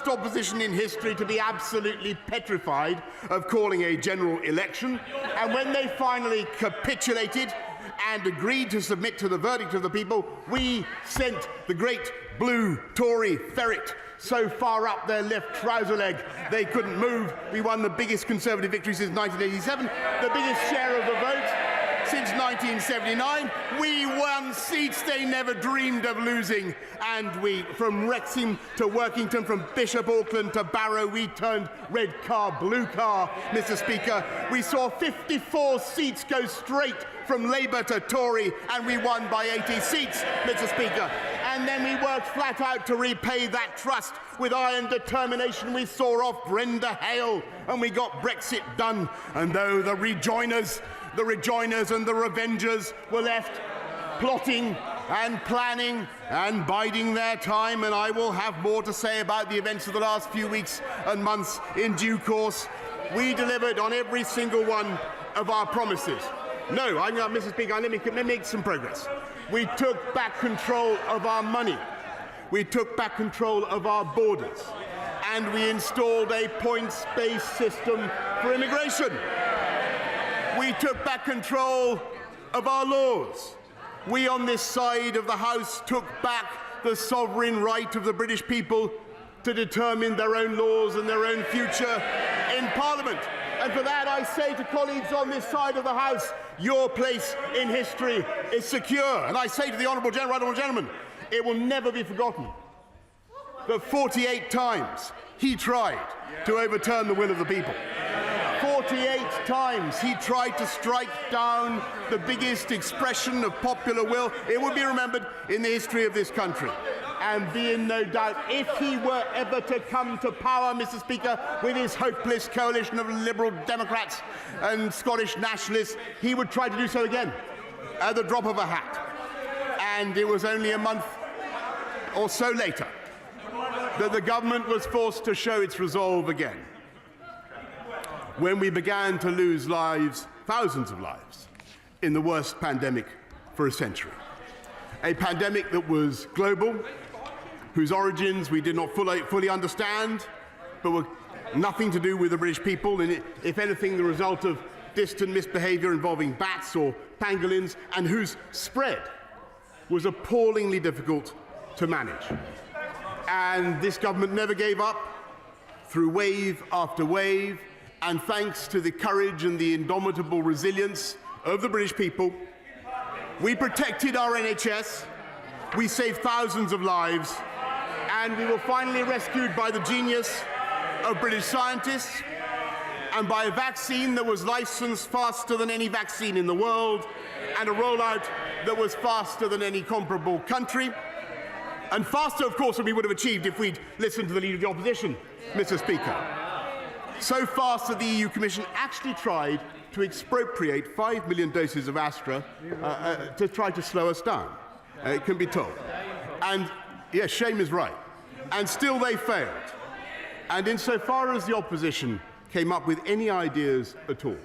opposition in history to be absolutely petrified of calling a general election, and when they finally capitulated and agreed to submit to the verdict of the people, we sent the great blue Tory ferret so far up their left trouser leg they couldn't move. We won the biggest Conservative victory since 1987, the biggest share of the vote since 1979. We won seats they never dreamed of losing, and we, from Wrexham to Workington, from Bishop Auckland to Barrow, we turned red car, blue car, Mr. Speaker. We saw 54 seats go straight from Labour to Tory, and we won by 80 seats, Mr. Speaker. And then we worked flat out to repay that trust. With iron determination, we saw off Brenda Hale, and we got Brexit done. And though the rejoiners and the revengers were left plotting and planning and biding their time, and I will have more to say about the events of the last few weeks and months in due course, we delivered on every single one of our promises. No, Mr. Speaker, let me make some progress. We took back control of our money. We took back control of our borders. And we installed a points-based system for immigration. We took back control of our laws. We on this side of the House took back the sovereign right of the British people to determine their own laws and their own future in Parliament. And for that I say to colleagues on this side of the House, your place in history is secure. And I say to the Honourable Gentleman, it will never be forgotten that 48 times he tried to overturn the will of the people. 48 times he tried to strike down the biggest expression of popular will, it would be remembered, in the history of this country. And be in no doubt, if he were ever to come to power, Mr. Speaker, with his hopeless coalition of Liberal Democrats and Scottish nationalists, he would try to do so again at the drop of a hat. And it was only a month or so later that the government was forced to show its resolve again, when we began to lose lives, thousands of lives, in the worst pandemic for a century. A pandemic that was global, whose origins we did not fully understand, but were nothing to do with the British people, and if anything, the result of distant misbehaviour involving bats or pangolins, and whose spread was appallingly difficult to manage. And this government never gave up through wave after wave, and thanks to the courage and the indomitable resilience of the British people, we protected our NHS, we saved thousands of lives, and we were finally rescued by the genius of British scientists and by a vaccine that was licensed faster than any vaccine in the world, and a rollout that was faster than any comparable country, and faster, of course, than we would have achieved if we'd listened to the Leader of the Opposition, Mr. Speaker. So fast that the EU Commission actually tried to expropriate 5 million doses of Astra to try to slow us down, it can be told. And yes, shame is right. And still they failed. And insofar as the opposition came up with any ideas at all,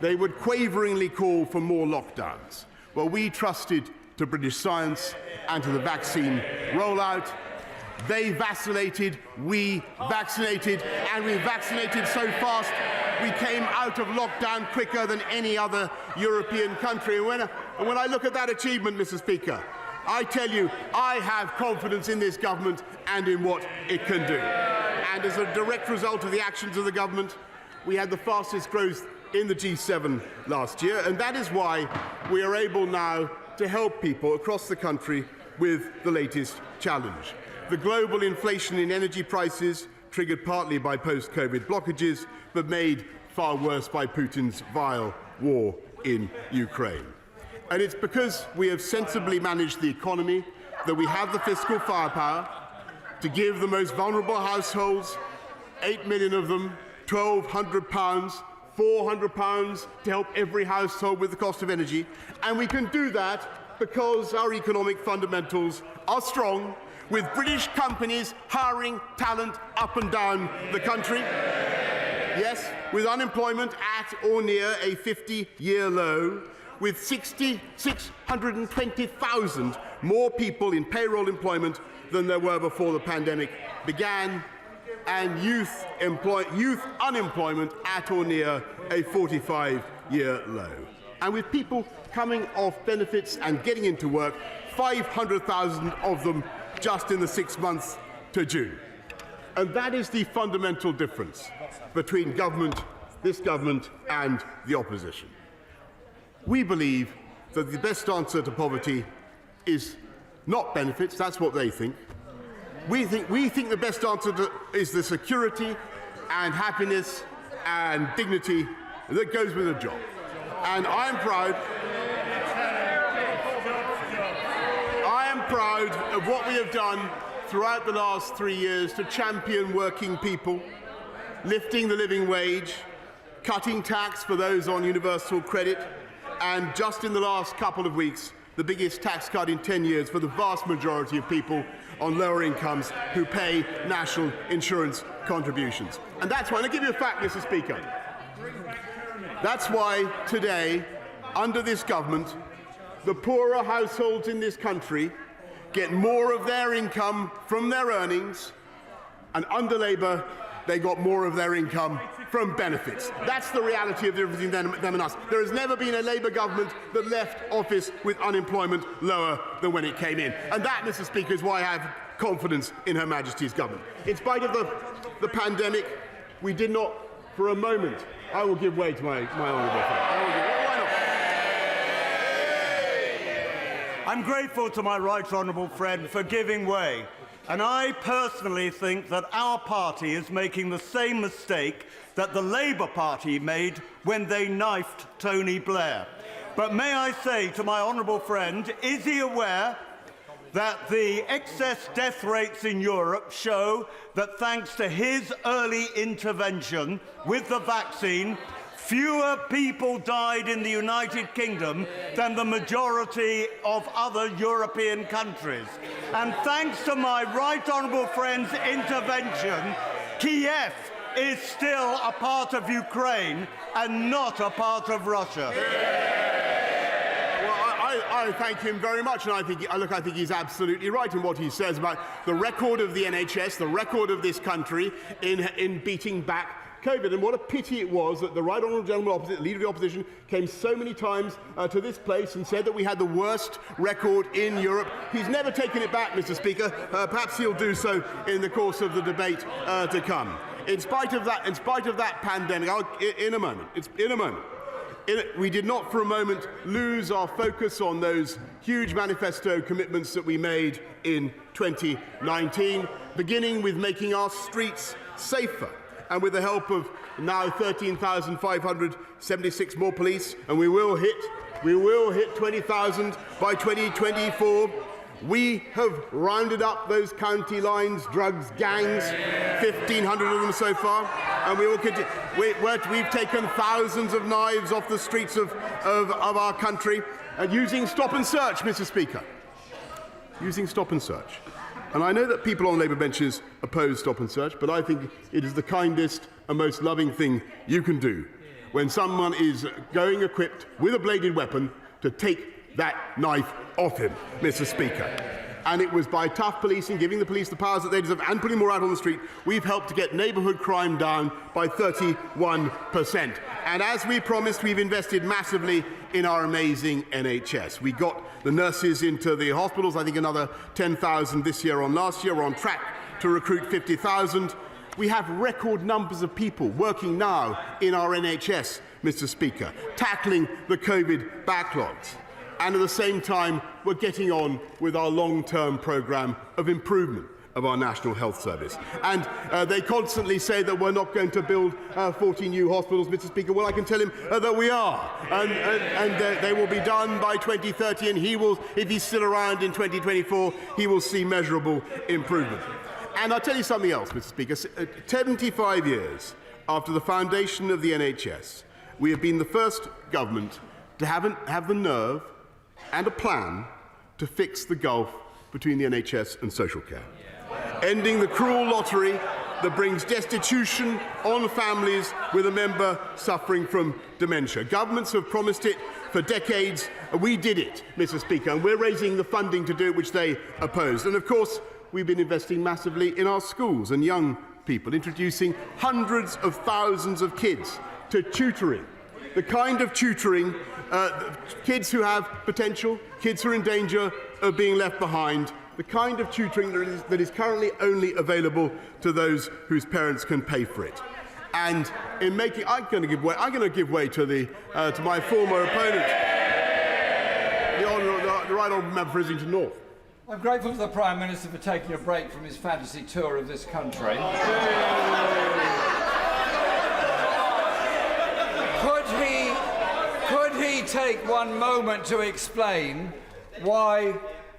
they would quaveringly call for more lockdowns. Well, we trusted to British science and to the vaccine rollout. They vacillated, we vaccinated, and we vaccinated so fast we came out of lockdown quicker than any other European country. And when I look at that achievement, Mr. Speaker, I tell you, I have confidence in this government and in what it can do. And as a direct result of the actions of the government, we had the fastest growth in the G7 last year, and that is why we are able now to help people across the country with the latest challenge. The global inflation in energy prices, triggered partly by post-COVID blockages, but made far worse by Putin's vile war in Ukraine. And it's because we have sensibly managed the economy that we have the fiscal firepower to give the most vulnerable households, 8 million of them, £1,200, £400 to help every household with the cost of energy. And we can do that because our economic fundamentals are strong, with British companies hiring talent up and down the country. Yes, with unemployment at or near a 50-year low, with 620,000 more people in payroll employment than there were before the pandemic began, and youth unemployment at or near a 45-year low. And with people coming off benefits and getting into work, 500,000 of them just in the 6 months to June. And that is the fundamental difference between this government, and the opposition. We believe that the best answer to poverty is not benefits, that's what they think. We think the best answer is the security and happiness and dignity that goes with a job. And I am proud of what we have done throughout the last 3 years to champion working people, lifting the living wage, cutting tax for those on universal credit, and just in the last couple of weeks, the biggest tax cut in 10 years for the vast majority of people on lower incomes who pay national insurance contributions. And that's why, and I'll give you a fact, Mr. Speaker. That's why today, under this government, the poorer households in this country get more of their income from their earnings, and under Labour, they got more of their income from benefits. That's the reality of the difference between them and us. There has never been a Labour government that left office with unemployment lower than when it came in. And that, Mr. Speaker, is why I have confidence in Her Majesty's government. In spite of the pandemic, we did not, for a moment, I will give way to my honourable friend. I'm grateful to my right honourable friend for giving way. And I personally think that our party is making the same mistake that the Labour Party made when they knifed Tony Blair. But may I say to my honourable friend, is he aware that the excess death rates in Europe show that thanks to his early intervention with the vaccine, fewer people died in the United Kingdom than the majority of other European countries. And thanks to my right honourable friend's intervention, Kiev is still a part of Ukraine and not a part of Russia. I thank him very much, and I think he's absolutely right in what he says about the record of the NHS, the record of this country in beating back COVID. And what a pity it was that the right honourable gentleman, leader of the opposition, came so many times to this place and said that we had the worst record in Europe. He's never taken it back, Mr. Speaker. Perhaps he'll do so in the course of the debate to come. In spite of that pandemic, in a moment, we did not for a moment lose our focus on those huge manifesto commitments that we made in 2019, beginning with making our streets safer, and with the help of now 13,576 more police, and we will hit 20,000 by 2024. We have rounded up those county lines, drugs gangs, 1,500 of them so far, and we will continue. We've taken thousands of knives off the streets of our country, using stop and search, Mr. Speaker. Using stop and search. And I know that people on Labour benches oppose stop and search, but I think it is the kindest and most loving thing you can do when someone is going equipped with a bladed weapon to take that knife off him, Mr. Speaker. And it was by tough policing, giving the police the powers that they deserve, and putting more out on the street, we've helped to get neighbourhood crime down by 31%. And as we promised, we've invested massively in our amazing NHS. We got the nurses into the hospitals, I think another 10,000 this year on last year. We're on track to recruit 50,000. We have record numbers of people working now in our NHS, Mr. Speaker, tackling the COVID backlogs. And at the same time, we're getting on with our long-term programme of improvement of our National Health Service. And they constantly say that we're not going to build 40 new hospitals, Mr. Speaker. Well, I can tell him that we are. And they will be done by 2030, and he will, if he's still around in 2024, he will see measurable improvement. And I'll tell you something else, Mr. Speaker. 75 years after the foundation of the NHS, we have been the first government to have the nerve and a plan to fix the gulf between the NHS and social care. Ending the cruel lottery that brings destitution on families with a member suffering from dementia. Governments have promised it for decades. We did it, Mr. Speaker, and we're raising the funding to do it, which they opposed. And of course, we've been investing massively in our schools and young people, introducing hundreds of thousands of kids to tutoring, the kind of tutoring, kids who have potential, kids who are in danger of being left behind, the kind of tutoring that is currently only available to those whose parents can pay for it. And in making, I'm going to give way to my former opponent, the right honourable member for Islington North. I'm grateful to the Prime Minister for taking a break from his fantasy tour of this country. Could he take one moment to explain why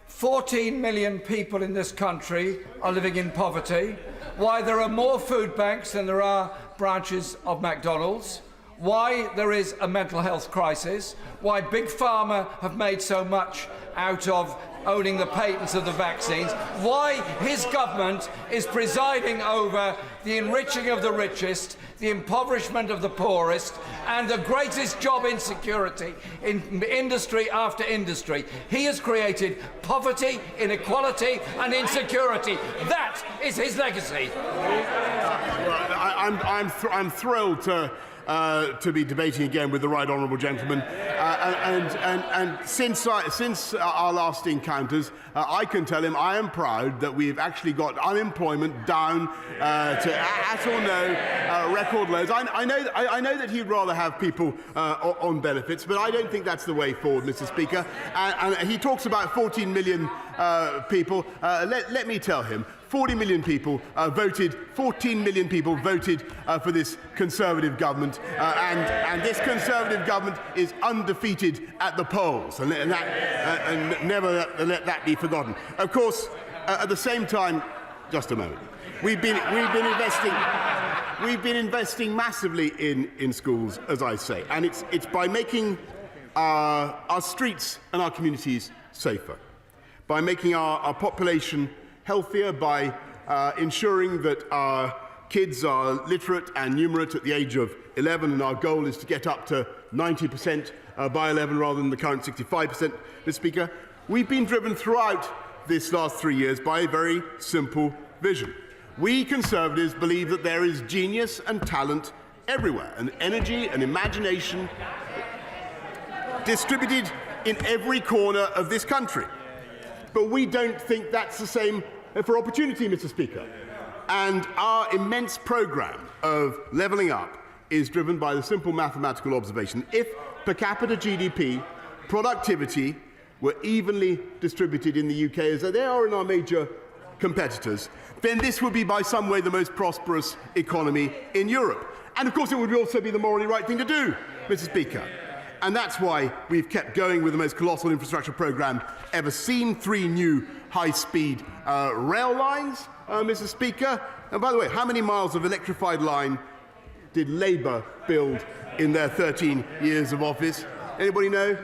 14 million people in this country are living in poverty, why there are more food banks than there are branches of McDonald's, why there is a mental health crisis, why Big Pharma have made so much out of owning the patents of the vaccines, why his government is presiding over the enriching of the richest, the impoverishment of the poorest, and the greatest job insecurity in industry after industry. He has created poverty, inequality, and insecurity. That is his legacy. I'm thrilled to be debating again with the right honourable gentleman, and since our last encounters, I can tell him I am proud that we've actually got unemployment down to at or no record lows. I know that he'd rather have people on benefits, but I don't think that's the way forward, Mr. Speaker. And he talks about 14 million people. Let me tell him. 14 million people voted for this Conservative government, and this Conservative government is undefeated at the polls, and never let that be forgotten. Of course, at the same time, just a moment, we've been investing massively in schools, as I say, and it's by making our streets and our communities safer, by making our population healthier, by ensuring that our kids are literate and numerate at the age of 11, and our goal is to get up to 90% by 11 rather than the current 65%, Mr. Speaker. We've been driven throughout this last 3 years by a very simple vision. We Conservatives believe that there is genius and talent everywhere, and energy and imagination distributed in every corner of this country. But we don't think that's the same for opportunity, Mr. Speaker. And our immense programme of levelling up is driven by the simple mathematical observation. If per capita GDP, productivity were evenly distributed in the UK as they are in our major competitors, then this would be by some way the most prosperous economy in Europe. And of course it would also be the morally right thing to do, Mr. Speaker. And that's why we've kept going with the most colossal infrastructure programme ever seen, 3 new high-speed rail lines, Mr. Speaker. And by the way, how many miles of electrified line did Labour build in their 13 years of office? Anybody know?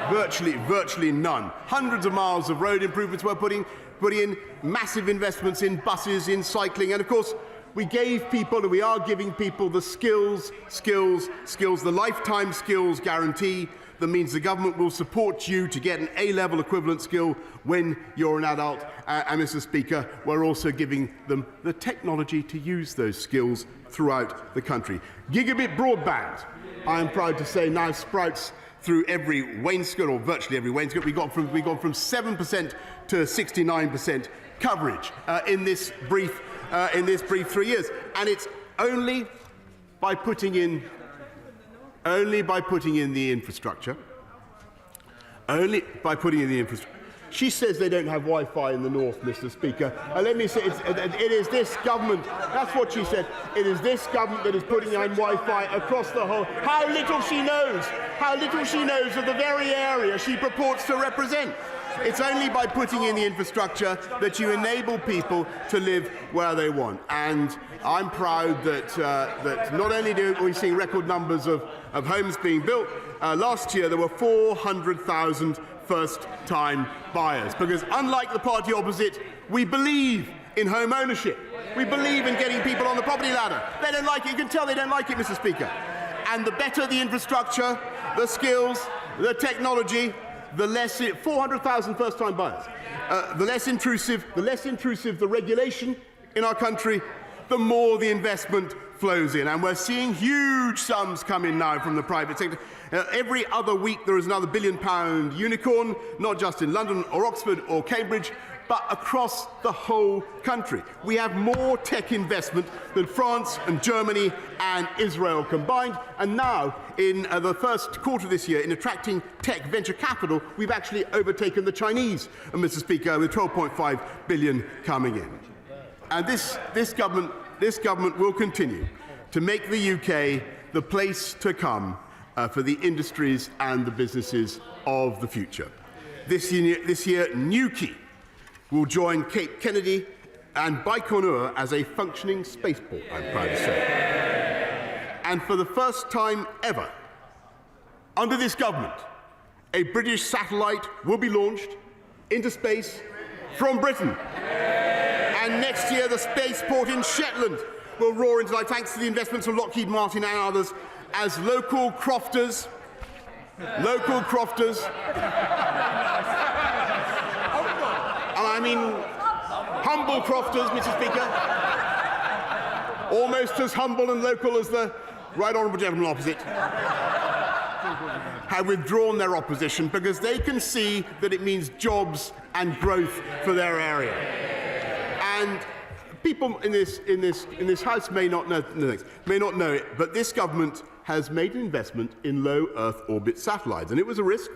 Virtually none. Hundreds of miles of road improvements were putting in, massive investments in buses, in cycling, and of course, we gave people, and we are giving people, the skills, the lifetime skills guarantee that means the government will support you to get an A-level equivalent skill when you're an adult. And Mr. Speaker, we're also giving them the technology to use those skills throughout the country. Gigabit broadband, I am proud to say, now sprouts through every wainscot, or virtually every wainscot. We've gone from 7% to 69% coverage in this brief 3 years, and it's only by putting in the infrastructure. She says they don't have Wi-Fi in the north, Mr. Speaker. Let me say, it is this government. That's what she said. It is this government that is putting in Wi-Fi across the whole. How little she knows of the very area she purports to represent. It's only by putting in the infrastructure that you enable people to live where they want. And I'm proud that not only are we seeing record numbers of homes being built, last year there were 400,000 first-time buyers. Because unlike the party opposite, we believe in home ownership. We believe in getting people on the property ladder. They don't like it. You can tell they don't like it, Mr. Speaker. And the better the infrastructure, the skills, the technology, the less 400,000 first-time buyers. The less intrusive the regulation in our country, the more the investment flows in. And we're seeing huge sums come in now from the private sector. Every other week there is another £1 billion unicorn, not just in London or Oxford or Cambridge, but across the whole country. We have more tech investment than France and Germany and Israel combined. And now, in the first quarter of this year, in attracting tech venture capital, we've actually overtaken the Chinese, Mr. Speaker, with £12.5 billion coming in. And this government will continue to make the UK the place to come for the industries and the businesses of the future. This year, Newquay will join Cape Kennedy and Baikonur as a functioning spaceport, I'm proud to say. And for the first time ever, under this government, a British satellite will be launched into space from Britain. And next year, the spaceport in Shetland will roar into life thanks to the investments of Lockheed Martin and others as local crofters, and I mean humble crofters, Mr. Speaker, almost as humble and local as the right honourable gentleman opposite, have withdrawn their opposition because they can see that it means jobs and growth for their area. And people in this House may not know it, but this government has made an investment in low Earth orbit satellites, and it was a risk,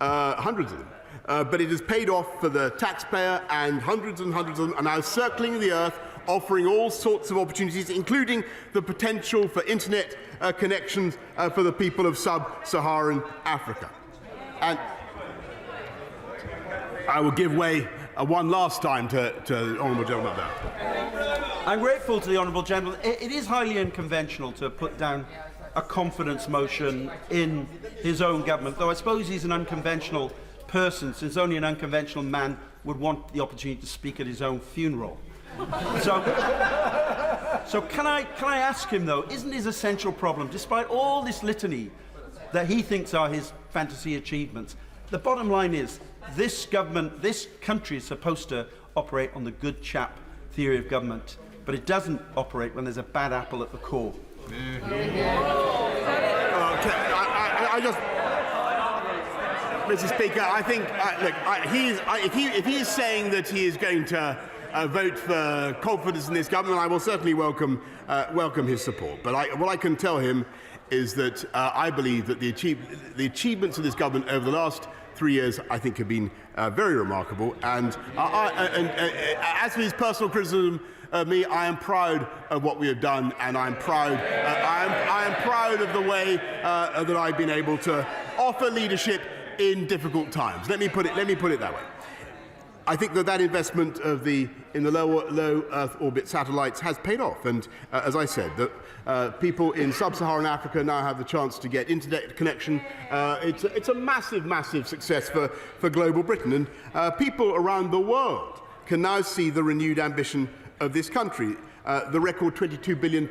hundreds of them. But it has paid off for the taxpayer, and hundreds of them are now circling the Earth, offering all sorts of opportunities, including the potential for internet connections for the people of sub-Saharan Africa. And I will give way one last time to the honourable gentleman up there. I'm grateful to the honourable gentleman. It is highly unconventional to put down a confidence motion in his own government, though I suppose he's an unconventional person, since only an unconventional man would want the opportunity to speak at his own funeral. So can I ask him, though, isn't his essential problem, despite all this litany that he thinks are his fantasy achievements, the bottom line is this government, this country is supposed to operate on the good chap theory of government, but it doesn't operate when there's a bad apple at the core. Mr. Speaker, I think, if he is saying that he is going to vote for confidence in this government, I will certainly welcome his support. But what I can tell him is that I believe that the achievements of this government over the last 3 years, I think, have been very remarkable. And as for his personal criticism of me, I am proud of what we have done, and I am proud of the way that I've been able to offer leadership in difficult times. Let me put it that way. I think that investment in the low Earth orbit satellites has paid off, and as I said, that people in sub-Saharan Africa now have the chance to get internet connection. It's a massive success for global Britain, and people around the world can now see the renewed ambition of this country. The record £22 billion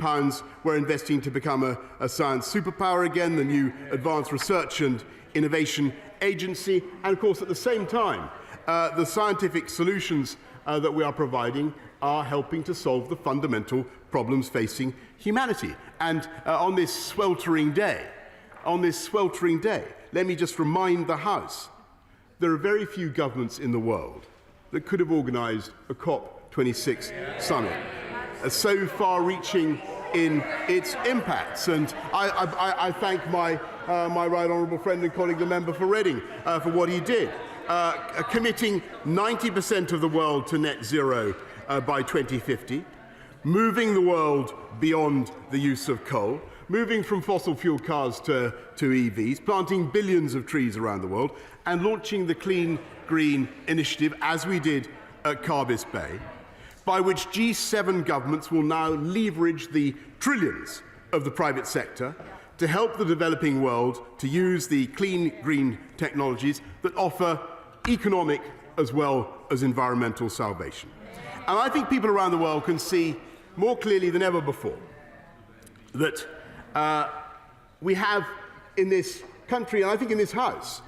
we're investing to become a science superpower again, the new Advanced Research and Innovation Agency, and of course at the same time the scientific solutions that we are providing are helping to solve the fundamental problems facing humanity. And on this sweltering day, let me just remind the House, there are very few governments in the world that could have organised a COP26 summit so far-reaching in its impacts. And I thank my right honourable friend and colleague, the member for Reading, for what he did, committing 90% of the world to net zero by 2050, moving the world beyond the use of coal, moving from fossil fuel cars to EVs, planting billions of trees around the world, and launching the Clean Green Initiative, as we did at Carbis Bay, by which G7 governments will now leverage the trillions of the private sector to help the developing world to use the clean green technologies that offer economic as well as environmental salvation. And I think people around the world can see more clearly than ever before that we have in this country, and I think in this House,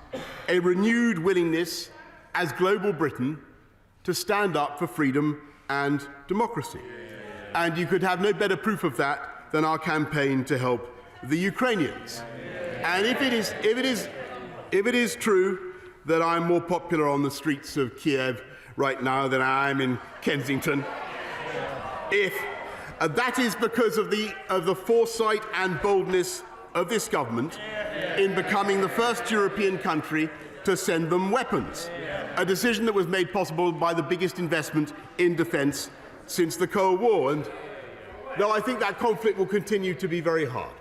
a renewed willingness as global Britain to stand up for freedom and democracy. And you could have no better proof of that than our campaign to help the Ukrainians. And if it is true that I'm more popular on the streets of Kiev right now than I am in Kensington, that is because of the foresight and boldness of this government in becoming the first European country to send them weapons, a decision that was made possible by the biggest investment in defence since the Cold War. And though I think that conflict will continue to be very hard,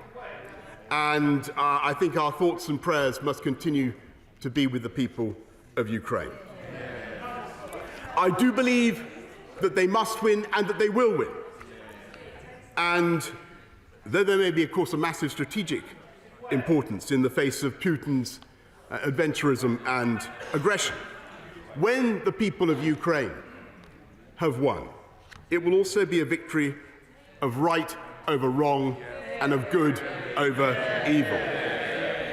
and I think our thoughts and prayers must continue to be with the people of Ukraine. I do believe that they must win and that they will win. And though there may be, of course, a massive strategic importance in the face of Putin's adventurism and aggression, when the people of Ukraine have won, it will also be a victory of right over wrong and of good over evil.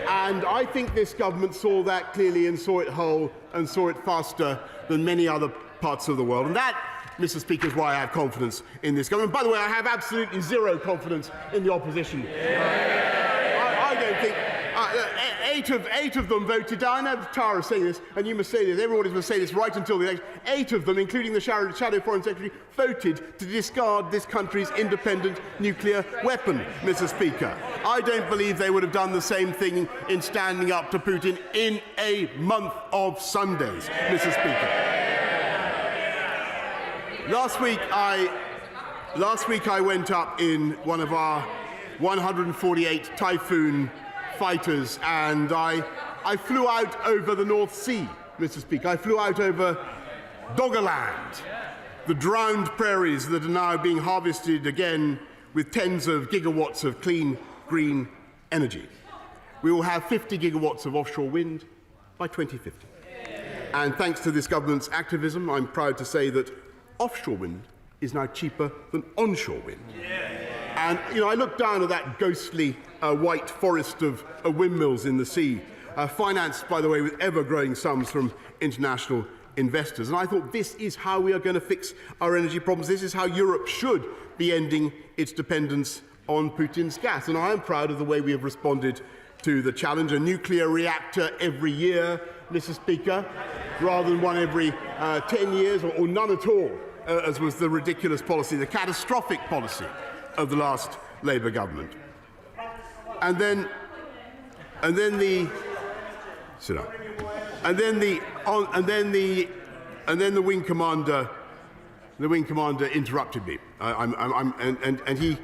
And I think this government saw that clearly and saw it whole and saw it faster than many other parts of the world. And that, Mr. Speaker, is why I have confidence in this government. By the way, I have absolutely zero confidence in the opposition. I don't think... Eight of them voted down. I know Tara is saying this, and you must say this, everybody must say this right until the election. 8 of them, including the Shadow Foreign Secretary, voted to discard this country's independent nuclear weapon, Mr. Speaker. I don't believe they would have done the same thing in standing up to Putin in a month of Sundays, Mr. Speaker. Last week I went up in one of our 148 Typhoon fighters, and I flew out over the North Sea, Mr. Speaker. I flew out over Doggerland, the drowned prairies that are now being harvested again with tens of gigawatts of clean, green energy. We will have 50 gigawatts of offshore wind by 2050. And thanks to this government's activism, I'm proud to say that offshore wind is now cheaper than onshore wind. And, I looked down at that ghostly white forest of windmills in the sea, financed, by the way, with ever-growing sums from international investors. And I thought, this is how we are going to fix our energy problems. This is how Europe should be ending its dependence on Putin's gas. And I am proud of the way we have responded to the challenge. A nuclear reactor every year, Mr. Speaker, rather than one every 10 years, or none at all, as was the ridiculous policy, the catastrophic policy of the last Labour government. And then the wing commander interrupted me. And he,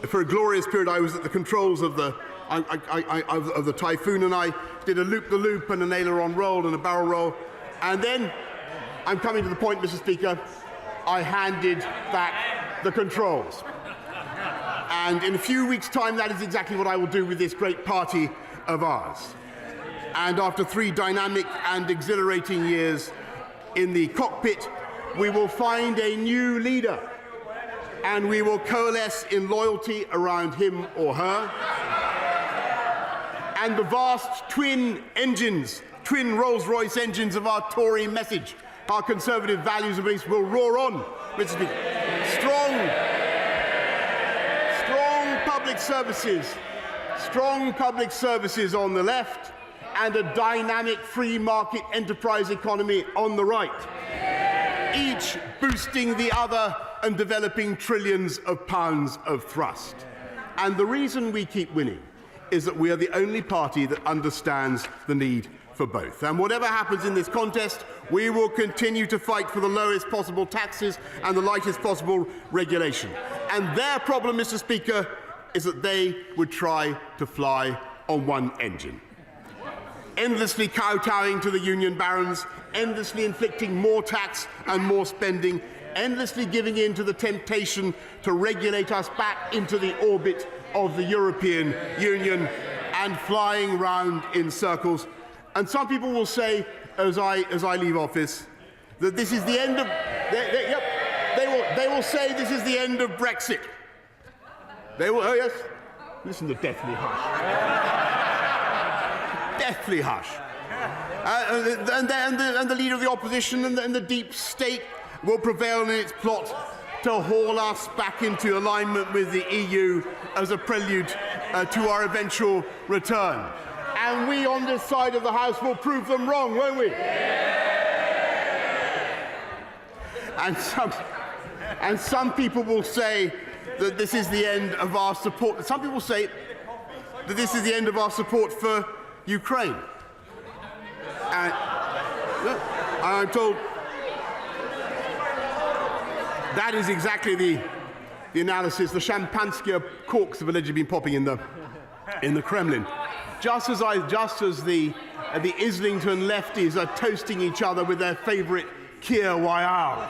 for a glorious period, I was at the controls of the Typhoon, and I did a loop-the-loop and an aileron roll and a barrel roll. And then, I'm coming to the point, Mr. Speaker, I handed back the controls. And in a few weeks' time, that is exactly what I will do with this great party of ours. And after 3 dynamic and exhilarating years in the cockpit, we will find a new leader, and we will coalesce in loyalty around him or her. And the vast twin Rolls-Royce engines of our Tory message, our Conservative values and beliefs, will roar on, Mr. Speaker. Strong public services on the left, and a dynamic free market enterprise economy on the right, each boosting the other and developing trillions of pounds of thrust. And the reason we keep winning is that we are the only party that understands the need for both. And whatever happens in this contest, we will continue to fight for the lowest possible taxes and the lightest possible regulation. And their problem, Mr. Speaker, is that they would try to fly on one engine, endlessly kowtowing to the union barons, endlessly inflicting more tax and more spending, endlessly giving in to the temptation to regulate us back into the orbit of the European Union, and flying round in circles. And some people will say, as I leave office, that this is the end of... They will say this is the end of Brexit. They will, oh yes, listen to deathly hush. Deathly hush. And the leader of the opposition and the deep state will prevail in its plot to haul us back into alignment with the EU as a prelude to our eventual return. And we on this side of the House will prove them wrong, won't we? And some people will say that this is the end of our support. Some people say that this is the end of our support for Ukraine. And I'm told that is exactly the analysis, the champagne corks have allegedly been popping in the Kremlin. Just as the Islington lefties are toasting each other with their favourite Kir Wayal,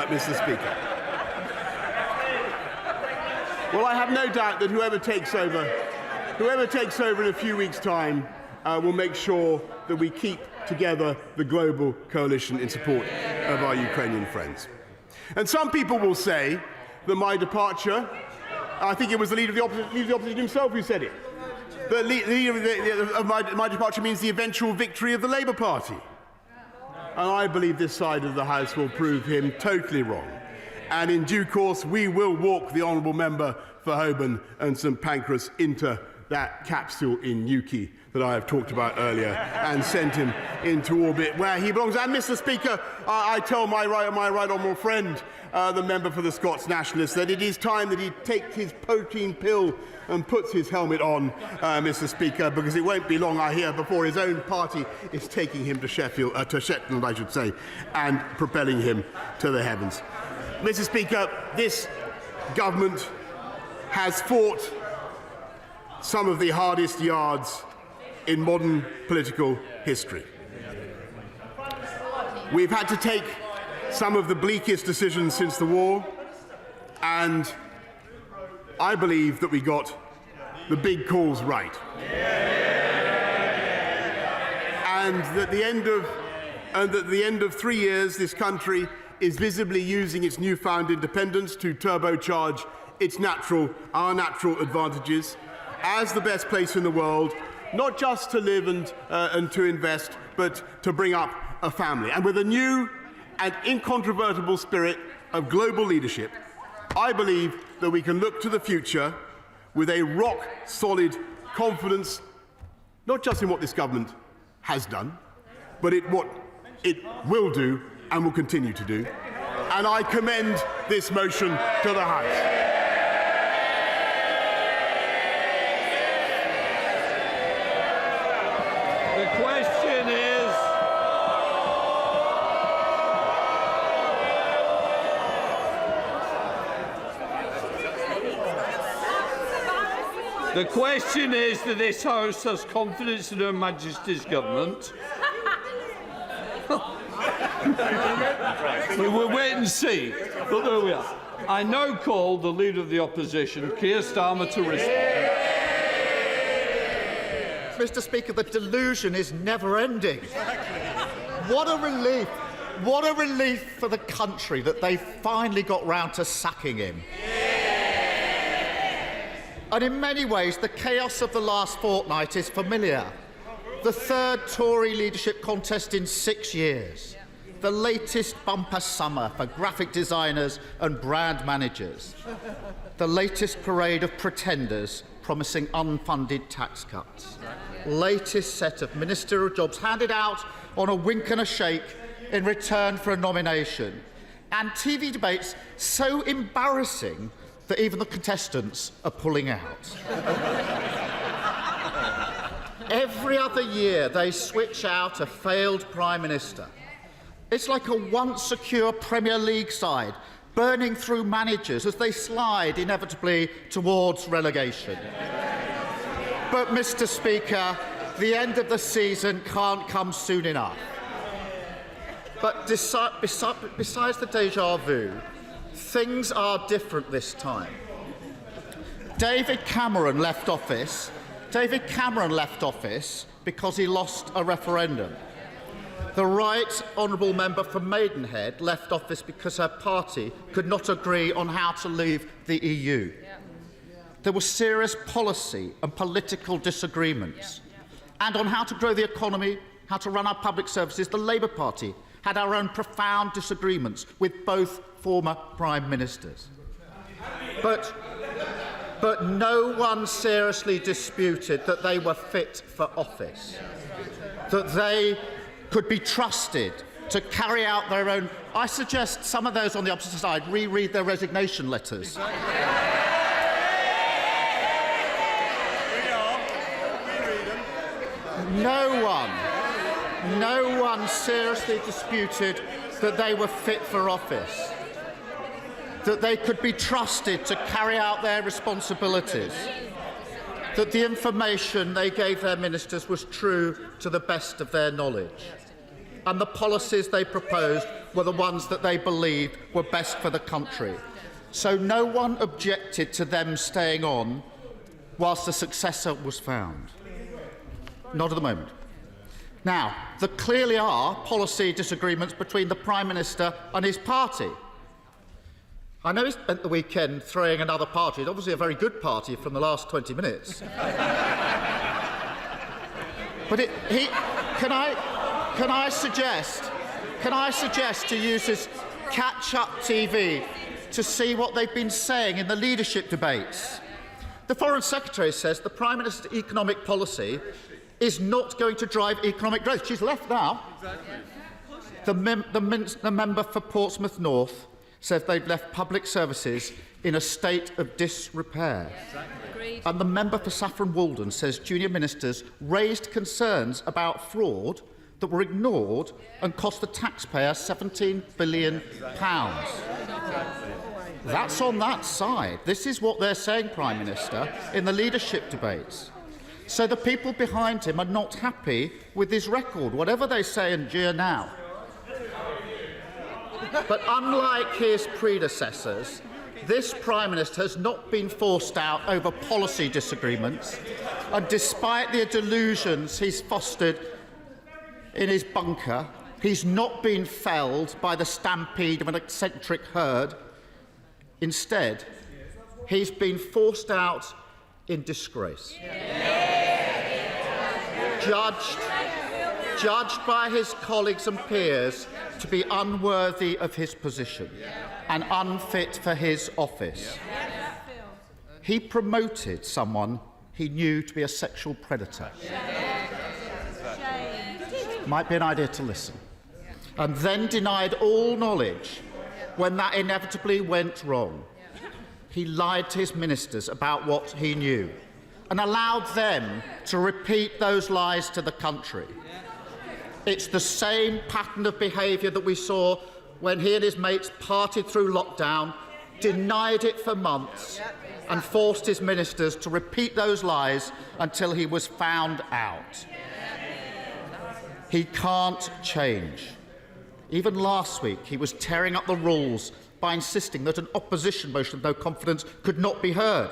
Mr. Speaker. Well, I have no doubt that whoever takes over in a few weeks' time will make sure that we keep together the global coalition in support of our Ukrainian friends. And some people will say that my departure, I think it was the leader of the opposition himself who said it, the leader of my departure means the eventual victory of the Labour Party. And I believe this side of the House will prove him totally wrong. And in due course, we will walk the honourable member for Holborn and St Pancras into that capsule in Newquay that I have talked about earlier and sent him into orbit where he belongs. And, Mr. Speaker, I tell my right honourable friend, the member for the Scots Nationalists, that it is time that he takes his protein pill and puts his helmet on, Mr. Speaker, because it won't be long, I hear, before his own party is taking him to Shetland, I should say, and propelling him to the heavens. Mr. Speaker, this government has fought some of the hardest yards in modern political history. We've had to take some of the bleakest decisions since the war, and I believe that we got the big calls right. And at the end of 3 years, this country is visibly using its newfound independence to turbocharge our natural advantages as the best place in the world, not just to live and to invest, but to bring up a family. And with a new and incontrovertible spirit of global leadership, I believe that we can look to the future with a rock-solid confidence, not just in what this government has done, but in what it will do and will continue to do. And I commend this motion to the House. The question is that this House has confidence in Her Majesty's government. We will wait and see, but there we are. I now call the Leader of the Opposition, Keir Starmer, to respond. Mr. Speaker, the delusion is never-ending. What a relief. What a relief for the country that they finally got round to sacking him. And in many ways, the chaos of the last fortnight is familiar. The third Tory leadership contest in 6 years. The latest bumper summer for graphic designers and brand managers. The latest parade of pretenders promising unfunded tax cuts. Latest set of ministerial jobs handed out on a wink and a shake in return for a nomination. And TV debates so embarrassing that even the contestants are pulling out. Every other year, they switch out a failed Prime Minister. It's like a once secure Premier League side burning through managers as they slide inevitably towards relegation. But, Mr. Speaker, the end of the season can't come soon enough. But besides the déjà vu, things are different this time. David Cameron left office because he lost a referendum. The Right Honourable Member from Maidenhead left office because her party could not agree on how to leave the EU. There were serious policy and political disagreements. And on how to grow the economy, how to run our public services, the Labour Party had our own profound disagreements with both former Prime Ministers. But no one seriously disputed that they were fit for office, that they could be trusted to carry out their own. I suggest some of those on the opposite side reread their resignation letters. No one seriously disputed that they were fit for office, that they could be trusted to carry out their responsibilities, that the information they gave their ministers was true to the best of their knowledge, and the policies they proposed were the ones that they believed were best for the country. So no one objected to them staying on whilst a successor was found. Not at the moment. Now, there clearly are policy disagreements between the Prime Minister and his party. I know he spent the weekend throwing another party. It's obviously a very good party from the last 20 minutes. But can I suggest to use his catch-up TV to see what they've been saying in the leadership debates? The Foreign Secretary says the Prime Minister's economic policy is not going to drive economic growth. She's left now. Exactly. The member for Portsmouth North says they've left public services in a state of disrepair. Exactly. And the member for Saffron Walden says junior ministers raised concerns about fraud that were ignored and cost the taxpayer £17 billion. That's on that side. This is what they're saying, Prime Minister, in the leadership debates. So the people behind him are not happy with his record, whatever they say and jeer now. But unlike his predecessors, this Prime Minister has not been forced out over policy disagreements, and despite the delusions he's fostered in his bunker, he's not been felled by the stampede of an eccentric herd. Instead, he's been forced out in disgrace. Judged by his colleagues and peers to be unworthy of his position and unfit for his office. He promoted someone he knew to be a sexual predator. Might be an idea to listen. And then denied all knowledge when that inevitably went wrong. He lied to his ministers about what he knew and allowed them to repeat those lies to the country. It's the same pattern of behaviour that we saw when he and his mates partied through lockdown, denied it for months, and forced his ministers to repeat those lies until he was found out. He can't change. Even last week, he was tearing up the rules by insisting that an opposition motion of no confidence could not be heard.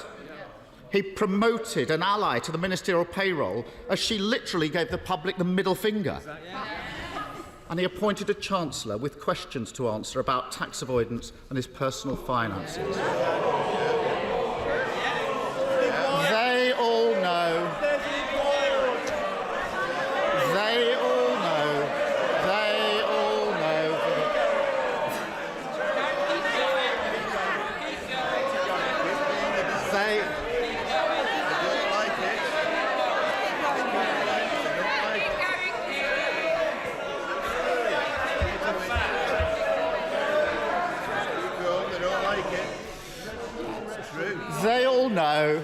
He promoted an ally to the ministerial payroll as she literally gave the public the middle finger. And he appointed a chancellor with questions to answer about tax avoidance and his personal finances. They all know. They all know. They all know. They all know.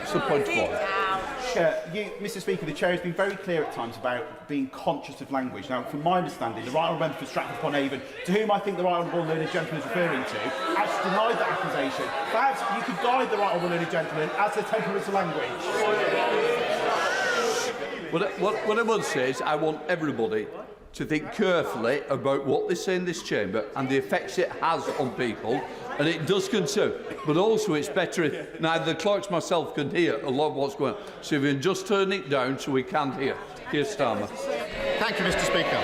So point forward. Mr. Speaker, the Chair has been very clear at times about being conscious of language. Now, from my understanding, the Right Honourable Member for Stratford-upon-Avon, to whom I think the Right Honourable Learned Gentleman is referring to, actually denied that accusation. Perhaps you could guide the Right Honourable Learned Gentleman as to temperament of language. What I would say is I want everybody to think carefully about what they say in this chamber and the effects it has on people, and it does concern. But also it's better if neither the clerks myself can hear a lot of what's going on. So if you can just turn it down so we can hear. Keir Starmer. Thank you, Mr. Speaker.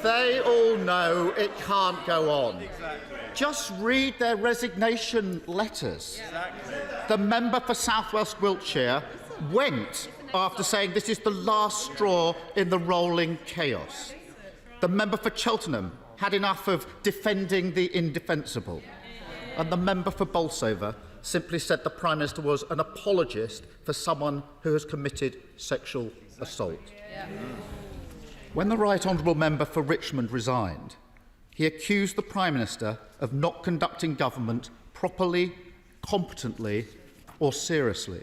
They all know it can't go on. Just read their resignation letters. The member for South West Wiltshire went after saying this is the last straw in the rolling chaos. The member for Cheltenham had enough of defending the indefensible. And the member for Bolsover simply said the Prime Minister was an apologist for someone who has committed sexual assault. When the Right Honourable Member for Richmond resigned, he accused the Prime Minister of not conducting government properly, competently or seriously.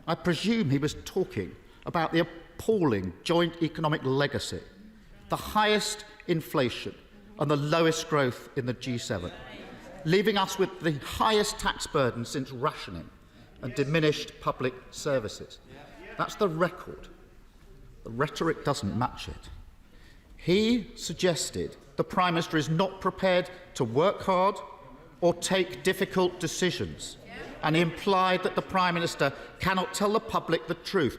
I presume he was talking about the appalling joint economic legacy, the highest inflation and the lowest growth in the G7, leaving us with the highest tax burden since rationing and diminished public services. That's the record. The rhetoric doesn't match it. He suggested the Prime Minister is not prepared to work hard or take difficult decisions, and he implied that the Prime Minister cannot tell the public the truth.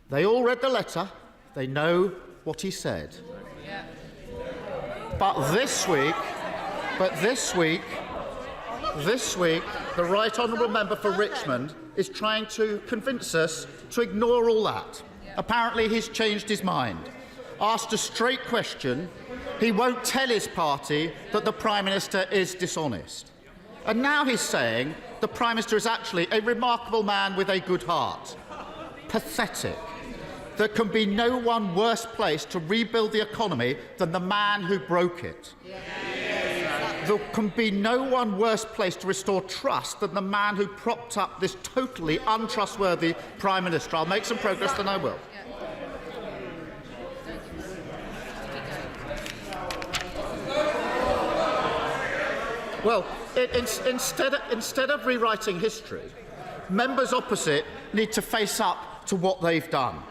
They all read the letter. They know what he said. But this week, the Right Honourable Member for Richmond is trying to convince us to ignore all that. Apparently he's changed his mind. Asked a straight question, he won't tell his party that the Prime Minister is dishonest. And now he's saying the Prime Minister is actually a remarkable man with a good heart. Pathetic. There can be no one worse placed to rebuild the economy than the man who broke it. There can be no one worse placed to restore trust than the man who propped up this totally untrustworthy Prime Minister. I'll make some progress, then I will. Well, instead of rewriting history, members opposite need to face up to what they've done,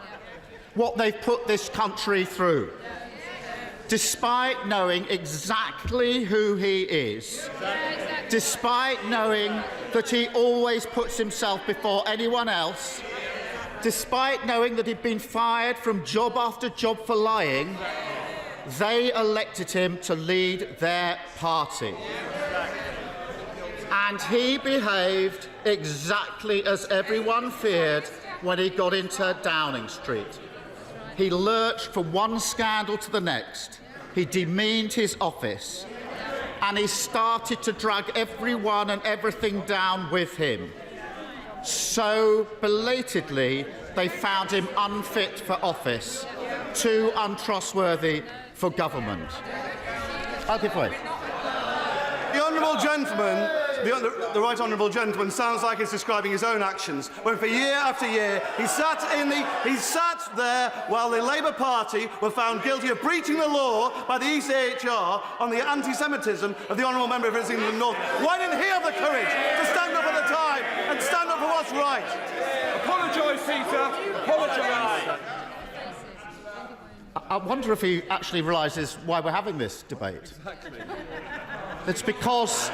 what they've put this country through. Despite knowing exactly who he is, despite knowing that he always puts himself before anyone else, despite knowing that he'd been fired from job after job for lying, they elected him to lead their party. And he behaved exactly as everyone feared when he got into Downing Street. He lurched from one scandal to the next. He demeaned his office. And he started to drag everyone and everything down with him. So belatedly, they found him unfit for office, too untrustworthy for government. I'll give way. The honourable gentleman, the right honourable gentleman, sounds like he's describing his own actions, when for year after year he sat there while the Labour Party were found guilty of breaching the law by the ECHR on the anti-Semitism of the honourable member for England North. Why didn't he have the courage to stand up at the time and stand up for what's right? Apologise, Peter. Apologise. I wonder if he actually realises why we're having this debate. It's because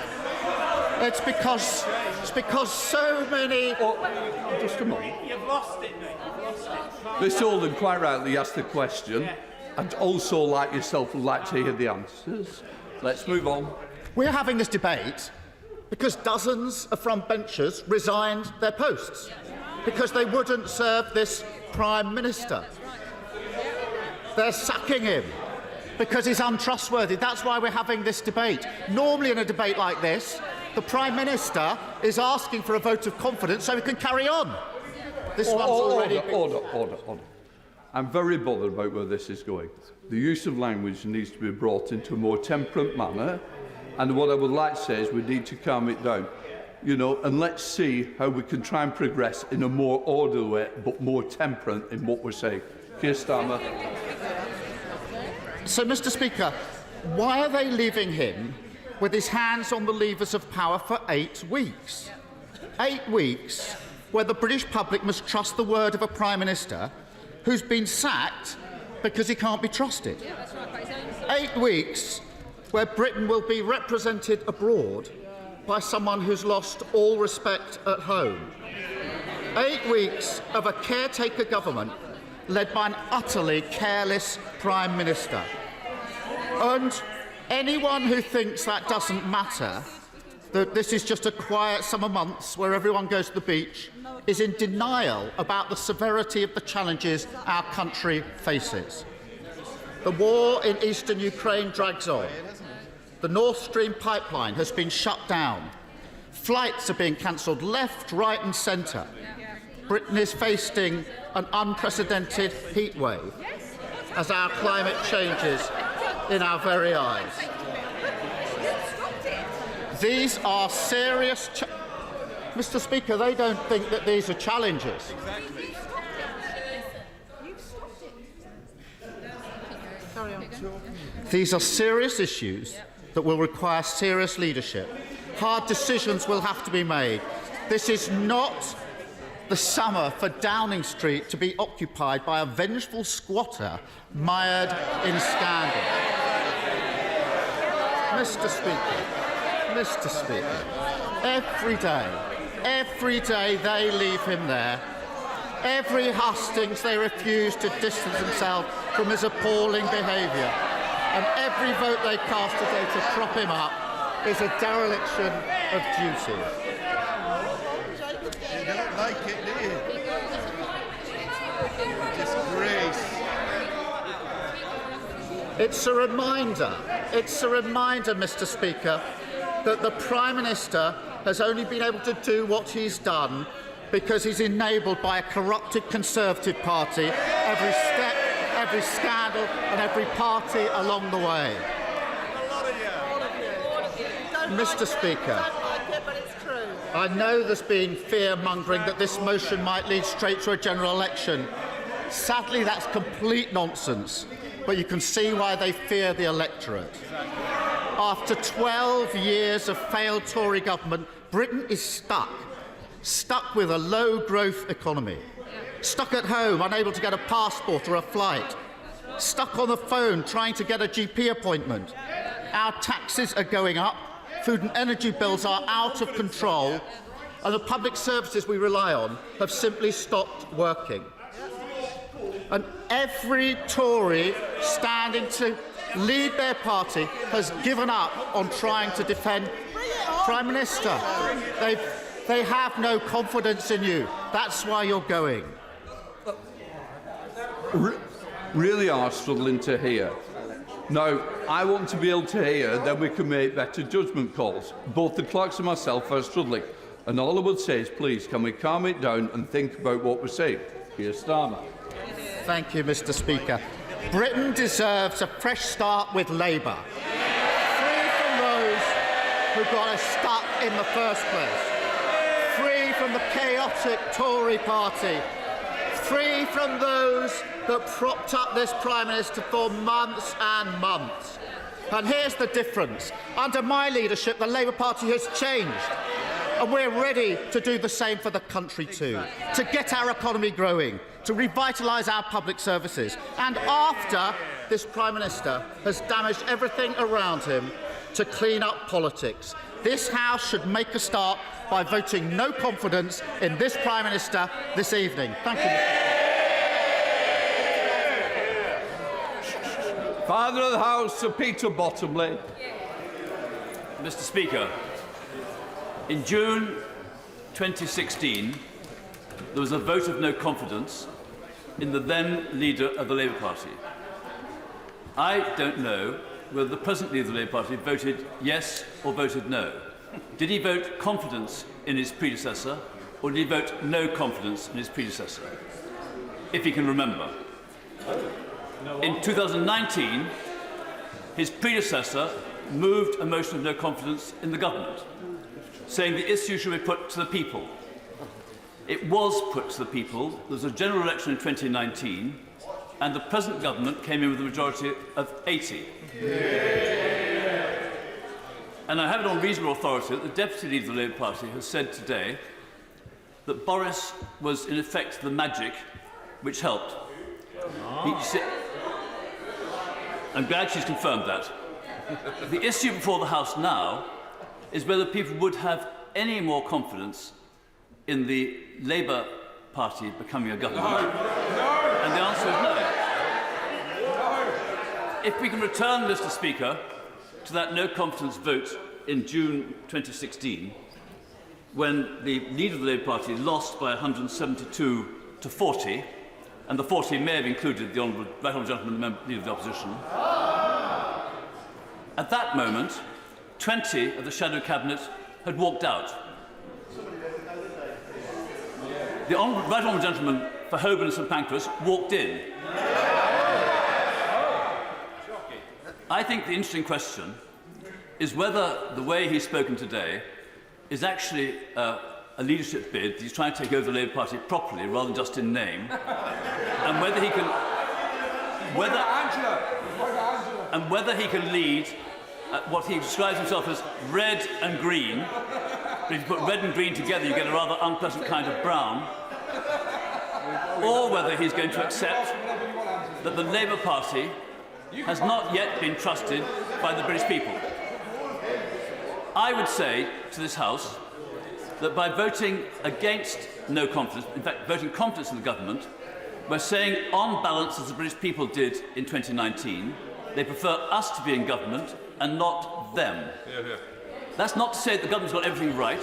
so many. Oh, just a moment. You've lost it, mate. Mr. Holden quite rightly asked the question, and also, like yourself, would like to hear the answers. Let's move on. We're having this debate because dozens of frontbenchers resigned their posts because they wouldn't serve this Prime Minister. They're sacking him because he's untrustworthy. That's why we're having this debate. Normally in a debate like this, the Prime Minister is asking for a vote of confidence so he can carry on. This one's already... Order. I'm very bothered about where this is going. The use of language needs to be brought into a more temperate manner, and what I would like to say is we need to calm it down. And let's see how we can try and progress in a more orderly way, but more temperate in what we're saying. Keir Starmer. So, Mr. Speaker, why are they leaving him with his hands on the levers of power for 8 weeks? 8 weeks where the British public must trust the word of a Prime Minister who's been sacked because he can't be trusted. 8 weeks where Britain will be represented abroad by someone who's lost all respect at home. 8 weeks of a caretaker government led by an utterly careless Prime Minister. And anyone who thinks that doesn't matter, that this is just a quiet summer months where everyone goes to the beach, is in denial about the severity of the challenges our country faces. The war in eastern Ukraine drags on. The Nord Stream pipeline has been shut down. Flights are being cancelled left, right and centre. Britain is facing an unprecedented heat wave as our climate changes in our very eyes. These are serious Mr. Speaker, they don't think that these are challenges. These are serious issues that will require serious leadership. Hard decisions will have to be made. This is not the summer for Downing Street to be occupied by a vengeful squatter mired in scandal. Mr. Speaker, every day they leave him there. Every hustings they refuse to distance themselves from his appalling behaviour. And every vote they cast today to prop him up is a dereliction of duty. You don't like it, do you? Disgrace. It's a reminder, Mr. Speaker, that the Prime Minister has only been able to do what he's done because he's enabled by a corrupted Conservative Party every step, every scandal and every party along the way. Mr. Speaker, I know there's been fear-mongering that this motion might lead straight to a general election. Sadly, that's complete nonsense, but you can see why they fear the electorate. After 12 years of failed Tory government, Britain is stuck with a low-growth economy, stuck at home, unable to get a passport or a flight, stuck on the phone trying to get a GP appointment. Our taxes are going up, food and energy bills are out of control, and the public services we rely on have simply stopped working. And every Tory standing to lead their party has given up on trying to defend Prime Minister. They have no confidence in you. That's why you're going. Really are struggling to hear. Now, I want to be able to hear, then we can make better judgment calls. Both the clerks and myself are struggling. And all I would say is, please, can we calm it down and think about what we're saying? Keir Starmer. Thank you, Mr. Speaker. Britain deserves a fresh start with Labour. Free from those who got us stuck in the first place. Free from the chaotic Tory party. Free from those that propped up this Prime Minister for months and months. And here's the difference. Under my leadership, the Labour Party has changed. And we're ready to do the same for the country too, to get our economy growing, to revitalise our public services. And after this Prime Minister has damaged everything around him, to clean up politics. This House should make a start by voting no confidence in this Prime Minister this evening. Thank you, Mr. Father of the House, Sir Peter Bottomley. Mr. Speaker, in June 2016, there was a vote of no confidence in the then leader of the Labour Party. I don't know whether the present leader of the Labour Party voted yes or voted no. Did he vote confidence in his predecessor, or did he vote no confidence in his predecessor? If he can remember. In 2019, his predecessor moved a motion of no confidence in the government, saying the issue should be put to the people. It was put to the people. There was a general election in 2019, and the present government came in with a majority of 80. And I have it on reasonable authority that the Deputy Leader of the Labour Party has said today that Boris was, in effect, the magic which helped. I'm glad she's confirmed that. The issue before the House now is whether people would have any more confidence in the Labour Party becoming a government. And the answer is no. if we can return, Mr. Speaker, to that no confidence vote in June 2016, when the leader of the Labour Party lost by 172 to 40, and the 40 may have included the right honourable gentleman, the leader of the opposition. At that moment, 20 of the shadow cabinet had walked out. The right honourable gentleman for Holborn and St Pancras walked in. I think the interesting question is whether the way he's spoken today is actually a leadership bid. He's trying to take over the Labour Party properly rather than just in name, and whether he can, whether he can lead what he describes himself as red and green. But if you put red and green together, you get a rather unpleasant kind of brown. Or whether he's going to accept that the Labour Party has not yet been trusted by the British people. I would say to this House that by voting against no confidence, in fact voting confidence in the government, we're saying on balance, as the British people did in 2019, they prefer us to be in government and not them. That's not to say that the government's got everything right.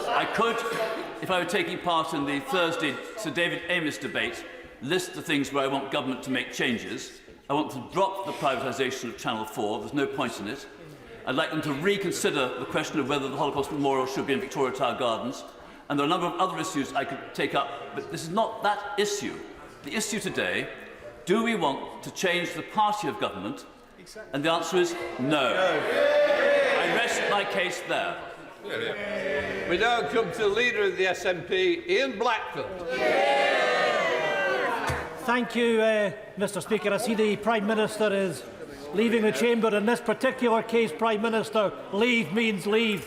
I could, if I were taking part in the Thursday Sir David Amess debate, list the things where I want government to make changes. I want to drop the privatisation of Channel 4. There's no point in it. I'd like them to reconsider the question of whether the Holocaust Memorial should be in Victoria Tower Gardens. And there are a number of other issues I could take up, but this is not that issue. The issue today, do we want to change the party of government? And the answer is no. I rest my case there. We now come to the leader of the SNP, Ian Blackford. Thank you, Mr. Speaker. I see the Prime Minister is leaving the chamber. In this particular case, Prime Minister, leave means leave.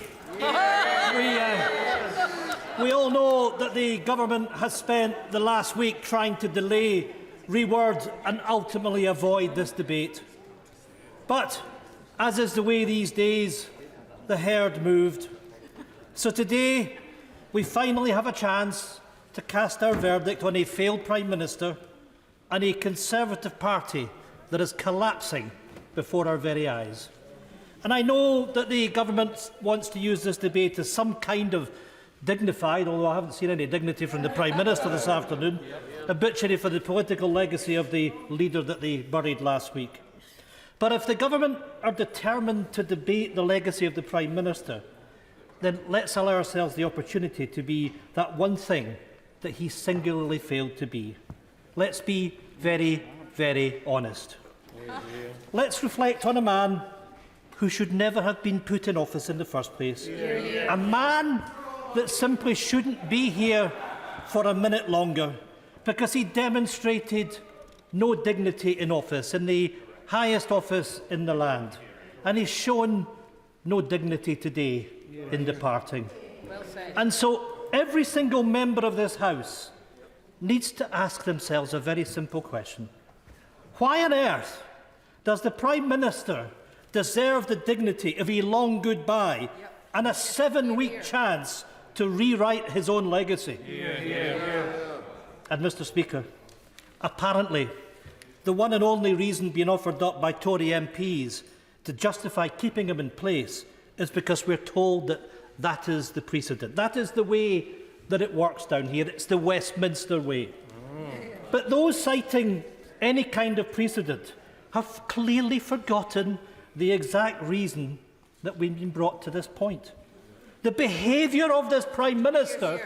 We all know that the government has spent the last week trying to delay, reword and ultimately avoid this debate. But, as is the way these days, the herd moved. So today, we finally have a chance to cast our verdict on a failed Prime Minister and a Conservative Party that is collapsing before our very eyes. And I know that the government wants to use this debate as some kind of dignified, although I haven't seen any dignity from the Prime Minister this afternoon, obituary for the political legacy of the leader that they buried last week. But if the government are determined to debate the legacy of the Prime Minister, then let's allow ourselves the opportunity to be that one thing that he singularly failed to be. Let's be very, very honest. Let's reflect on a man who should never have been put in office in the first place. A man that simply shouldn't be here for a minute longer because he demonstrated no dignity in office, in the highest office in the land. And he's shown no dignity today in departing. And so every single member of this House needs to ask themselves a very simple question. Why on earth does the Prime Minister deserve the dignity of a long goodbye and a 7-week chance to rewrite his own legacy? And, Mr. Speaker, apparently the one and only reason being offered up by Tory MPs to justify keeping him in place is because we're told that that is the precedent. That is the way that it works down here. It's the Westminster way. But those citing any kind of precedent have clearly forgotten the exact reason that we've been brought to this point. The behaviour of this Prime Minister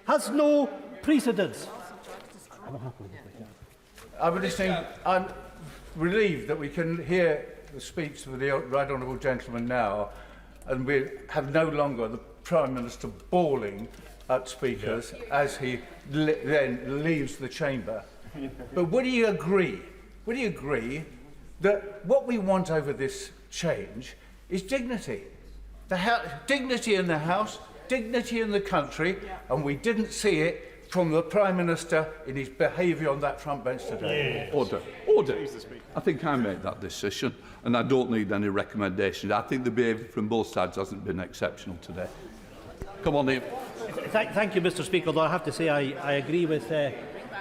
has no precedence. I'm relieved that we can hear the speech of the Right Honourable Gentleman now, and we have no longer the Prime Minister bawling at speakers as he then leaves the chamber. But would you agree that what we want over this change is dignity? Dignity in the House, dignity in the country, and we didn't see it from the Prime Minister in his behaviour on that front bench today. Order. I think I made that decision, and I don't need any recommendations. I think the behaviour from both sides hasn't been exceptional today. Come on, Ian. Thank you, Mr. Speaker. Although I have to say I agree with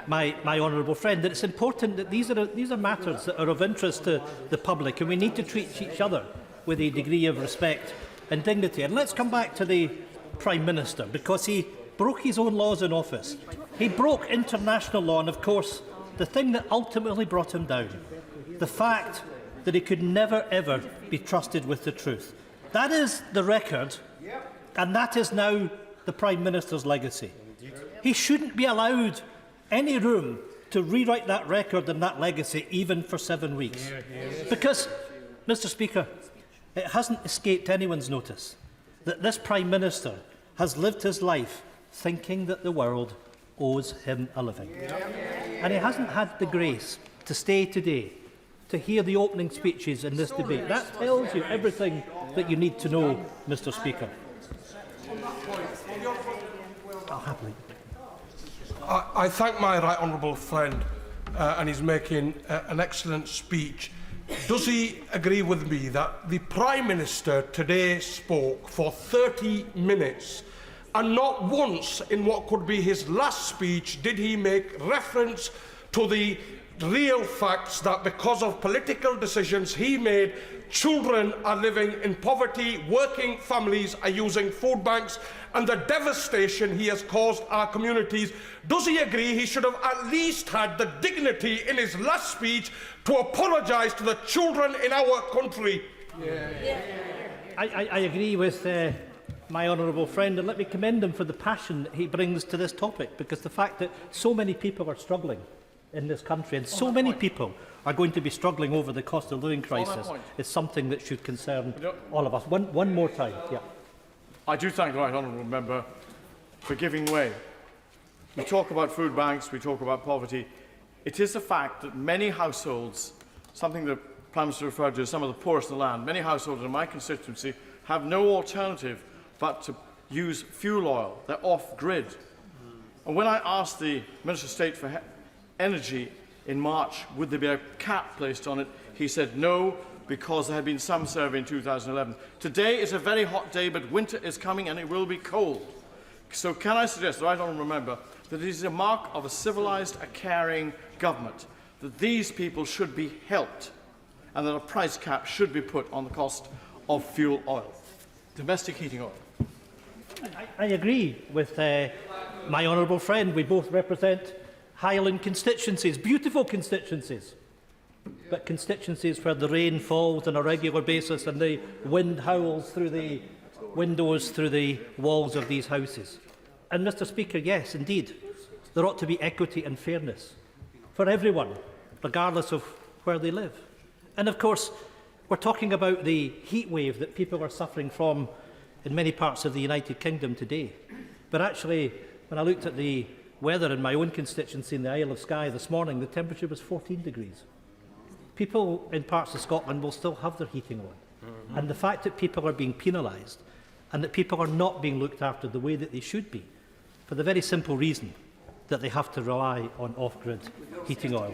my honourable friend, that it's important that these are matters that are of interest to the public, and we need to treat each other with a degree of respect and dignity. And let's come back to the Prime Minister, because he broke his own laws in office. He broke international law, and of course, the thing that ultimately brought him down, the fact that he could never ever be trusted with the truth. That is the record, and that is now the Prime Minister's legacy. He shouldn't be allowed any room to rewrite that record and that legacy, even for 7 weeks. Because, Mr. Speaker, it hasn't escaped anyone's notice that this Prime Minister has lived his life thinking that the world owes him a living. And he hasn't had the grace to stay today to hear the opening speeches in this debate. That tells you everything that you need to know, Mr. Speaker. I'll happily. I thank my right honourable friend, and he's making an excellent speech. Does he agree with me that the Prime Minister today spoke for 30 minutes, and not once in what could be his last speech did he make reference to the real facts that because of political decisions he made, children are living in poverty, working families are using food banks, and the devastation he has caused our communities? Does he agree he should have at least had the dignity in his last speech to apologise to the children in our country? I agree with my honourable friend, and let me commend him for the passion that he brings to this topic, because the fact that so many people are struggling in this country, and so many people are going to be struggling over the cost of living crisis, is something that should concern all of us. One more time. Yeah. I do thank the right honourable member for giving way. We talk about food banks, we talk about poverty. It is a fact that many households, something the Prime Minister referred to as some of the poorest in the land, many households in my constituency have no alternative but to use fuel oil. They're off-grid. And when I asked the Minister of State for Energy in March, would there be a cap placed on it, he said no, because there had been some survey in 2011. Today is a very hot day, but winter is coming and it will be cold. So can I suggest, the right honourable member, that it is a mark of a civilised, a caring government, that these people should be helped and that a price cap should be put on the cost of fuel oil, domestic heating oil. I agree with my honourable friend. We both represent Highland constituencies, beautiful constituencies, but constituencies where the rain falls on a regular basis and the wind howls through the windows, through the walls of these houses. And, Mr. Speaker, yes, indeed, there ought to be equity and fairness for everyone, regardless of where they live. And, of course, we're talking about the heat wave that people are suffering from in many parts of the United Kingdom today. But actually, when I looked at the weather in my own constituency in the Isle of Skye this morning, the temperature was 14 degrees. People in parts of Scotland will still have their heating on. And the fact that people are being penalised and that people are not being looked after the way that they should be, for the very simple reason that they have to rely on off-grid heating oil.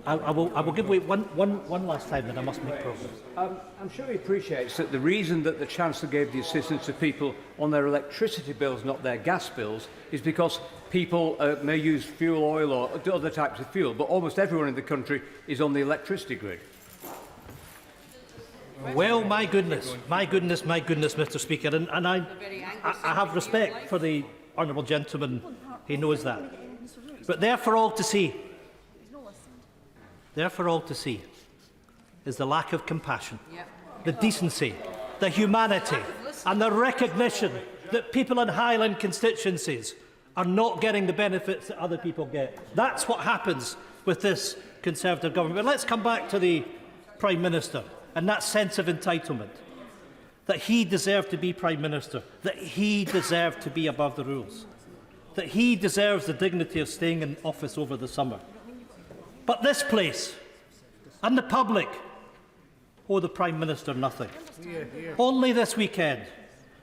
I will give way one last time, then I must make progress. I'm sure he appreciates that the reason that the Chancellor gave the assistance to people on their electricity bills, not their gas bills, is because people may use fuel oil or other types of fuel, but almost everyone in the country is on the electricity grid. Well, my goodness, Mr. Speaker, and I have respect for the honourable gentleman. He knows that. But there for all to see, is the lack of compassion, the decency, the humanity, and the recognition that people in Highland constituencies are not getting the benefits that other people get. That's what happens with this Conservative government. But let's come back to the Prime Minister and that sense of entitlement, that he deserved to be Prime Minister, that he deserved to be above the rules, that he deserves the dignity of staying in office over the summer. But this place and the public owe the Prime Minister nothing. Only this weekend,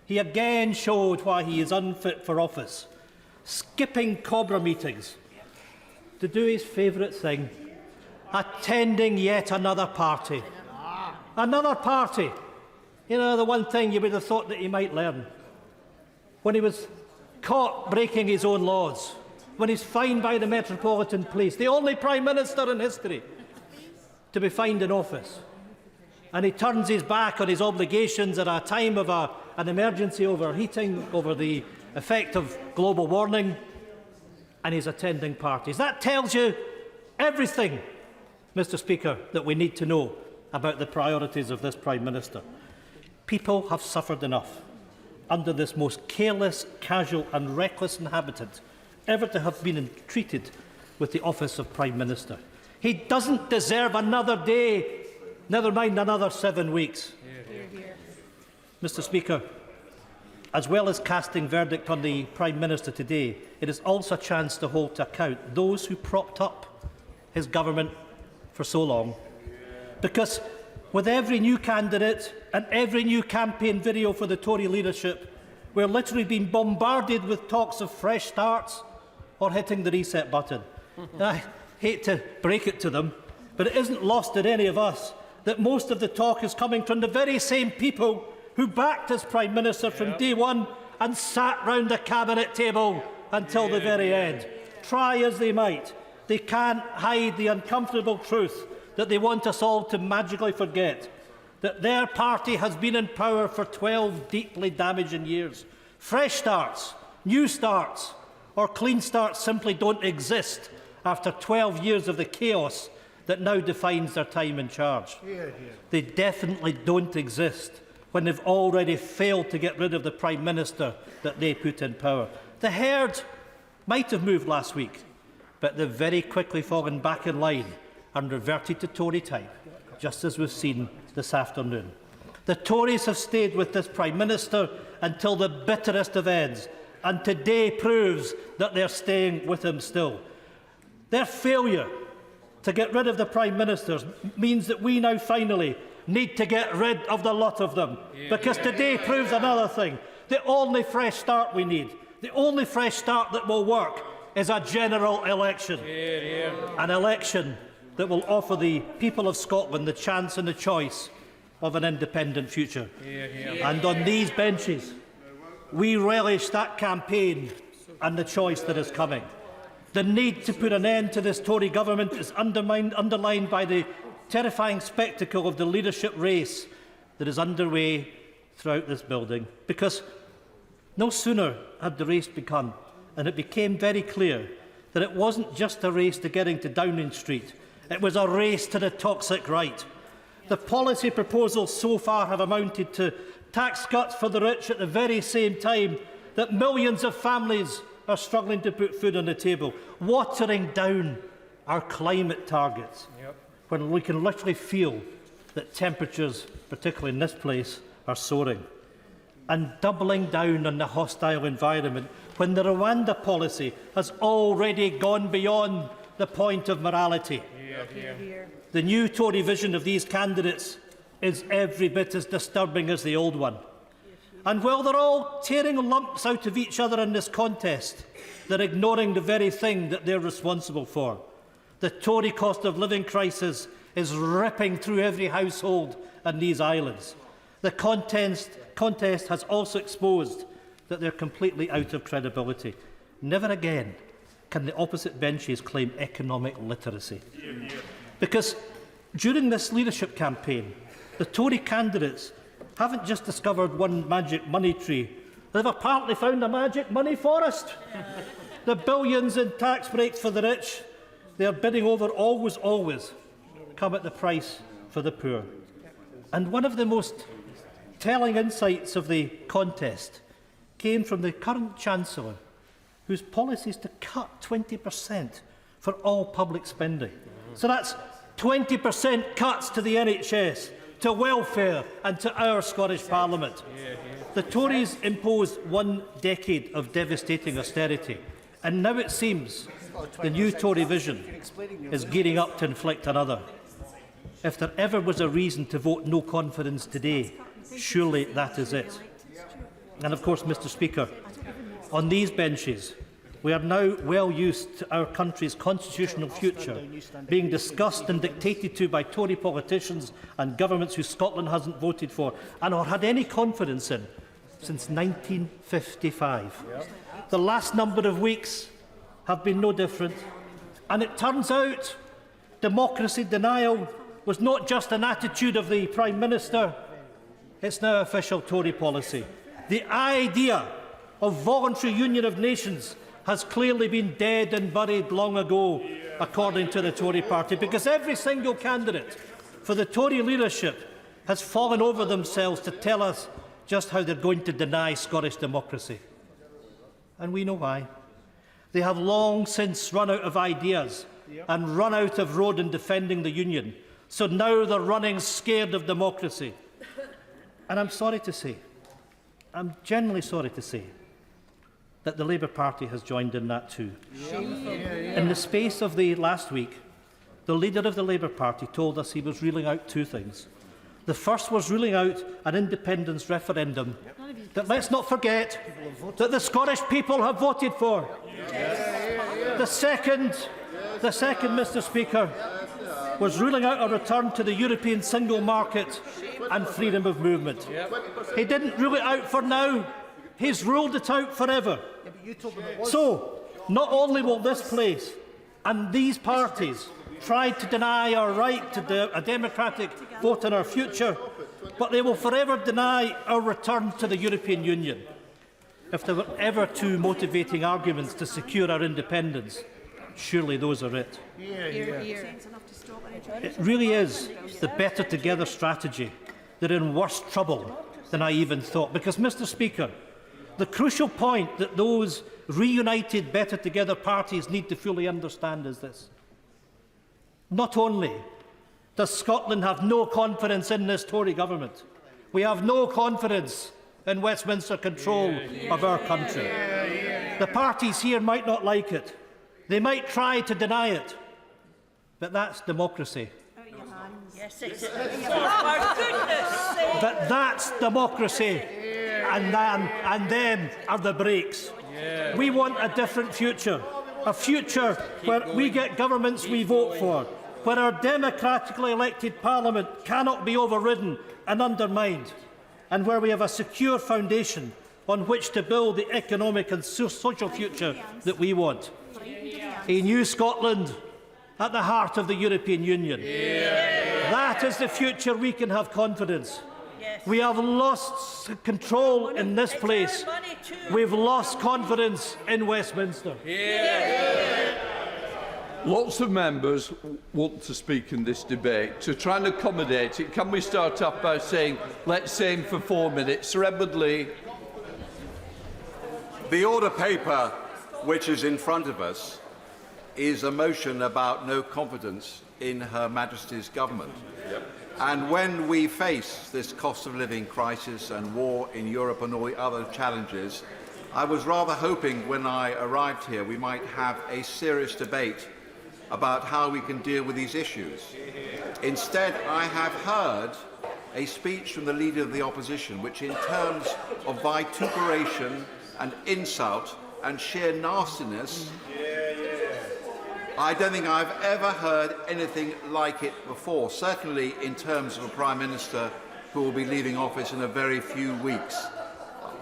he again showed why he is unfit for office, skipping Cobra meetings to do his favourite thing, attending yet another party. Another party. You know, the one thing you would have thought that he might learn. When he was caught breaking his own laws, when he's fined by the Metropolitan Police, the only Prime Minister in history to be fined in office. And he turns his back on his obligations at a time of an emergency overheating over the effect of global warming, and he's attending parties. That tells you everything, Mr. Speaker, that we need to know about the priorities of this Prime Minister. People have suffered enough under this most careless, casual and reckless inhabitant ever to have been treated with the office of Prime Minister. He doesn't deserve another day, never mind another 7 weeks. Mr. Speaker, as well as casting verdict on the Prime Minister today, it is also a chance to hold to account those who propped up his government for so long. Because with every new candidate and every new campaign video for the Tory leadership, we're literally being bombarded with talks of fresh starts or hitting the reset button. I hate to break it to them, but it isn't lost on any of us that most of the talk is coming from the very same people who backed as Prime Minister from day one and sat round the cabinet table until the very end. Try as they might, they can't hide the uncomfortable truth that they want us all to magically forget that their party has been in power for 12 deeply damaging years. Fresh starts, new starts, or clean starts simply don't exist after 12 years of the chaos that now defines their time in charge. They definitely don't exist when they've already failed to get rid of the Prime Minister that they put in power. The herd might have moved last week, but they've very quickly fallen back in line and reverted to Tory type, just as we've seen this afternoon. The Tories have stayed with this Prime Minister until the bitterest of ends, and today proves that they're staying with him still. Their failure to get rid of the Prime Ministers means that we now finally need to get rid of the lot of them, because today proves another thing. The only fresh start we need, the only fresh start that will work, is a general election. An election that will offer the people of Scotland the chance and the choice of an independent future. And on these benches, we relish that campaign and the choice that is coming. The need to put an end to this Tory government is underlined by the terrifying spectacle of the leadership race that is underway throughout this building. Because no sooner had the race begun, and it became very clear that it wasn't just a race to getting to Downing Street, it was a race to the toxic right. The policy proposals so far have amounted to tax cuts for the rich at the very same time that millions of families are struggling to put food on the table, watering down our climate targets, when we can literally feel that temperatures, particularly in this place, are soaring, and doubling down on the hostile environment when the Rwanda policy has already gone beyond the point of morality. The new Tory vision of these candidates is every bit as disturbing as the old one. And while they're all tearing lumps out of each other in this contest, they're ignoring the very thing that they're responsible for. The Tory cost of living crisis is ripping through every household on these islands. The contest has also exposed that they're completely out of credibility. Never again can the opposite benches claim economic literacy. Because during this leadership campaign, the Tory candidates haven't just discovered one magic money tree, they've apparently found a magic money forest. The billions in tax breaks for the rich they are bidding over always come at the price for the poor. And one of the most telling insights of the contest came from the current Chancellor, whose policy is to cut 20% for all public spending. So that's 20% cuts to the NHS, to welfare and to our Scottish Parliament. The Tories imposed 1 decade of devastating austerity, and now it seems the new Tory vision is gearing up to inflict another. If there ever was a reason to vote no confidence today, surely that is it. And of course, Mr. Speaker, on these benches, we are now well used to our country's constitutional future being discussed and dictated to by Tory politicians and governments who Scotland hasn't voted for and or had any confidence in since 1955. The last number of weeks have been no different. And it turns out democracy denial was not just an attitude of the Prime Minister, it's now official Tory policy. The idea of voluntary union of nations has clearly been dead and buried long ago, according to the Tory party, because every single candidate for the Tory leadership has fallen over themselves to tell us just how they're going to deny Scottish democracy. And we know why. They have long since run out of ideas and run out of road in defending the Union. So now they're running scared of democracy. And I'm sorry to say, I'm genuinely sorry to say, that the Labour Party has joined in that too. In the space of the last week, the leader of the Labour Party told us he was ruling out two things. The first was ruling out an independence referendum that, let's not forget, that the Scottish people have voted for. The second, Mr. Speaker, was ruling out a return to the European single market and freedom of movement. He didn't rule it out for now, he's ruled it out forever. So, not only will this place and these parties try to deny our right to a democratic vote in our future, but they will forever deny our return to the European Union. If there were ever two motivating arguments to secure our independence, surely those are it. It really is the better together strategy. They're in worse trouble than I even thought. Because, Mr. Speaker, the crucial point that those reunited better together parties need to fully understand is this. Not only does Scotland have no confidence in this Tory government, we have no confidence in Westminster control of our country. The parties here might not like it. They might try to deny it. But that's democracy. But that's democracy. And them are the brakes. We want a different future. A future where we get governments we vote for, where our democratically elected Parliament cannot be overridden and undermined, and where we have a secure foundation on which to build the economic and social future that we want. A new Scotland at the heart of the European Union. That is the future we can have confidence. We have lost control in this place. We've lost confidence in Westminster. Lots of members want to speak in this debate. To try and accommodate it, can we start off by saying, let's aim for 4 minutes? Sir Edward Lee. The order paper which is in front of us is a motion about no confidence in Her Majesty's government. And when we face this cost of living crisis and war in Europe and all the other challenges, I was rather hoping when I arrived here we might have a serious debate about how we can deal with these issues. Instead, I have heard a speech from the Leader of the Opposition which, in terms of vituperation and insult and sheer nastiness, I don't think I've ever heard anything like it before, certainly in terms of a Prime Minister who will be leaving office in a very few weeks.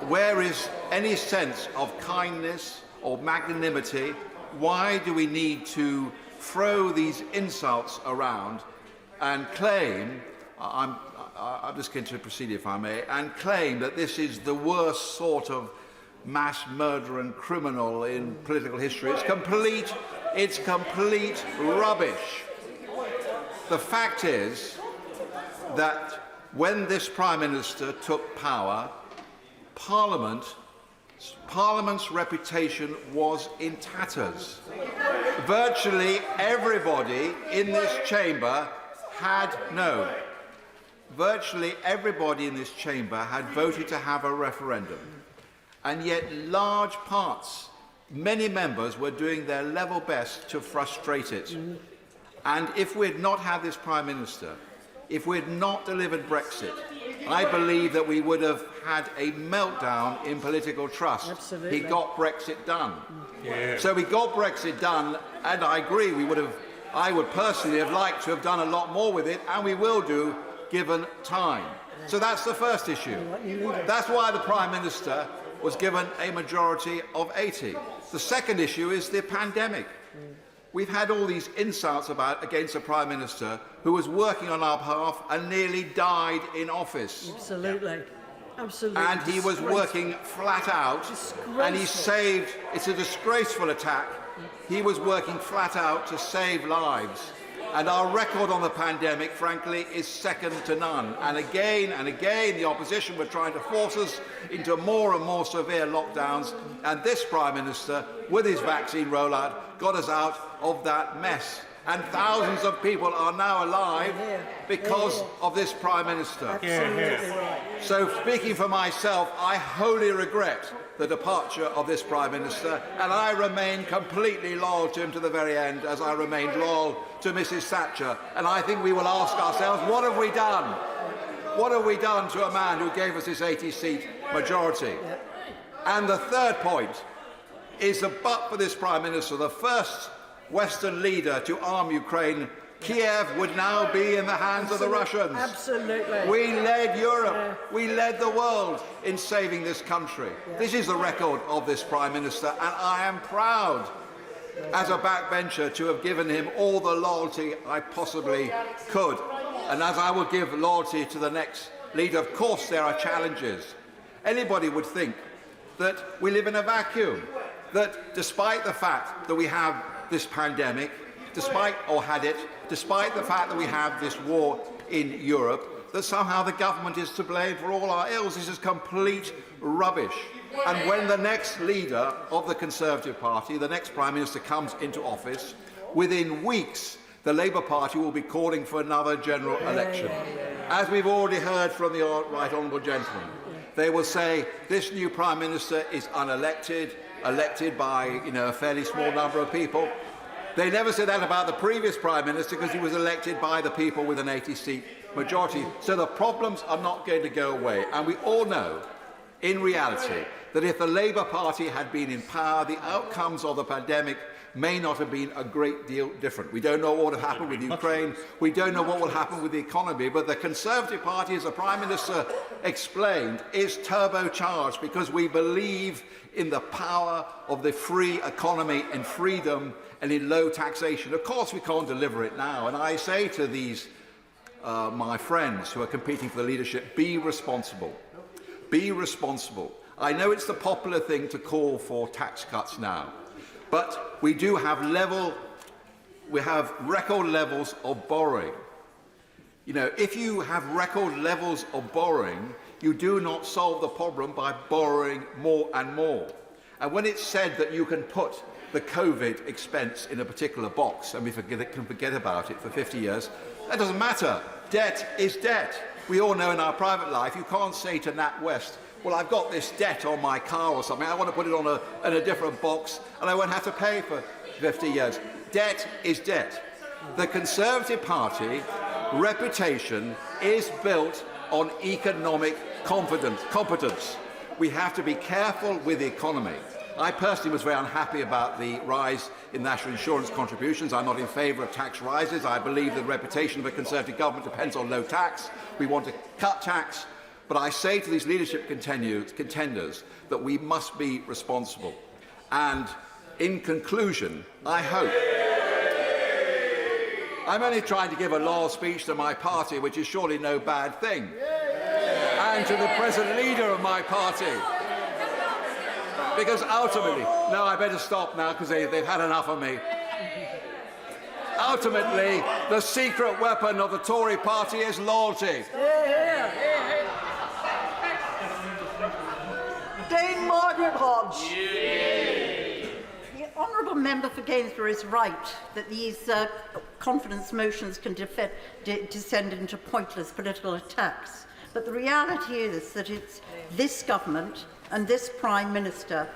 Where is any sense of kindness or magnanimity? Why do we need to throw these insults around and claim, I'm just going to proceed if I may, and claim that this is the worst sort of mass murder and criminal in political history? It's complete rubbish. The fact is that when this Prime Minister took power, Parliament's reputation was in tatters. Virtually everybody in this chamber had voted to have a referendum. And yet large parts, many members were doing their level best to frustrate it. And if we had not had this Prime Minister, if we had not delivered Brexit, I believe that we would have had a meltdown in political trust. Absolutely. He got Brexit done. So we got Brexit done, and I agree I would personally have liked to have done a lot more with it, and we will do, given time. So that's the first issue. That's why the Prime Minister was given a majority of 80. The second issue is the pandemic. We've had all these insults against a Prime Minister who was working on our behalf and nearly died in office. Absolutely. Absolutely. And he was working flat out, and he saved, it's a disgraceful attack, he was working flat out to save lives. And our record on the pandemic, frankly, is second to none. And again, the opposition were trying to force us into more and more severe lockdowns. And this Prime Minister, with his vaccine rollout, got us out of that mess. And thousands of people are now alive because of this Prime Minister. So, speaking for myself, I wholly regret the departure of this Prime Minister, and I remain completely loyal to him to the very end, as I remained loyal to Mrs Thatcher. And I think we will ask ourselves, what have we done? What have we done to a man who gave us this 80-seat majority? And the third point is that but for this Prime Minister, the first Western leader to arm Ukraine, Kiev would now be in the hands of the Russians. Absolutely. We led Europe, we led the world in saving this country. This is the record of this Prime Minister, and I am proud as a backbencher to have given him all the loyalty I possibly could. And as I will give loyalty to the next leader, of course there are challenges. Anybody would think that we live in a vacuum, that despite the fact that we have this pandemic, despite the fact that we have this war in Europe, that somehow the government is to blame for all our ills. This is complete rubbish. And when the next leader of the Conservative Party, the next Prime Minister, comes into office, within weeks the Labour Party will be calling for another general election. As we've already heard from the Right Honourable Gentleman, they will say this new Prime Minister is unelected, elected by a fairly small number of people. They never said that about the previous Prime Minister because he was elected by the people with an 80-seat majority. So the problems are not going to go away. And we all know, in reality, that if the Labour Party had been in power, the outcomes of the pandemic may not have been a great deal different. We don't know what will happen with Ukraine. We don't know what will happen with the economy. But the Conservative Party, as the Prime Minister explained, is turbocharged because we believe in the power of the free economy and freedom and in low taxation. Of course, we can't deliver it now. And I say to these, my friends who are competing for the leadership, be responsible. Be responsible. I know it's the popular thing to call for tax cuts now, but we do have record levels of borrowing. If you have record levels of borrowing, you do not solve the problem by borrowing more and more. And when it's said that you can put the COVID expense in a particular box and we can forget about it for 50 years, that doesn't matter. Debt is debt. We all know in our private life you can't say to NatWest, well, I've got this debt on my car or something, I want to put it on in a different box and I won't have to pay for 50 years. Debt is debt. The Conservative Party reputation is built on economic competence. We have to be careful with the economy. I personally was very unhappy about the rise in national insurance contributions. I'm not in favour of tax rises. I believe the reputation of a Conservative government depends on low tax. We want to cut tax. But I say to these leadership contenders that we must be responsible. And in conclusion, I hope... I'm only trying to give a loyal speech to my party, which is surely no bad thing. And to the present leader of my party. Because ultimately... No, I better stop now because they've had enough of me. Ultimately, the secret weapon of the Tory party is loyalty. Dame Margaret Hodge. The honourable member for Gainsborough is right that these confidence motions can descend into pointless political attacks. But the reality is that it's this government and this Prime Minister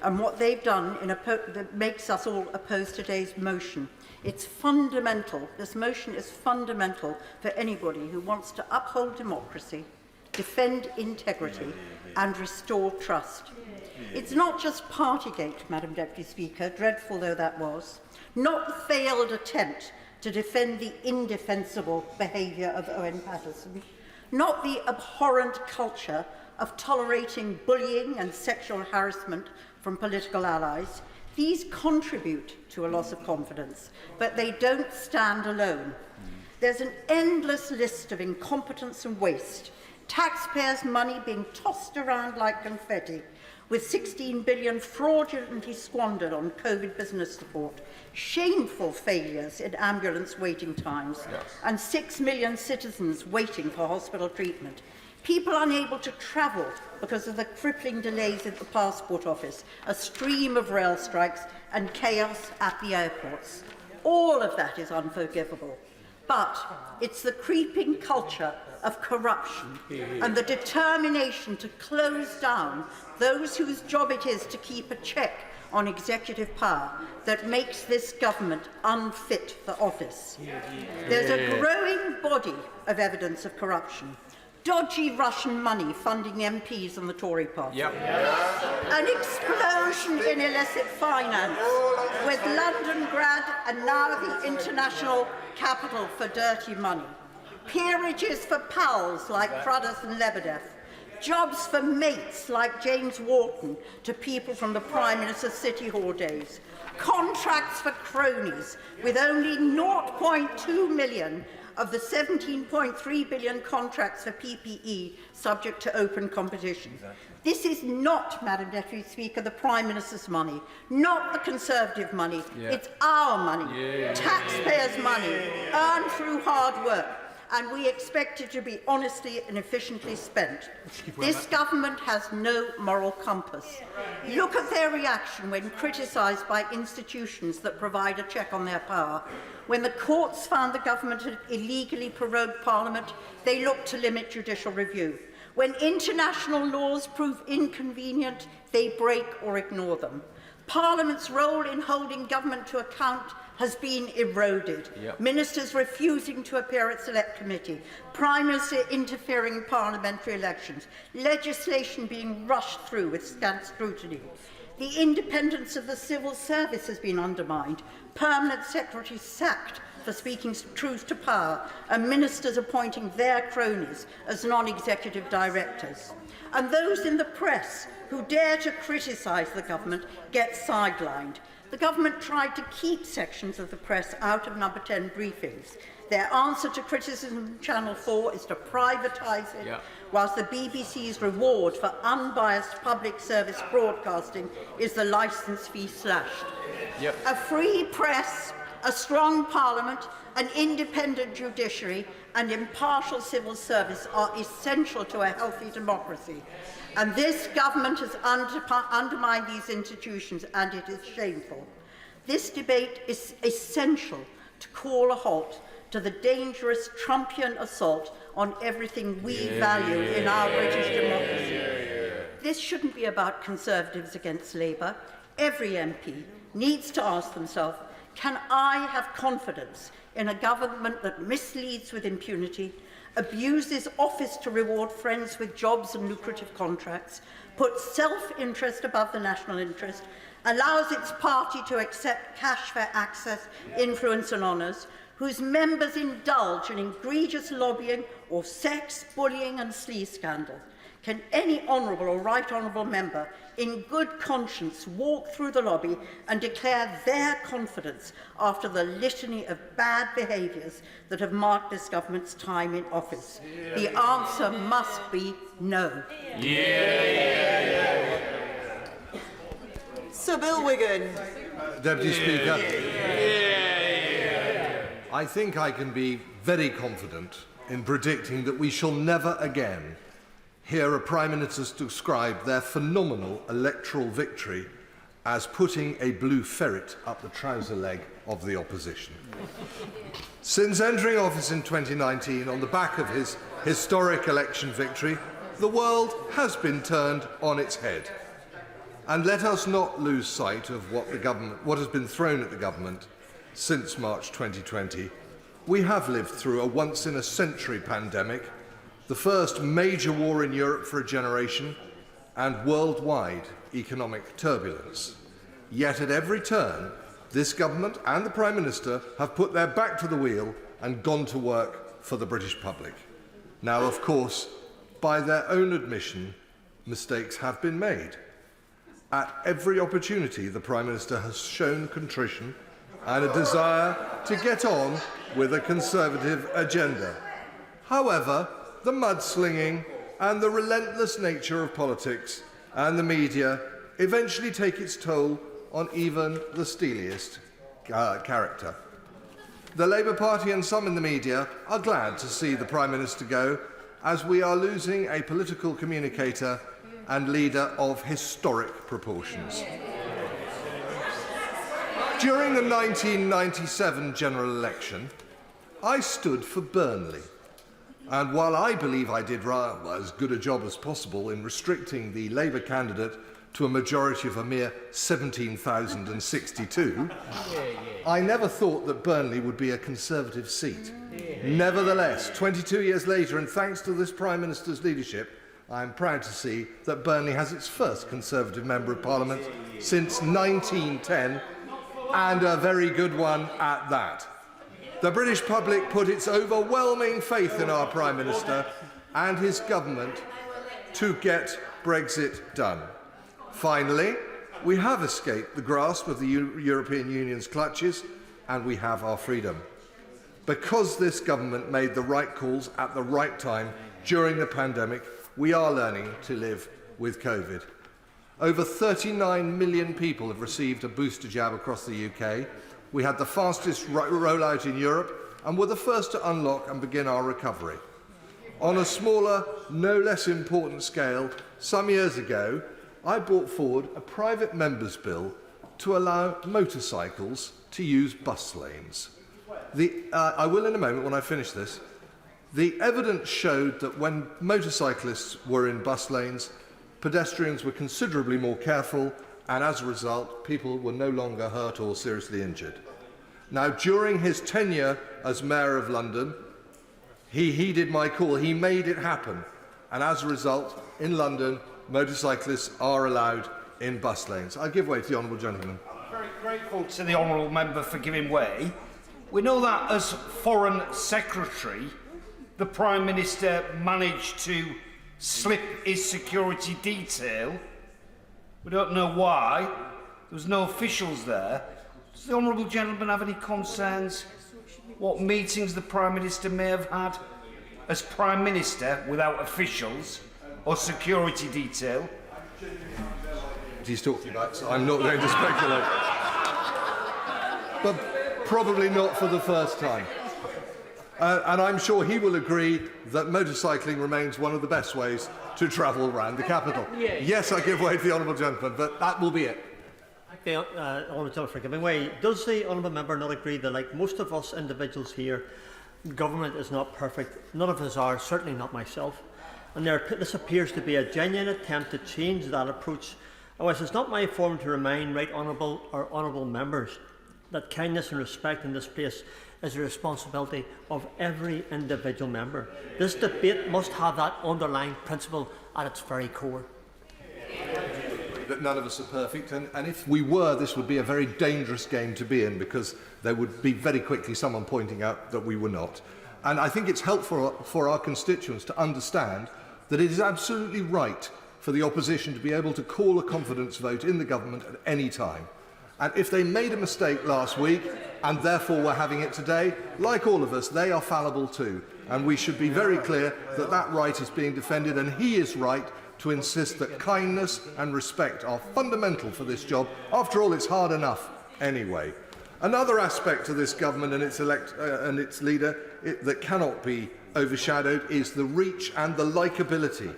and what they've done that makes us all oppose today's motion. It's fundamental. This motion is fundamental for anybody who wants to uphold democracy, defend integrity and restore trust. It's not just Partygate, Madam Deputy Speaker, dreadful though that was, not the failed attempt to defend the indefensible behaviour of Owen Paterson, not the abhorrent culture of tolerating bullying and sexual harassment from political allies. These contribute to a loss of confidence, but they don't stand alone. There's an endless list of incompetence and waste, taxpayers' money being tossed around like confetti, with 16 billion fraudulently squandered on COVID business support, shameful failures in ambulance waiting times, and 6 million citizens waiting for hospital treatment. People unable to travel because of the crippling delays at the passport office, a stream of rail strikes, and chaos at the airports. All of that is unforgivable. But it's the creeping culture of corruption and the determination to close down those whose job it is to keep a check on executive power that makes this government unfit for office. There's a growing body of evidence of corruption. Dodgy Russian money funding MPs and the Tory party. An explosion in illicit finance with London grad and now the international capital for dirty money. Peerages for pals like Cruddas and Lebedev. Jobs for mates like James Wharton to people from the Prime Minister's City Hall days. Contracts for cronies with only 0.2 million of the 17.3 billion contracts for PPE subject to open competition. This is not, Madam Deputy Speaker, the Prime Minister's money, not the Conservative money. It's our money, taxpayers' money, earned through hard work, and we expect it to be honestly and efficiently spent. This government has no moral compass. Look at their reaction when criticised by institutions that provide a check on their power. When the courts found the government had illegally prorogued Parliament, they looked to limit judicial review. When international laws prove inconvenient, they break or ignore them. Parliament's role in holding government to account has been eroded. Ministers refusing to appear at Select Committee, Prime Minister interfering in parliamentary elections, legislation being rushed through with scant scrutiny. The independence of the civil service has been undermined, permanent secretaries sacked for speaking truth to power, and ministers appointing their cronies as non-executive directors. And those in the press who dare to criticise the government get sidelined. The government tried to keep sections of the press out of Number 10 briefings. Their answer to criticism from Channel 4 is to privatise it, whilst the BBC's reward for unbiased public service broadcasting is the licence fee slashed. A free press, a strong parliament, an independent judiciary and impartial civil service are essential to a healthy democracy. And this government has undermined these institutions, and it is shameful. This debate is essential to call a halt to the dangerous Trumpian assault on everything we value in our British democracy. This shouldn't be about Conservatives against Labour. Every MP needs to ask themselves, can I have confidence in a government that misleads with impunity, abuses office to reward friends with jobs and lucrative contracts, puts self-interest above the national interest, allows its party to accept cash for access, influence and honours, whose members indulge in egregious lobbying or sex, bullying and sleaze scandals? Can any honourable or right honourable member in good conscience walk through the lobby and declare their confidence after the litany of bad behaviours that have marked this government's time in office? The answer must be no. Sir Bill Wigan. Deputy Speaker, I think I can be very confident in predicting that we shall never again hear a Prime Minister describe their phenomenal electoral victory as putting a blue ferret up the trouser leg of the opposition. Since entering office in 2019 on the back of his historic election victory, the world has been turned on its head. And let us not lose sight of what has been thrown at the government since March 2020. We have lived through a once-in-a-century pandemic, the first major war in Europe for a generation, and worldwide economic turbulence. Yet at every turn, this government and the Prime Minister have put their back to the wheel and gone to work for the British public. Now, of course, by their own admission, mistakes have been made. At every opportunity, the Prime Minister has shown contrition and a desire to get on with a Conservative agenda. However, the mudslinging and the relentless nature of politics and the media eventually take its toll on even the steeliest character. The Labour Party and some in the media are glad to see the Prime Minister go, as we are losing a political communicator and leader of historic proportions. During the 1997 general election, I stood for Burnley. And while I believe I did as good a job as possible in restricting the Labour candidate to a majority of a mere 17,062, I never thought that Burnley would be a Conservative seat. Nevertheless, 22 years later, and thanks to this Prime Minister's leadership, I am proud to see that Burnley has its first Conservative Member of Parliament since 1910, and a very good one at that. The British public put its overwhelming faith in our Prime Minister and his government to get Brexit done. Finally, we have escaped the grasp of the European Union's clutches, and we have our freedom. Because this government made the right calls at the right time during the pandemic, we are learning to live with COVID. Over 39 million people have received a booster jab across the UK. We had the fastest rollout in Europe and were the first to unlock and begin our recovery. On a smaller, no less important scale, some years ago, I brought forward a private member's bill to allow motorcycles to use bus lanes. I will in a moment when I finish this. The evidence showed that when motorcyclists were in bus lanes, pedestrians were considerably more careful, and as a result, people were no longer hurt or seriously injured. Now, during his tenure as Mayor of London, he heeded my call. He made it happen. And as a result, in London, motorcyclists are allowed in bus lanes. I give way to the honourable gentleman. Very grateful to the honourable member for giving way. We know that as Foreign Secretary, the Prime Minister managed to slip his security detail. We don't know why. There was no officials there. Does the honourable gentleman have any concerns what meetings the Prime Minister may have had as Prime Minister without officials or security detail? He's talking about, so I'm not going to speculate. But probably not for the first time. And I'm sure he will agree that motorcycling remains one of the best ways to travel around the capital. Yes, I give way to the honourable gentleman, but that will be it. The honourable gentleman for giving way. Does the honourable member not agree that, like most of us individuals here, government is not perfect? None of us are, certainly not myself. And this appears to be a genuine attempt to change that approach. Otherwise, it's not my form to remind right honourable members that kindness and respect in this place is the responsibility of every individual member. This debate must have that underlying principle at its very core. That none of us are perfect, and if we were, this would be a very dangerous game to be in, because there would be very quickly someone pointing out that we were not. And I think it's helpful for our constituents to understand that it is absolutely right for the opposition to be able to call a confidence vote in the government at any time. And if they made a mistake last week, and therefore were having it today, like all of us, they are fallible too. And we should be very clear that that right is being defended, and he is right to insist that kindness and respect are fundamental for this job. After all, it's hard enough anyway. Another aspect to this government and its leader that cannot be overshadowed is the reach and the likeability.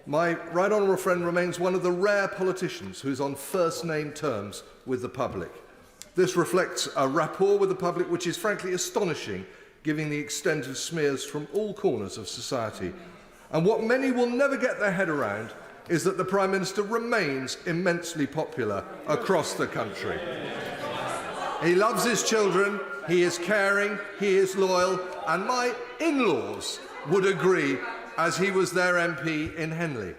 My right honourable friend remains one of the rare politicians who is on first-name terms with the public. This reflects a rapport with the public which is frankly astonishing, given the extent of smears from all corners of society. And what many will never get their head around is that the Prime Minister remains immensely popular across the country. He loves his children, he is caring, he is loyal, and my in-laws would agree, as he was their MP in Henley.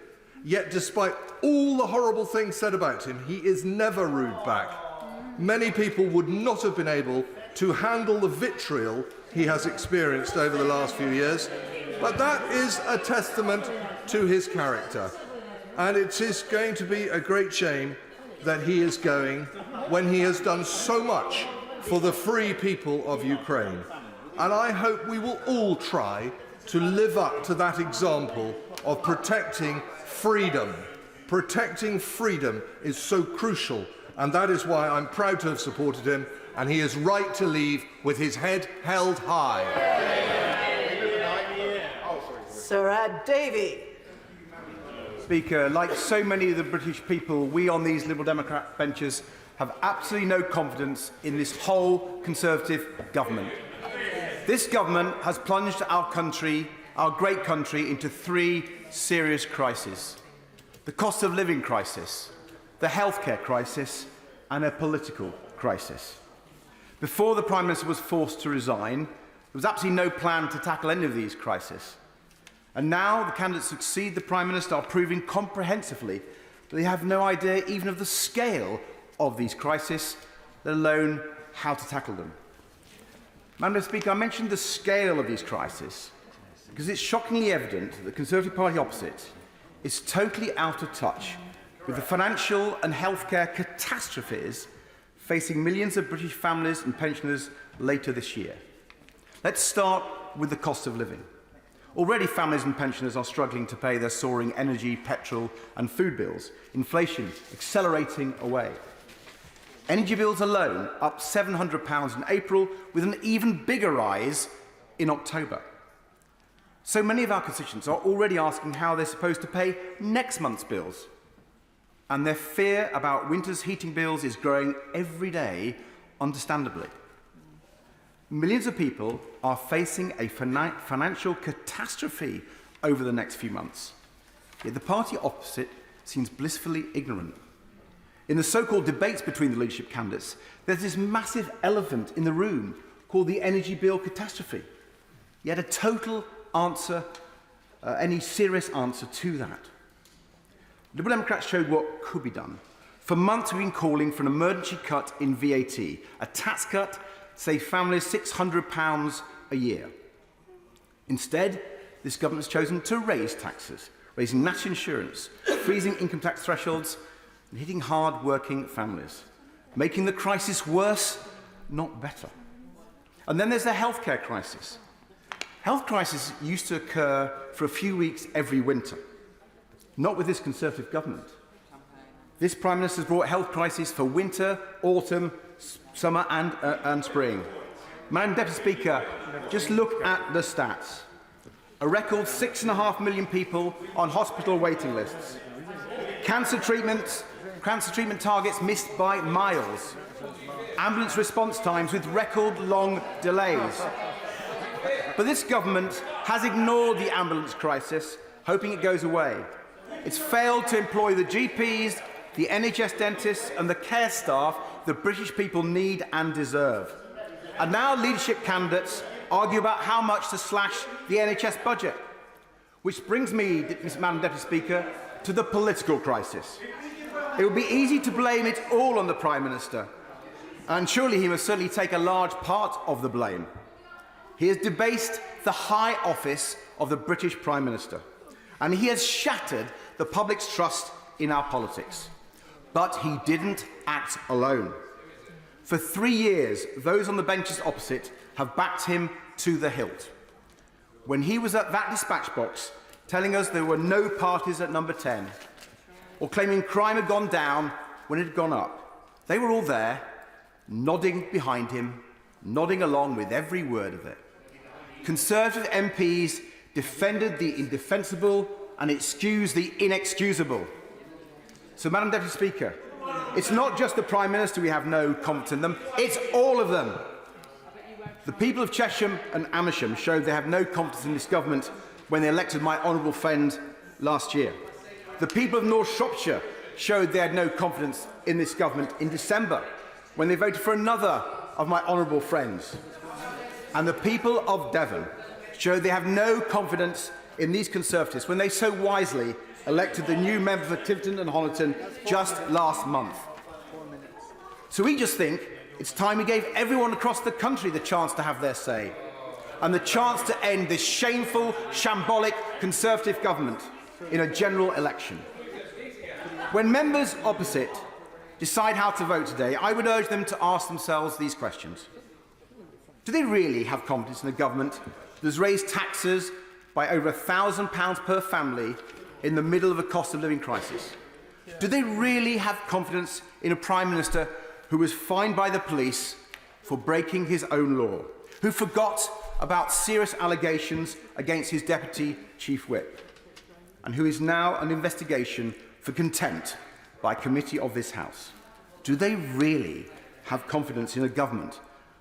Yet despite all the horrible things said about him, he is never rude back. Many people would not have been able to handle the vitriol he has experienced over the last few years, But that is a testament to his character. And it is going to be a great shame that he is going when he has done so much for the free people of Ukraine. And I hope we will all try to live up to that example of protecting freedom. Protecting freedom is so crucial, and that is why I'm proud to have supported him, and he is right to leave with his head held high. Sir Davey. Speaker, like so many of the British people, we on these Liberal Democrat benches have absolutely no confidence in this whole Conservative government. This government has plunged our country, our great country, into three serious crises: the cost of living crisis, the healthcare crisis, and a political crisis. Before the Prime Minister was forced to resign, there was absolutely no plan to tackle any of these crises. And now the candidates who succeed the Prime Minister are proving comprehensively that they have no idea even of the scale of these crises, let alone how to tackle them. Madam Speaker, I mentioned the scale of these crises because it's shockingly evident that the Conservative Party opposite is totally out of touch with the financial and healthcare catastrophes facing millions of British families and pensioners later this year. Let's start with the cost of living. Already families and pensioners are struggling to pay their soaring energy, petrol and food bills, inflation accelerating away. Energy bills alone up £700 in April, with an even bigger rise in October. So many of our constituents are already asking how they're supposed to pay next month's bills. And their fear about winter's heating bills is growing every day, understandably. Millions of people are facing a financial catastrophe over the next few months. Yet the party opposite seems blissfully ignorant. In the so-called debates between the leadership candidates, there's this massive elephant in the room called the energy bill catastrophe. Yet a total answer, any serious answer to that. Liberal Democrats showed what could be done. For months we've been calling for an emergency cut in VAT, a tax cut to save families £600 a year. Instead, this government has chosen to raise taxes, raising national insurance, freezing income tax thresholds, and hitting hard-working families, making the crisis worse, not better. And then there's the healthcare crisis. Health crises used to occur for a few weeks every winter. Not with this Conservative government. This Prime Minister has brought health crises for winter, autumn, summer and spring. Madam Deputy Speaker, just look at the stats. A record 6.5 million people on hospital waiting lists. Cancer treatment targets missed by miles. Ambulance response times with record long delays. But this government has ignored the ambulance crisis, hoping it goes away. It's failed to employ the GPs, the NHS dentists and the care staff that British people need and deserve. And now leadership candidates argue about how much to slash the NHS budget. Which brings me, Madam Deputy Speaker, to the political crisis. It would be easy to blame it all on the Prime Minister, and surely he must certainly take a large part of the blame. He has debased the high office of the British Prime Minister, and he has shattered the public's trust in our politics. But he didn't act alone. For 3 years, those on the benches opposite have backed him to the hilt. When he was at that dispatch box telling us there were no parties at number 10, or claiming crime had gone down when it had gone up, they were all there, nodding behind him, nodding along with every word of it. Conservative MPs defended the indefensible and excused the inexcusable. So, Madam Deputy Speaker, it's not just the Prime Minister we have no confidence in them, it's all of them. The people of Chesham and Amersham showed they have no confidence in this government when they elected my honourable friend last year. The people of North Shropshire showed they had no confidence in this government in December when they voted for another of my honourable friends. And the people of Devon showed they have no confidence in these Conservatives when they so wisely elected the new member for Tiverton and Honiton just last month. So we just think it's time we gave everyone across the country the chance to have their say. and the chance to end this shameful, shambolic Conservative government in a general election. When members opposite decide how to vote today, I would urge them to ask themselves these questions. Do they really have confidence in a government that has raised taxes by over £1,000 per family in the middle of a cost of living crisis? Do they really have confidence in a Prime Minister who was fined by the police for breaking his own law, who forgot about serious allegations against his Deputy Chief Whip, and who is now under investigation for contempt by a committee of this House? Do they really have confidence in a government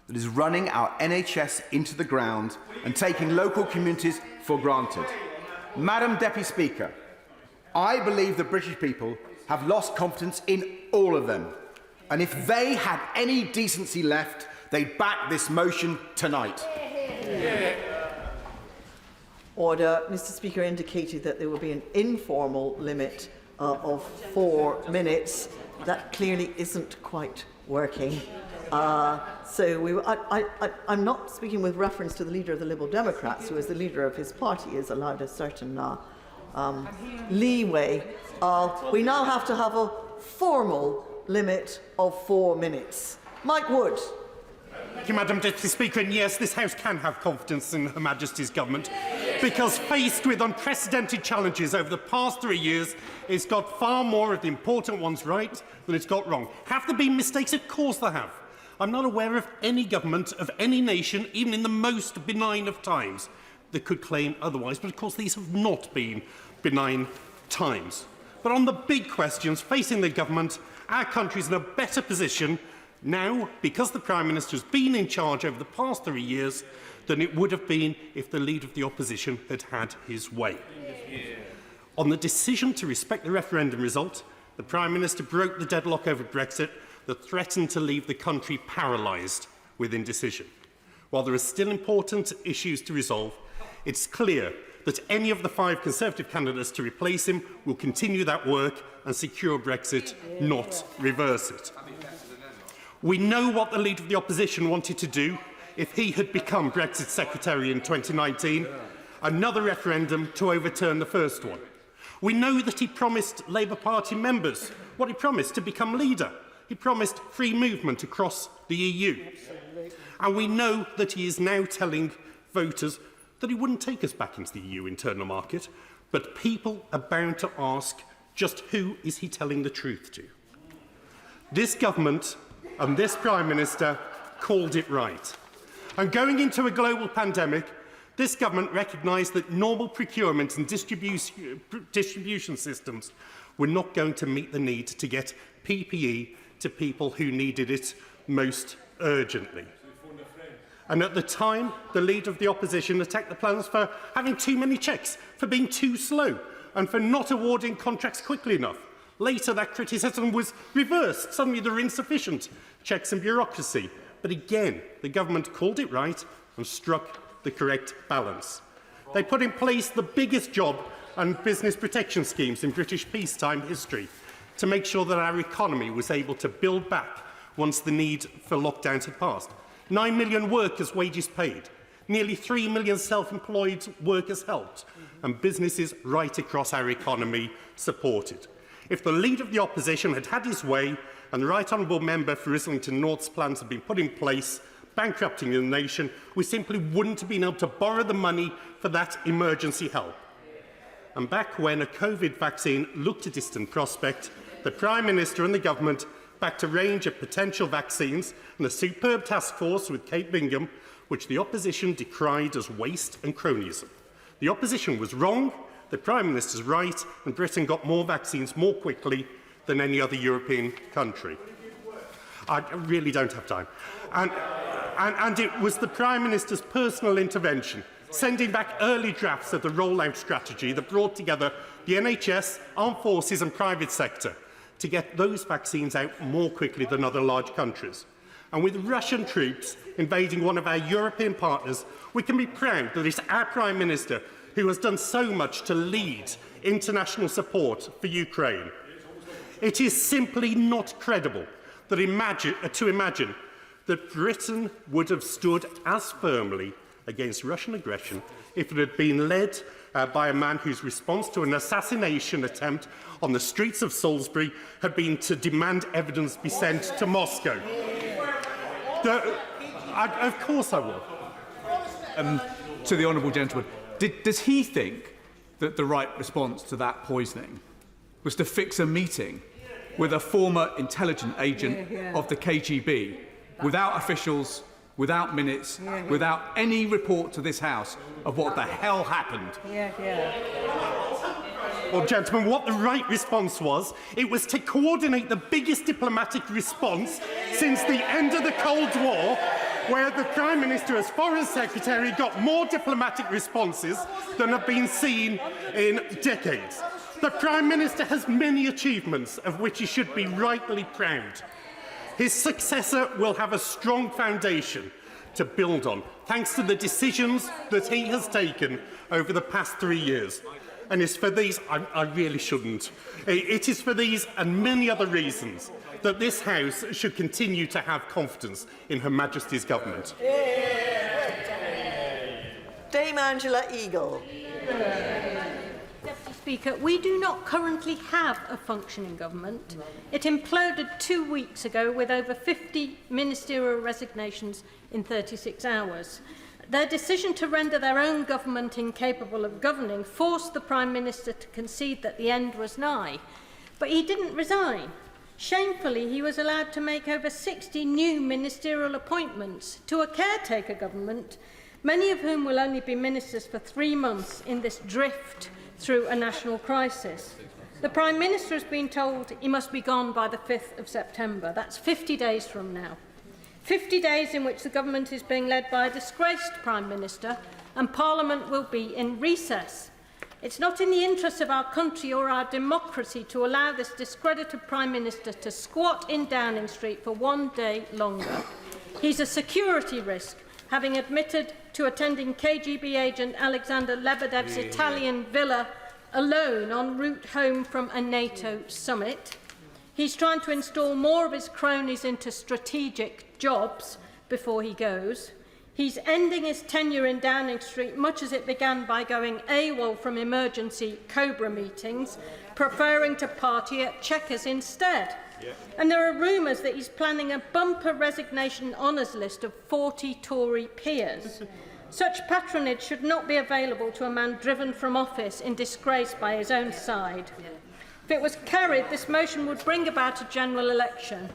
that is running our NHS into the ground and taking local communities for granted? Madam Deputy Speaker, I believe the British people have lost confidence in all of them. And if they had any decency left, they'd back this motion tonight. Order. Mr. Speaker indicated that there will be an informal limit of 4 minutes. That clearly isn't quite working. I'm not speaking with reference to the leader of the Liberal Democrats, who, as the leader of his party, is allowed a certain leeway. We now have to have a formal limit of 4 minutes. Mike Wood. Thank you, Madam Deputy Speaker. And yes, this House can have confidence in Her Majesty's government, because faced with unprecedented challenges over the past 3 years, it's got far more of the important ones right than it's got wrong. Have there been mistakes? Of course there have. I'm not aware of any government of any nation, even in the most benign of times, that could claim otherwise. But of course, these have not been benign times. But on the big questions facing the government, our country is in a better position now, because the Prime Minister has been in charge over the past 3 years, than it would have been if the Leader of the Opposition had had his way. On the decision to respect the referendum result, the Prime Minister broke the deadlock over Brexit that threatened to leave the country paralysed with indecision. While there are still important issues to resolve, it's clear that any of the 5 Conservative candidates to replace him will continue that work and secure Brexit, not reverse it. We know what the Leader of the Opposition wanted to do if he had become Brexit Secretary in 2019, another referendum to overturn the first one. We know that he promised Labour Party members what he promised to become leader. He promised free movement across the EU. And we know that he is now telling voters that he wouldn't take us back into the EU internal market, but people are bound to ask, just who is he telling the truth to? This government and this Prime Minister called it right. And going into a global pandemic, this government recognised that normal procurement and distribution systems were not going to meet the need to get PPE to people who needed it most urgently. And at the time, the Leader of the Opposition attacked the plans for having too many checks, for being too slow, and for not awarding contracts quickly enough. Later, that criticism was reversed. Suddenly, there were insufficient checks and bureaucracy. But again, the government called it right and struck the correct balance. They put in place the biggest job and business protection schemes in British peacetime history to make sure that our economy was able to build back once the need for lockdowns had passed. 9 million workers' wages paid, nearly 3 million self-employed workers helped, and businesses right across our economy supported. If the Leader of the Opposition had had his way and the Right Honourable Member for Islington North's plans had been put in place, bankrupting the nation, we simply wouldn't have been able to borrow the money for that emergency help. And back when a COVID vaccine looked a distant prospect, the Prime Minister and the government backed a range of potential vaccines and a superb task force with Kate Bingham, which the opposition decried as waste and cronyism. The opposition was wrong, the Prime Minister's right, and Britain got more vaccines more quickly than any other European country. I really don't have time. And it was the Prime Minister's personal intervention, sending back early drafts of the rollout strategy that brought together the NHS, armed forces and private sector to get those vaccines out more quickly than other large countries. And with Russian troops invading one of our European partners, we can be proud that it's our Prime Minister who has done so much to lead international support for Ukraine. It is simply not credible that to imagine that Britain would have stood as firmly against Russian aggression if it had been led by a man whose response to an assassination attempt on the streets of Salisbury had been to demand evidence be sent to Moscow. Of course I will. To the honourable gentleman, does he think that the right response to that poisoning was to fix a meeting with a former intelligence agent of the KGB, without officials, without minutes, without any report to this House of what the hell happened? Well, gentlemen, what the right response was, it was to coordinate the biggest diplomatic response since the end of the Cold War, where the Prime Minister, as Foreign Secretary, got more diplomatic responses than have been seen in decades. The Prime Minister has many achievements of which he should be rightly proud. His successor will have a strong foundation to build on, thanks to the decisions that he has taken over the past 3 years. And it's for these, I really shouldn't. It is for these and many other reasons that this House should continue to have confidence in Her Majesty's government. Dame Angela Eagle. Deputy Speaker, we do not currently have a functioning government. It imploded 2 weeks ago with over 50 ministerial resignations in 36 hours. Their decision to render their own government incapable of governing forced the Prime Minister to concede that the end was nigh. But he didn't resign. Shamefully, he was allowed to make over 60 new ministerial appointments to a caretaker government, many of whom will only be ministers for 3 months in this drift through a national crisis. The Prime Minister has been told he must be gone by the 5th of September. That's 50 days from now. 50 days in which the government is being led by a disgraced Prime Minister and Parliament will be in recess. It's not in the interest of our country or our democracy to allow this discredited Prime Minister to squat in Downing Street for 1 day longer. He's a security risk, having admitted to attending KGB agent Alexander Lebedev's Italian villa alone en route home from a NATO summit. He's trying to install more of his cronies into strategic jobs before he goes. He's ending his tenure in Downing Street, much as it began by going AWOL from emergency Cobra meetings, preferring to party at Chequers instead. And there are rumours that he's planning a bumper resignation honours list of 40 Tory peers. Such patronage should not be available to a man driven from office in disgrace by his own side. If it was carried, this motion would bring about a general election.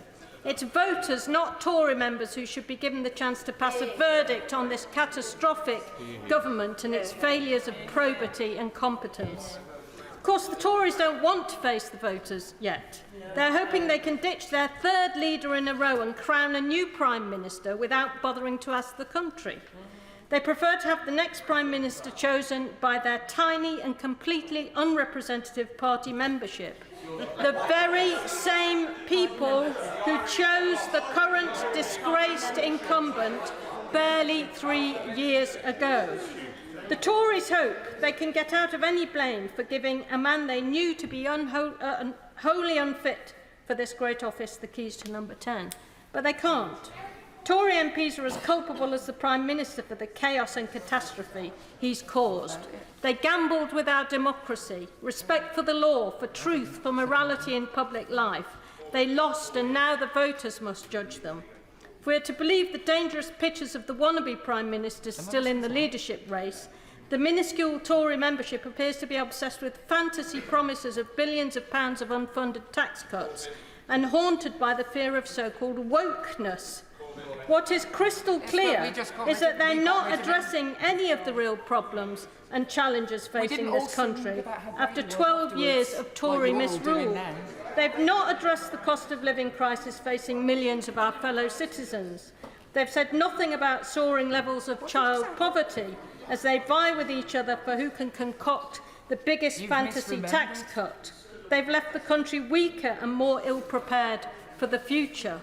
It's voters, not Tory members, who should be given the chance to pass a verdict on this catastrophic government and its failures of probity and competence. Of course, the Tories don't want to face the voters yet. They're hoping they can ditch their third leader in a row and crown a new Prime Minister without bothering to ask the country. They prefer to have the next Prime Minister chosen by their tiny and completely unrepresentative party membership. The very same people who chose the current disgraced incumbent barely 3 years ago. The Tories hope they can get out of any blame for giving a man they knew to be wholly unfit for this great office the keys to number 10. But they can't. Tory MPs are as culpable as the Prime Minister for the chaos and catastrophe he's caused. They gambled with our democracy, respect for the law, for truth, for morality in public life. They lost, and now the voters must judge them. If we are to believe the dangerous pictures of the wannabe Prime Ministers still in the leadership race, the minuscule Tory membership appears to be obsessed with fantasy promises of billions of pounds of unfunded tax cuts and haunted by the fear of so-called wokeness. What is crystal clear is that they're not addressing any of the real problems and challenges facing this country after 12 years of Tory misrule. They've not addressed the cost of living crisis facing millions of our fellow citizens. They've said nothing about soaring levels of child poverty as they vie with each other for who can concoct the biggest fantasy tax cut. They've left the country weaker and more ill-prepared for the future.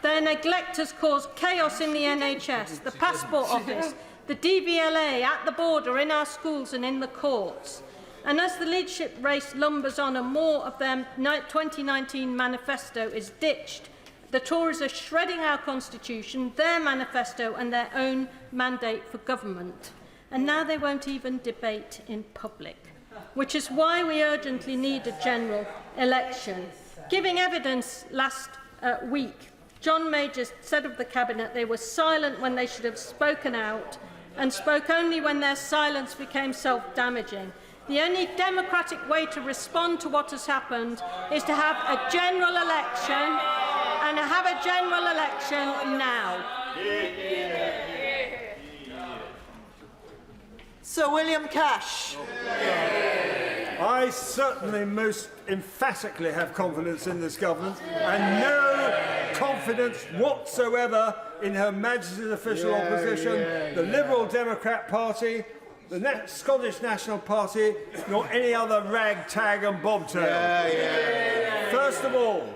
Their neglect has caused chaos in the NHS, the Passport Office, the DVLA, at the border, in our schools and in the courts. And as the leadership race lumbers on and more of their 2019 manifesto is ditched, The Tories are shredding our constitution, their manifesto and their own mandate for government. And now they won't even debate in public, which is why we urgently need a general election. Giving evidence last week, John Major said of the Cabinet they were silent when they should have spoken out and spoke only when their silence became self-damaging. The only democratic way to respond to what has happened is to have a general election, and have a general election now. Sir William Cash. I certainly most emphatically have confidence in this government and no confidence whatsoever in Her Majesty's official opposition, the Liberal Democrat Party, the Scottish National Party, nor any other ragtag and bobtail. First of all,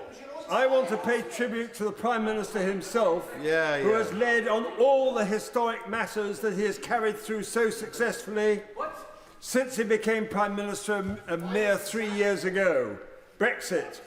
I want to pay tribute to the Prime Minister himself, who has led on all the historic matters that he has carried through so successfully since he became Prime Minister a mere 3 years ago. Brexit,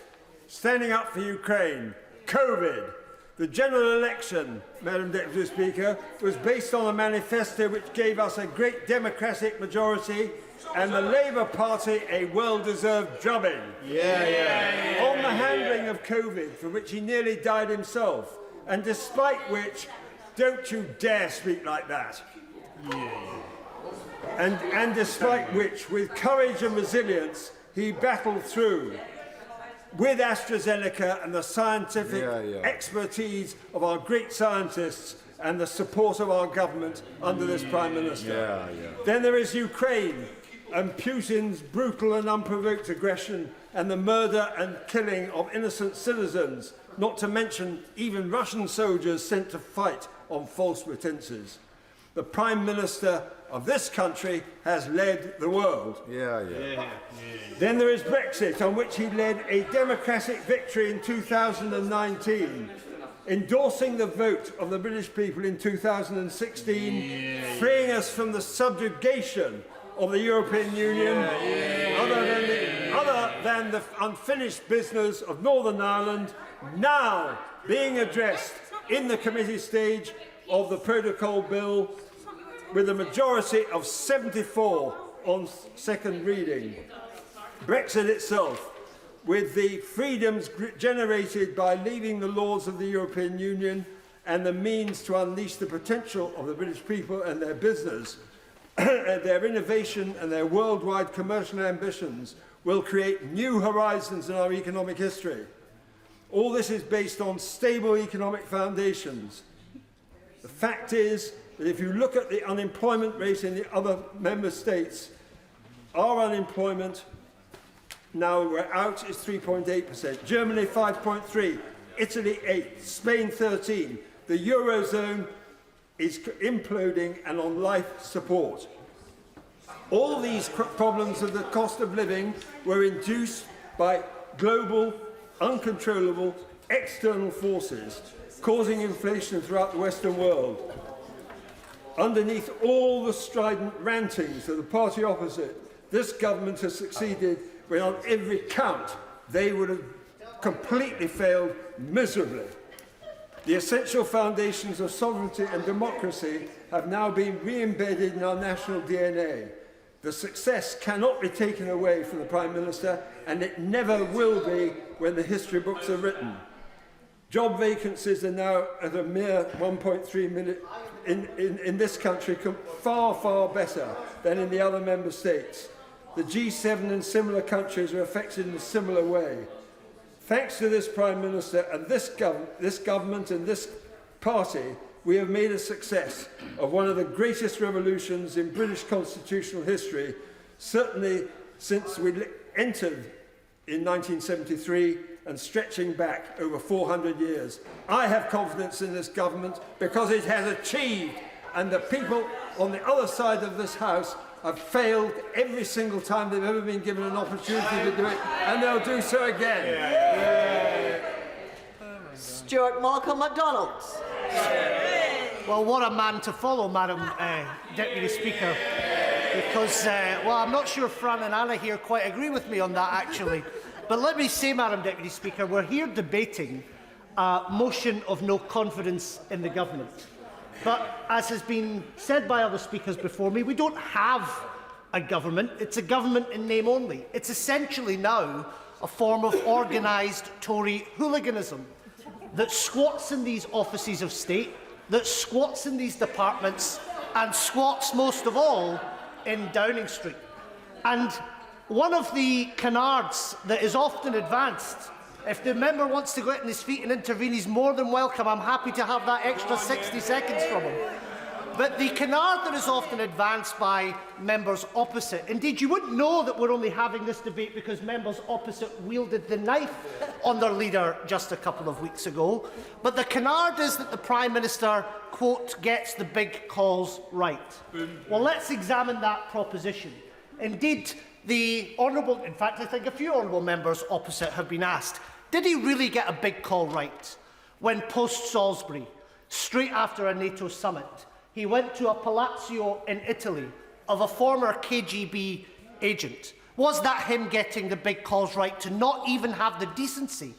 standing up for Ukraine, COVID. The general election, Madam Deputy Speaker, was based on a manifesto which gave us a great democratic majority and the Labour Party a well-deserved drubbing. On the handling of COVID, for which he nearly died himself, and despite which, don't you dare speak like that. And despite which, with courage and resilience, he battled through with AstraZeneca and the scientific expertise of our great scientists and the support of our government under this Prime Minister. Then there is Ukraine and Putin's brutal and unprovoked aggression and the murder and killing of innocent citizens, not to mention even Russian soldiers sent to fight on false pretences. The Prime Minister of this country has led the world. Then there is Brexit, on which he led a democratic victory in 2019, endorsing the vote of the British people in 2016, freeing us from the subjugation of the European Union, other than the unfinished business of Northern Ireland, now being addressed in the committee stage of the protocol bill with a majority of 74 on second reading. Brexit itself, with the freedoms generated by leaving the laws of the European Union and the means to unleash the potential of the British people and their business, their innovation and their worldwide commercial ambitions, will create new horizons in our economic history. All this is based on stable economic foundations. The fact is that if you look at the unemployment rate in the other member states, our unemployment, now we're out, is 3.8%. Germany 5.3%, Italy 8%, Spain 13%. The Eurozone is imploding and on life support. All these problems of the cost of living were induced by global, uncontrollable, external forces causing inflation throughout the Western world. Underneath all the strident rantings of the party opposite, this government has succeeded when on every count they would have completely failed miserably. The essential foundations of sovereignty and democracy have now been re-embedded in our national DNA. The success cannot be taken away from the Prime Minister, and it never will be when the history books are written. Job vacancies are now at a mere 1.3 million in this country, far, far better than in the other member states. The G7 and similar countries are affected in a similar way. Thanks to this Prime Minister and this government and this party, we have made a success of one of the greatest revolutions in British constitutional history, certainly since we entered in 1973 and stretching back over 400 years. I have confidence in this government because it has achieved, and the people on the other side of this House have failed every single time they've ever been given an opportunity to do it, and they'll do so again. Stuart Malcolm MacDonald. Well, what a man to follow, Madam Deputy Speaker, because, well, I'm not sure Fran and Anna here quite agree with me on that, actually. But let me say, Madam Deputy Speaker, we're here debating a motion of no confidence in the government. But as has been said by other speakers before me, we don't have a government. It's a government in name only. It's essentially now a form of organised Tory hooliganism that squats in these offices of state, that squats in these departments, and squats most of all in Downing Street. And one of the canards that is often advanced, if the member wants to go out on his feet and intervene, he's more than welcome. I'm happy to have that extra 60 seconds from him. But the canard that is often advanced by members opposite, indeed you wouldn't know that we're only having this debate because members opposite wielded the knife on their leader just a couple of weeks ago, but the canard is that the Prime Minister, quote, gets the big calls right. Well, let's examine that proposition. Indeed, the honourable, in fact I think a few honourable members opposite have been asked, did he really get a big call right when post-Salisbury, straight after a NATO summit, he went to a palazzo in Italy of a former KGB agent? Was that him getting the big calls right to not even have the decency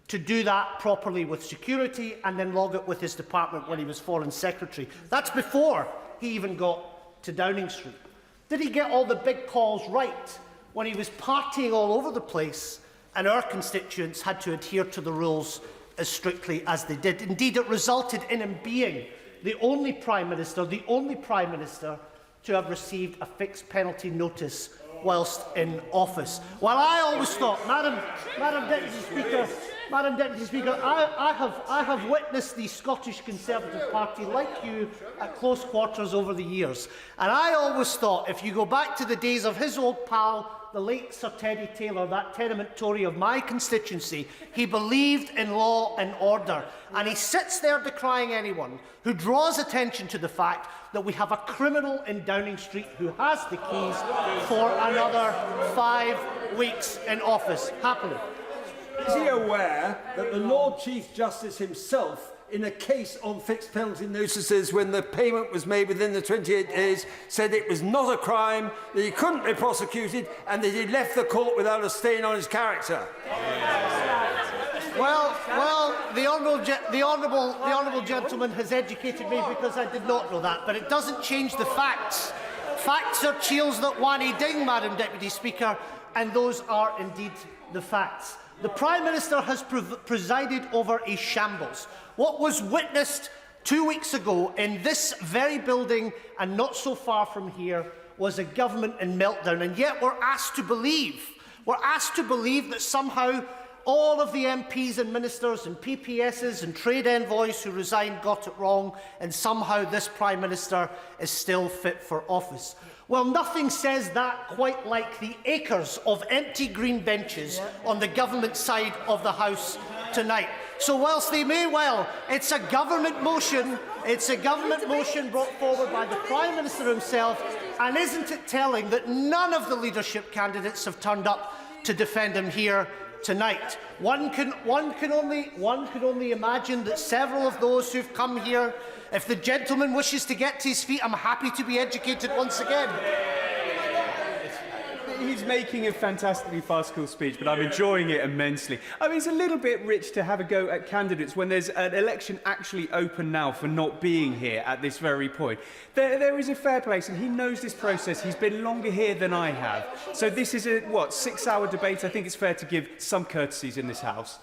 to do that properly with security and then log it with his department when he was Foreign Secretary? That's before he even got to Downing Street. Did he get all the big calls right when he was partying all over the place and our constituents had to adhere to the rules as strictly as they did? Indeed, it resulted in him being the only Prime Minister to have received a fixed penalty notice whilst in office. While I always thought, Madam Deputy Speaker, I have witnessed the Scottish Conservative Party, like you, at close quarters over the years. And I always thought, if you go back to the days of his old pal, the late Sir Teddy Taylor, that tenement Tory of my constituency, he believed in law and order. And he sits there decrying anyone who draws attention to the fact that we have a criminal in Downing Street who has the keys for another 5 weeks in office, happily. Is he aware that the Lord Chief Justice himself, in a case on fixed penalty notices when the payment was made within the 28 days, said it was not a crime, that he couldn't be prosecuted, and that he left the court without a stain on his character? Well, the honourable gentleman has educated me because I did not know that, but it doesn't change the facts. Facts are chiels that wani ding, Madam Deputy Speaker, and those are indeed the facts. The Prime Minister has presided over a shambles. What was witnessed 2 weeks ago in this very building and not so far from here was a government in meltdown, and yet we're asked to believe that somehow all of the MPs and ministers and PPSs and trade envoys who resigned got it wrong, and somehow this Prime Minister is still fit for office. Well, nothing says that quite like the acres of empty green benches on the government side of the House tonight. So whilst they may well, it's a government motion brought forward by the Prime Minister himself, and isn't it telling that none of the leadership candidates have turned up to defend him here tonight? One can only imagine that several of those who've come here, if the gentleman wishes to get to his feet, I'm happy to be educated once again. He's making a fantastically farcical speech, but I'm enjoying it immensely. I mean, it's a little bit rich to have a go at candidates when there's an election actually open now for not being here at this very point. There is a fair place, and he knows this process. He's been longer here than I have. So this is a, 6-hour debate. I think it's fair to give some courtesies in this House.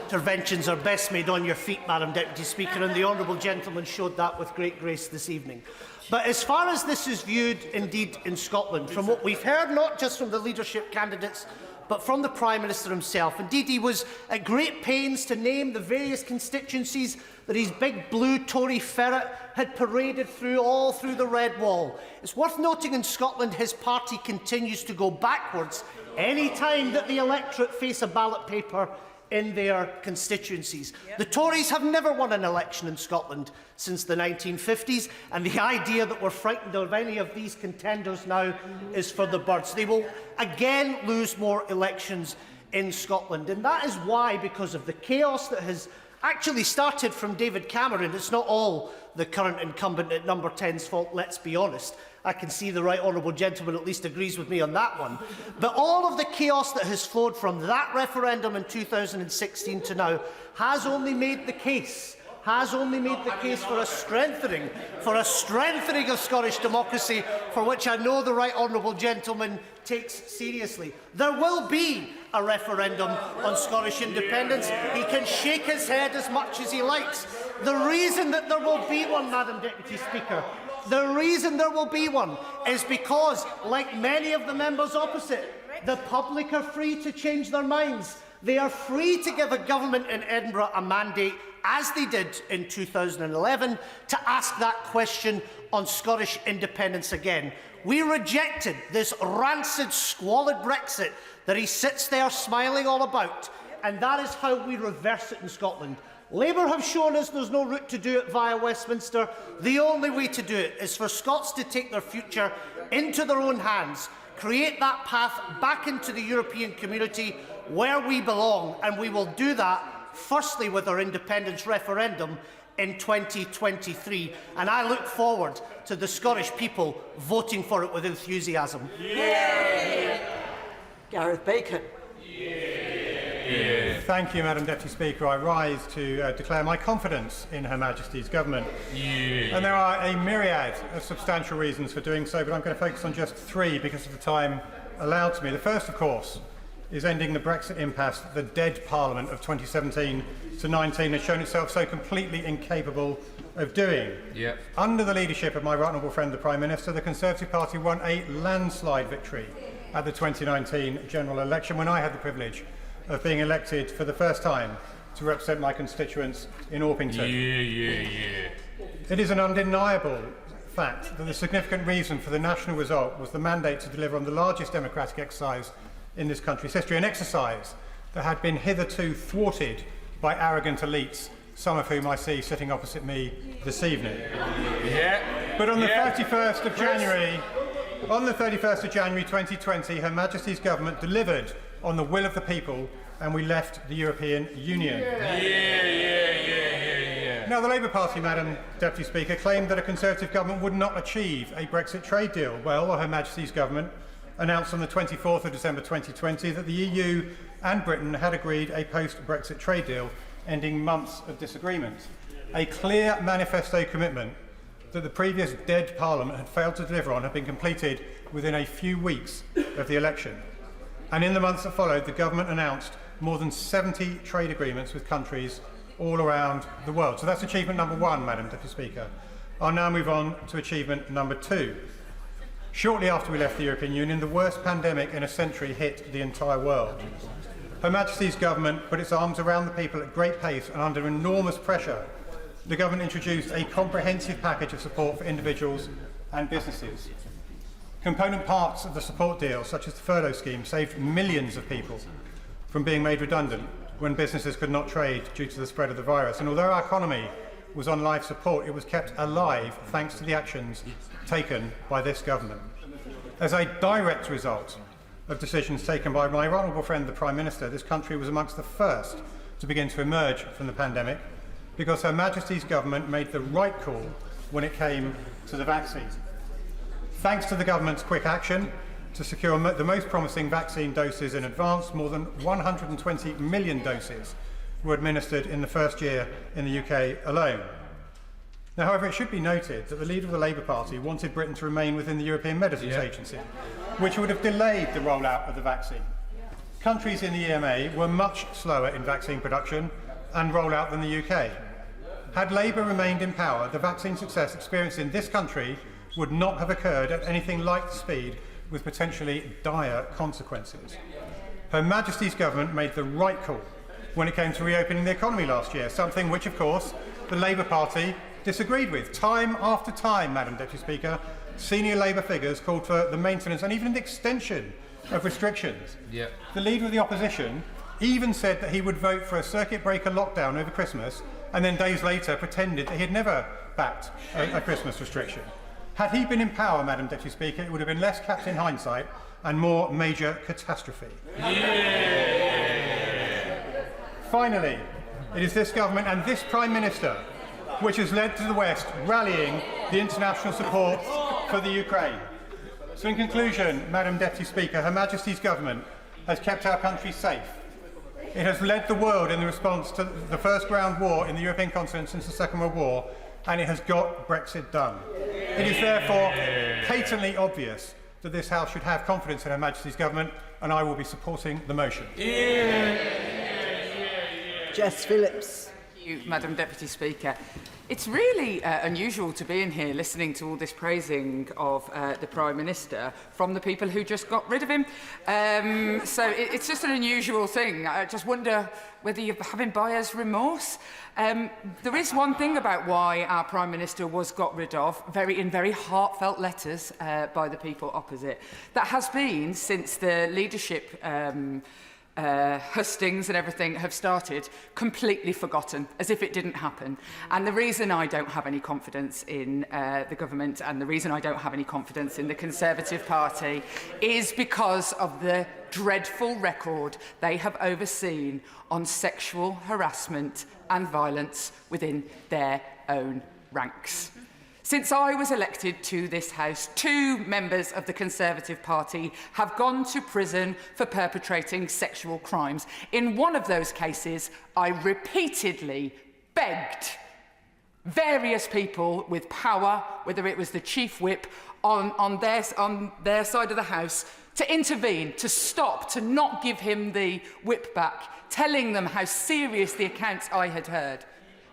Interventions are best made on your feet, Madam Deputy Speaker, and the honourable gentleman showed that with great grace this evening. But as far as this is viewed, indeed, in Scotland, from what we've heard, not just from the leadership candidates, but from the Prime Minister himself. Indeed, he was at great pains to name the various constituencies that his big blue Tory ferret had paraded through all through the red wall. It's worth noting in Scotland his party continues to go backwards any time that the electorate face a ballot paper in their constituencies. The Tories have never won an election in Scotland since the 1950s, and the idea that we're frightened of any of these contenders now is for the birds. They will again lose more elections in Scotland, and that is why, because of the chaos that has actually started from David Cameron, it's not all the current incumbent at Number 10's fault, let's be honest. I can see the right honourable gentleman at least agrees with me on that one. But all of the chaos that has flowed from that referendum in 2016 to now has only made the case for a strengthening of Scottish democracy, for which I know the right honourable gentleman takes seriously. There will be a referendum on Scottish independence. He can shake his head as much as he likes. The reason that there will be one, Madam Deputy Speaker, the reason there will be one is because, like many of the members opposite, the public are free to change their minds. They are free to give a government in Edinburgh a mandate, as they did in 2011, to ask that question on Scottish independence again. We rejected this rancid, squalid Brexit that he sits there smiling all about, and that is how we reverse it in Scotland. Labour have shown us there's no route to do it via Westminster. The only way to do it is for Scots to take their future into their own hands, create that path back into the European community where we belong, and we will do that firstly with our independence referendum in 2023, and I look forward to the Scottish people voting for it with enthusiasm. Yeah. Gareth Bacon. Yeah. Thank you, Madam Deputy Speaker. I rise to declare my confidence in Her Majesty's government. Yeah. And there are a myriad of substantial reasons for doing so, but I'm going to focus on just three because of the time allowed to me. The first, of course, is ending the Brexit impasse that the dead Parliament of 2017 to 19 has shown itself so completely incapable of doing. Yep. Under the leadership of my right honourable friend, the Prime Minister, the Conservative Party won a landslide victory at the 2019 general election, when I had the privilege of being elected for the first time to represent my constituents in Orpington. It is an undeniable fact that the significant reason for the national result was the mandate to deliver on the largest democratic exercise in this country's history, an exercise that had been hitherto thwarted by arrogant elites, some of whom I see sitting opposite me this evening. But on the 31st of January, on the 31st of January 2020, Her Majesty's government delivered on the will of the people, and we left the European Union. Now, the Labour Party, Madam Deputy Speaker, claimed that a Conservative government would not achieve a Brexit trade deal. Well, Her Majesty's government announced on the 24th of December 2020 that the EU and Britain had agreed a post-Brexit trade deal, ending months of disagreement. A clear manifesto commitment that the previous dead Parliament had failed to deliver on had been completed within a few weeks of the election. And in the months that followed, the government announced more than 70 trade agreements with countries all around the world. So that's achievement number one, Madam Deputy Speaker. I'll now move on to achievement number two. Shortly after we left the European Union, the worst pandemic in a century hit the entire world. Her Majesty's government put its arms around the people at great pace and under enormous pressure. The government introduced a comprehensive package of support for individuals and businesses. Component parts of the support deal, such as the furlough scheme, saved millions of people from being made redundant when businesses could not trade due to the spread of the virus. And although our economy was on life support, it was kept alive thanks to the actions taken by this government. As a direct result of decisions taken by my honourable friend, the Prime Minister, this country was amongst the first to begin to emerge from the pandemic, because Her Majesty's government made the right call when it came to the vaccine. Thanks to the government's quick action to secure the most promising vaccine doses in advance, more than 120 million doses were administered in the first year in the UK alone. Now, however, it should be noted that the leader of the Labour Party wanted Britain to remain within the European Medicines Agency, which would have delayed the rollout of the vaccine. Countries in the EMA were much slower in vaccine production and rollout than the UK. Had Labour remained in power, the vaccine success experienced in this country would not have occurred at anything like the speed, with potentially dire consequences. Her Majesty's government made the right call when it came to reopening the economy last year, something which, of course, the Labour Party disagreed with. Time after time, Madam Deputy Speaker, senior Labour figures called for the maintenance and even the extension of restrictions. The Leader of the Opposition even said that he would vote for a circuit breaker lockdown over Christmas, and then days later pretended that he had never backed a Christmas restriction. Had he been in power, Madam Deputy Speaker, it would have been less captain hindsight and more major catastrophe. Finally, it is this government and this Prime Minister which has led to the West rallying the international support for the Ukraine. So in conclusion, Madam Deputy Speaker, Her Majesty's Government has kept our country safe. It has led the world in the response to the first ground war in the European continent since the Second World War, and it has got Brexit done. It is therefore patently obvious that this House should have confidence in Her Majesty's Government, and I will be supporting the motion. Jess Phillips. Thank you, Madam Deputy Speaker. It's really unusual to be in here listening to all this praising of the Prime Minister from the people who just got rid of him. So it's just an unusual thing. I just wonder whether you're having buyer's remorse. There is one thing about why our Prime Minister was got rid of, in very heartfelt letters by the people opposite. That has been since the leadership hustings and everything have started, completely forgotten, as if it didn't happen. And the reason I don't have any confidence in the government and the reason I don't have any confidence in the Conservative Party is because of the dreadful record they have overseen on sexual harassment and violence within their own ranks. Since I was elected to this House, 2 members of the Conservative Party have gone to prison for perpetrating sexual crimes. In one of those cases, I repeatedly begged various people with power, whether it was the Chief Whip on their side of the House, to intervene, to stop, to not give him the whip back, telling them how serious the accounts I had heard.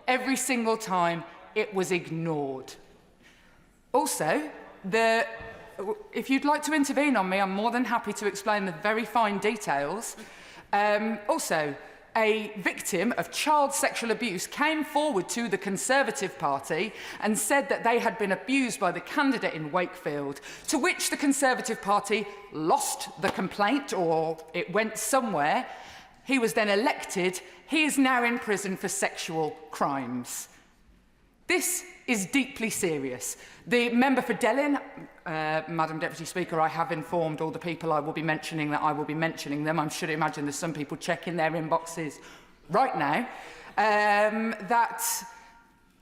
Every single time, it was ignored. Also, if you'd like to intervene on me, I'm more than happy to explain the very fine details. Also, a victim of child sexual abuse came forward to the Conservative Party and said that they had been abused by the candidate in Wakefield, to which the Conservative Party lost the complaint, or it went somewhere. He was then elected. He is now in prison for sexual crimes. This is deeply serious. The member for Delyn, Madam Deputy Speaker, I have informed all the people I will be mentioning that I will be mentioning them. I should imagine there's some people checking their inboxes right now, that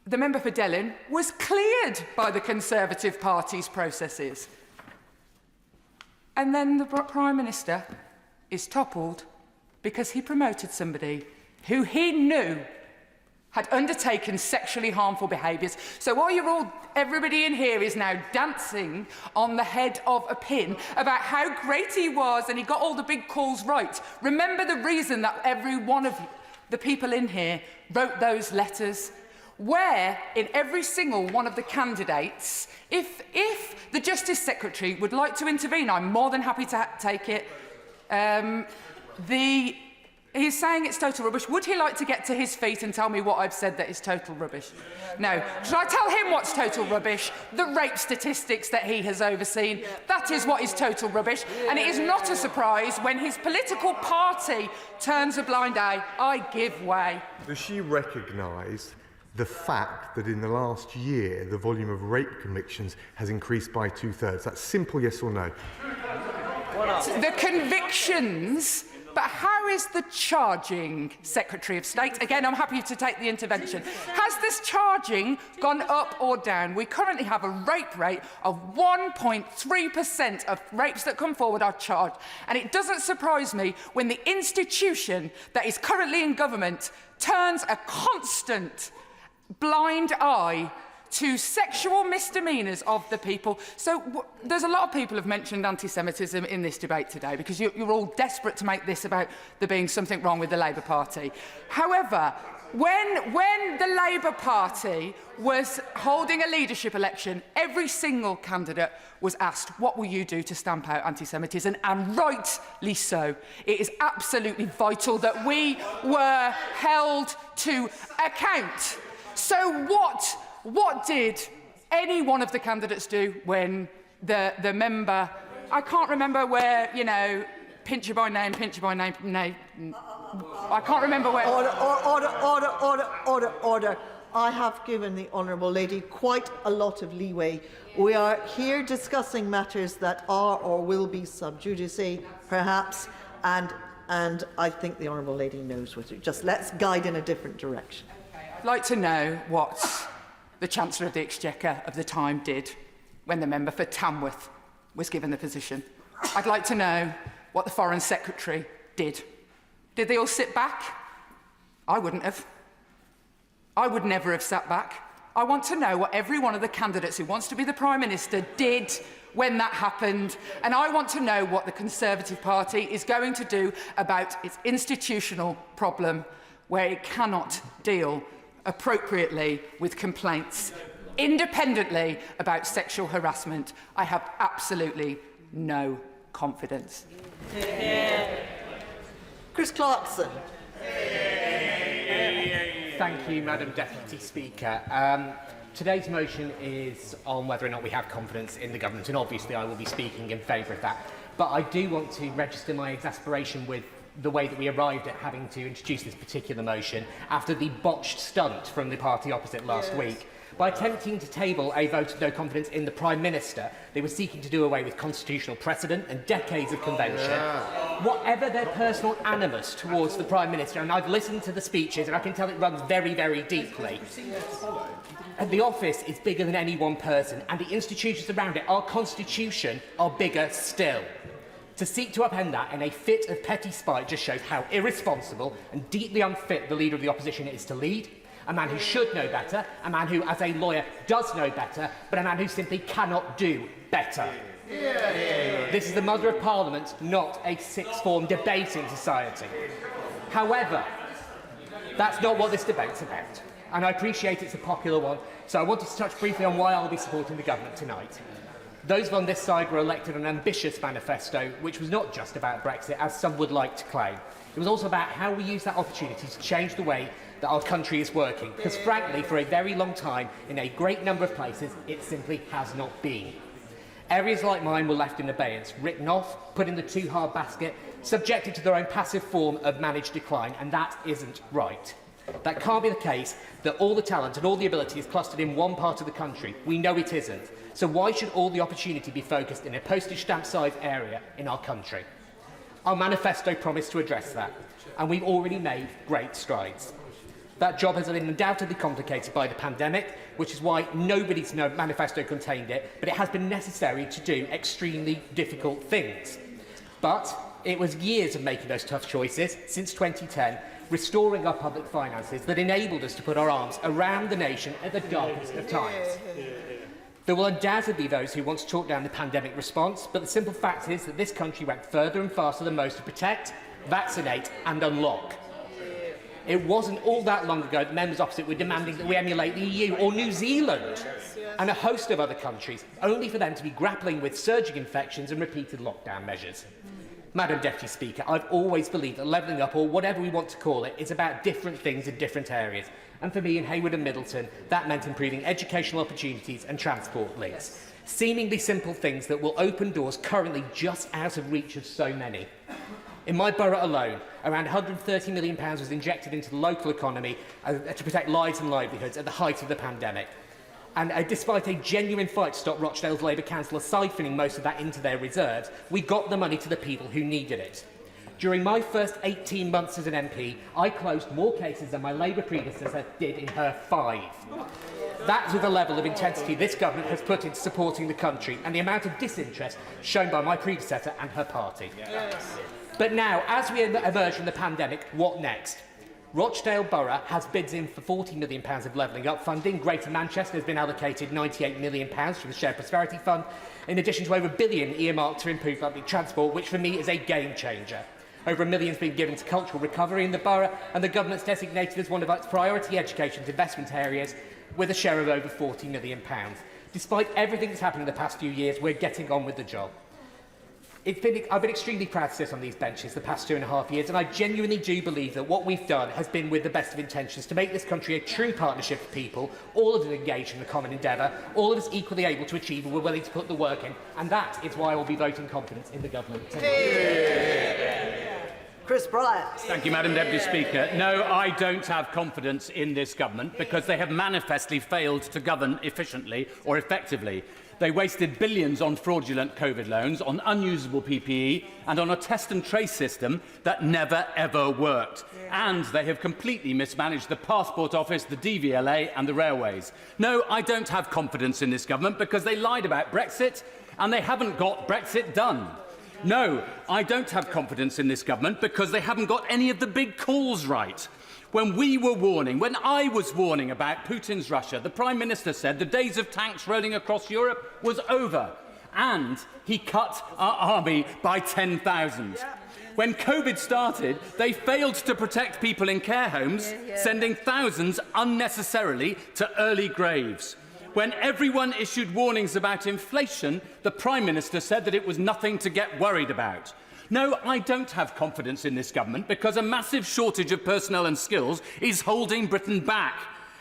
the member for Delyn was cleared by the Conservative Party's processes. And then the Prime Minister is toppled because he promoted somebody who he knew had undertaken sexually harmful behaviours. So while everybody in here is now dancing on the head of a pin about how great he was and he got all the big calls right, remember the reason that every one of the people in here wrote those letters, where in every single one of the candidates, if the Justice Secretary would like to intervene, I'm more than happy to take it. He's saying it's total rubbish. Would he like to get to his feet and tell me what I've said that is total rubbish? No. Should I tell him what's total rubbish? The rape statistics that he has overseen. That is what is total rubbish. And it is not a surprise when his political party turns a blind eye. I give way. Does she recognise the fact that in the last year the volume of rape convictions has increased by 2/3? That's simple yes or no. The convictions. But how is the charging, Secretary of State? Again, I'm happy to take the intervention. Has this charging gone up or down? We currently have a rape rate of 1.3% of rapes that come forward are charged. And it doesn't surprise me when the institution that is currently in government turns a constant blind eye to sexual misdemeanours of the people. So there's a lot of people who have mentioned anti-Semitism in this debate today because you're all desperate to make this about there being something wrong with the Labour Party. However, when the Labour Party was holding a leadership election, every single candidate was asked, what will you do to stamp out anti-Semitism? And rightly so. It is absolutely vital that we were held to account. So what did any one of the candidates do when the member, I can't remember where, pinch you by name, I can't remember where. Order. I have given the Honourable Lady quite a lot of leeway. We are here discussing matters that are or will be sub judice, perhaps, and I think the Honourable Lady knows what to do. Just let's guide in a different direction. I'd like to know what the Chancellor of the Exchequer of the time did when the member for Tamworth was given the position. I'd like to know what the Foreign Secretary did. Did they all sit back? I wouldn't have. I would never have sat back. I want to know what every one of the candidates who wants to be the Prime Minister did when that happened, and I want to know what the Conservative Party is going to do about its institutional problem where it cannot deal appropriately with complaints independently about sexual harassment. I have absolutely no confidence. Chris Clarkson. Thank you, Madam Deputy Speaker. Today's motion is on whether or not we have confidence in the government, and obviously I will be speaking in favour of that. But I do want to register my exasperation with the way that we arrived at having to introduce this particular motion after the botched stunt from the party opposite last week. By attempting to table a vote of no confidence in the Prime Minister, they were seeking to do away with constitutional precedent and decades of convention. Whatever their personal animus towards the Prime Minister, and I've listened to the speeches and I can tell it runs very, very deeply. And the office is bigger than any one person, and the institutions around it, our constitution, are bigger still. To seek to upend that in a fit of petty spite just shows how irresponsible and deeply unfit the leader of the opposition is to lead. A man who should know better, a man who, as a lawyer, does know better, but a man who simply cannot do better. This is the Mother of Parliament, not a sixth-form debating society. However, that's not what this debate's about, and I appreciate it's a popular one, so I wanted to touch briefly on why I'll be supporting the government tonight. Those on this side were elected on an ambitious manifesto, which was not just about Brexit, as some would like to claim. It was also about how we use that opportunity to change the way that our country is working, because frankly, for a very long time, in a great number of places, it simply has not been. Areas like mine were left in abeyance, written off, put in the too-hard basket, subjected to their own passive form of managed decline, and that isn't right. That can't be the case, that all the talent and all the ability is clustered in one part of the country. We know it isn't. So why should all the opportunity be focused in a postage stamp-sized area in our country? Our manifesto promised to address that, and we've already made great strides. That job has been undoubtedly complicated by the pandemic, which is why nobody's manifesto contained it, but it has been necessary to do extremely difficult things. But it was years of making those tough choices, since 2010, restoring our public finances, that enabled us to put our arms around the nation at the darkest of times. There will undoubtedly be those who want to talk down the pandemic response, but the simple fact is that this country went further and faster than most to protect, vaccinate and unlock. It wasn't all that long ago that members opposite were demanding that we emulate the EU or New Zealand and a host of other countries, only for them to be grappling with surging infections and repeated lockdown measures. Madam Deputy Speaker, I've always believed that levelling up, or whatever we want to call it, is about different things in different areas. And for me in Hayward and Middleton, that meant improving educational opportunities and transport links. Seemingly simple things that will open doors currently just out of reach of so many. In my borough alone, around £130 million was injected into the local economy to protect lives and livelihoods at the height of the pandemic. And despite a genuine fight to stop Rochdale's Labour councillor siphoning most of that into their reserves, we got the money to the people who needed it. During my first 18 months as an MP, I closed more cases than my Labour predecessor did in her 5. That's the level of intensity this government has put into supporting the country, and the amount of disinterest shown by my predecessor and her party. Yes. But now, as we emerge from the pandemic, what next? Rochdale Borough has bids in for £40 million of levelling up funding. Greater Manchester has been allocated £98 million from the Shared Prosperity Fund, in addition to over £1 billion earmarked to improve public transport, which for me is a game changer. Over £1 million has been given to cultural recovery in the borough, and the government's designated as one of its priority education investment areas, with a share of over £40 million. Despite everything that's happened in the past few years, we're getting on with the job. I've been extremely proud to sit on these benches the past 2.5 years, and I genuinely do believe that what we've done has been with the best of intentions to make this country a true partnership of people, all of us engaged in the common endeavour, all of us equally able to achieve and we're willing to put the work in, and that is why I will be voting confidence in the government tonight. Chris Bryant. Thank you, Madam Deputy Speaker. No, I don't have confidence in this government because they have manifestly failed to govern efficiently or effectively. They wasted billions on fraudulent COVID loans, on unusable PPE, and on a test and trace system that never, ever worked. And they have completely mismanaged the Passport Office, the DVLA and the railways. No, I don't have confidence in this government because they lied about Brexit and they haven't got Brexit done. No, I don't have confidence in this government because they haven't got any of the big calls right. When I was warning about Putin's Russia, the Prime Minister said the days of tanks rolling across Europe was over, and he cut our army by 10,000. When COVID started, they failed to protect people in care homes, sending thousands unnecessarily to early graves. When everyone issued warnings about inflation, the Prime Minister said that it was nothing to get worried about. No, I don't have confidence in this government because a massive shortage of personnel and skills is holding Britain back.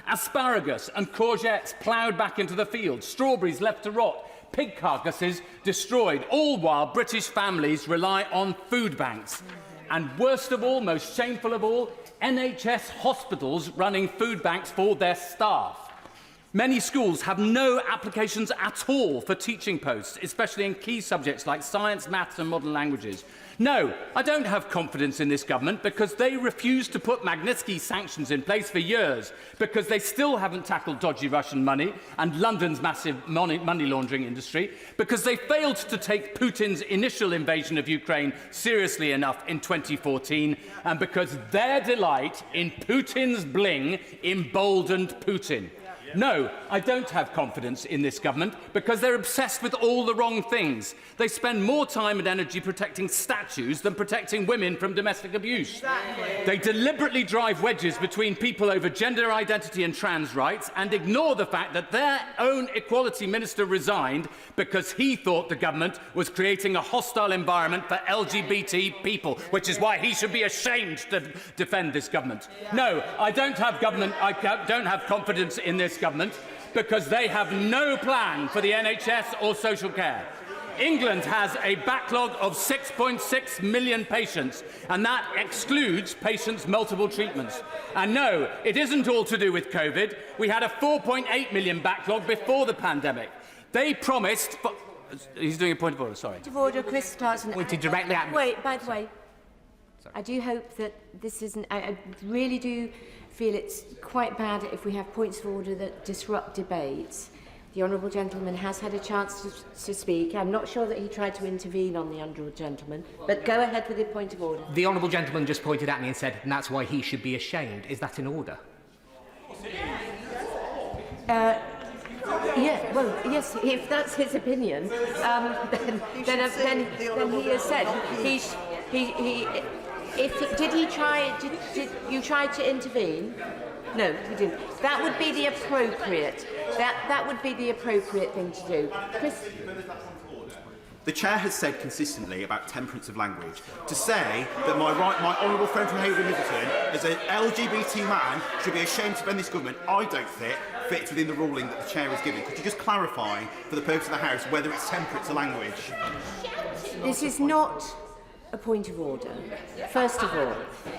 Asparagus and courgettes ploughed back into the field, strawberries left to rot, pig carcasses destroyed, all while British families rely on food banks. And worst of all, most shameful of all, NHS hospitals running food banks for their staff. Many schools have no applications at all for teaching posts, especially in key subjects like science, maths and modern languages. No, I don't have confidence in this government because they refused to put Magnitsky sanctions in place for years, because they still haven't tackled dodgy Russian money and London's massive money laundering industry, because they failed to take Putin's initial invasion of Ukraine seriously enough in 2014, and because their delight in Putin's bling emboldened Putin. No, I don't have confidence in this government because they're obsessed with all the wrong things. They spend more time and energy protecting statues than protecting women from domestic abuse. Exactly. They deliberately drive wedges between people over gender identity and trans rights and ignore the fact that their own equality minister resigned because he thought the government was creating a hostile environment for LGBT people, which is why he should be ashamed to defend this government. No, I don't have confidence in this government because they have no plan for the NHS or social care. England has a backlog of 6.6 million patients, and that excludes patients' multiple treatments. And no, it isn't all to do with COVID. We had a 4.8 million backlog before the pandemic. They promised... He's doing a point of order, sorry. Point of order, Chris Clarkson. Pointed directly at me. Wait, by the way, sorry. I do hope that this isn't... I really do feel it's quite bad if we have points of order that disrupt debates. The honourable gentleman has had a chance to speak. I'm not sure that he tried to intervene on the honourable gentleman, but go ahead with the point of order. The honourable gentleman just pointed at me and said, and that's why he should be ashamed. Is that in order? Yeah, well, yes, if that's his opinion, then he has said did you try to intervene? No, he didn't. That would be the appropriate. That would be the appropriate thing to do. Chris? The Chair has said consistently about temperance of language. To say that my honourable friend from Hayward Middleton, as an LGBT man, should be ashamed to defend this government, I don't think fits within the ruling that the Chair has given. Could you just clarify, for the purpose of the House, whether it's temperance of language? This is not a point of order, first of all.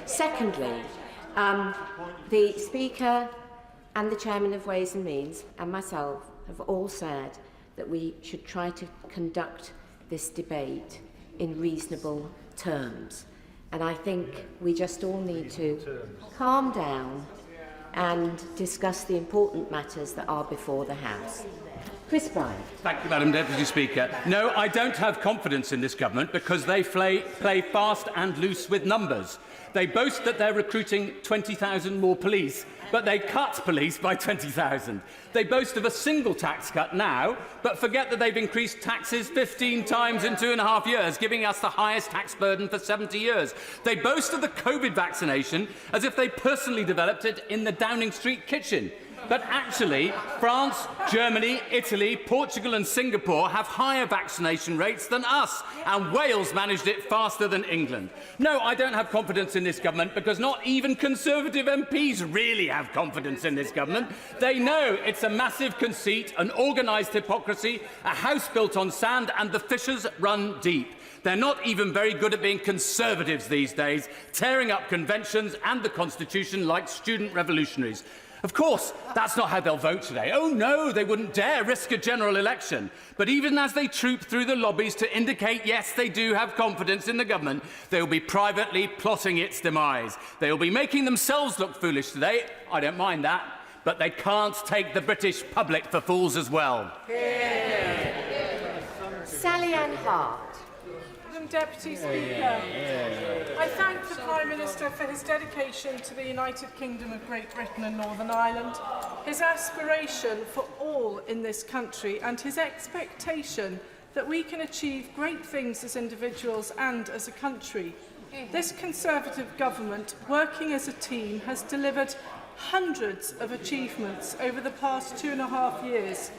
Secondly, the Speaker and the Chairman of Ways and Means and myself have all said that we should try to conduct this debate in reasonable terms. And I think we just all need to calm down and discuss the important matters that are before the House. Chris Bryan. Thank you, Madam Deputy Speaker. No, I don't have confidence in this government because they play fast and loose with numbers. They boast that they're recruiting 20,000 more police, but they cut police by 20,000. They boast of a single tax cut now, but forget that they've increased taxes 15 times in 2.5 years, giving us the highest tax burden for 70 years. They boast of the COVID vaccination as if they personally developed it in the Downing Street kitchen. But actually, France, Germany, Italy, Portugal and Singapore have higher vaccination rates than us, and Wales managed it faster than England. No, I don't have confidence in this government because not even Conservative MPs really have confidence in this government. They know it's a massive conceit, an organised hypocrisy, a house built on sand, and the fissures run deep. They're not even very good at being Conservatives these days, tearing up conventions and the Constitution like student revolutionaries. Of course, that's not how they'll vote today. Oh no, they wouldn't dare risk a general election. But even as they troop through the lobbies to indicate, yes, they do have confidence in the government, they'll be privately plotting its demise. They'll be making themselves look foolish today. I don't mind that. But they can't take the British public for fools as well. Sally Ann Hart. Madam Deputy Speaker, I thank the Prime Minister for his dedication to the United Kingdom of Great Britain and Northern Ireland, his aspiration for all in this country and his expectation that we can achieve great things as individuals and as a country. This Conservative government, working as a team, has delivered hundreds of achievements over the past 2.5 years.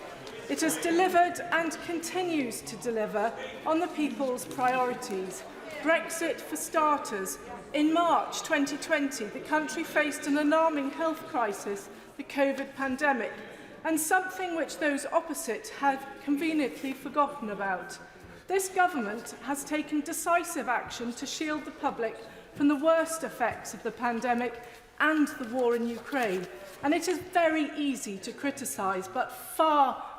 It has delivered and continues to deliver on the people's priorities. Brexit for starters. In March 2020, the country faced an alarming health crisis, the COVID pandemic, and something which those opposite had conveniently forgotten about. This government has taken decisive action to shield the public from the worst effects of the pandemic and the war in Ukraine. And it is very easy to criticise, but far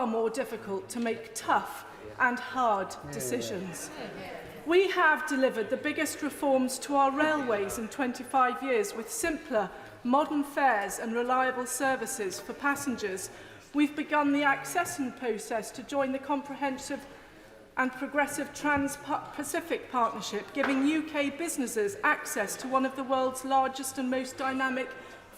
more difficult to make tough and hard decisions. We have delivered the biggest reforms to our railways in 25 years with simpler, modern fares and reliable services for passengers. We've begun the accession process to join the comprehensive and progressive Trans-Pacific Partnership, giving UK businesses access to one of the world's largest and most dynamic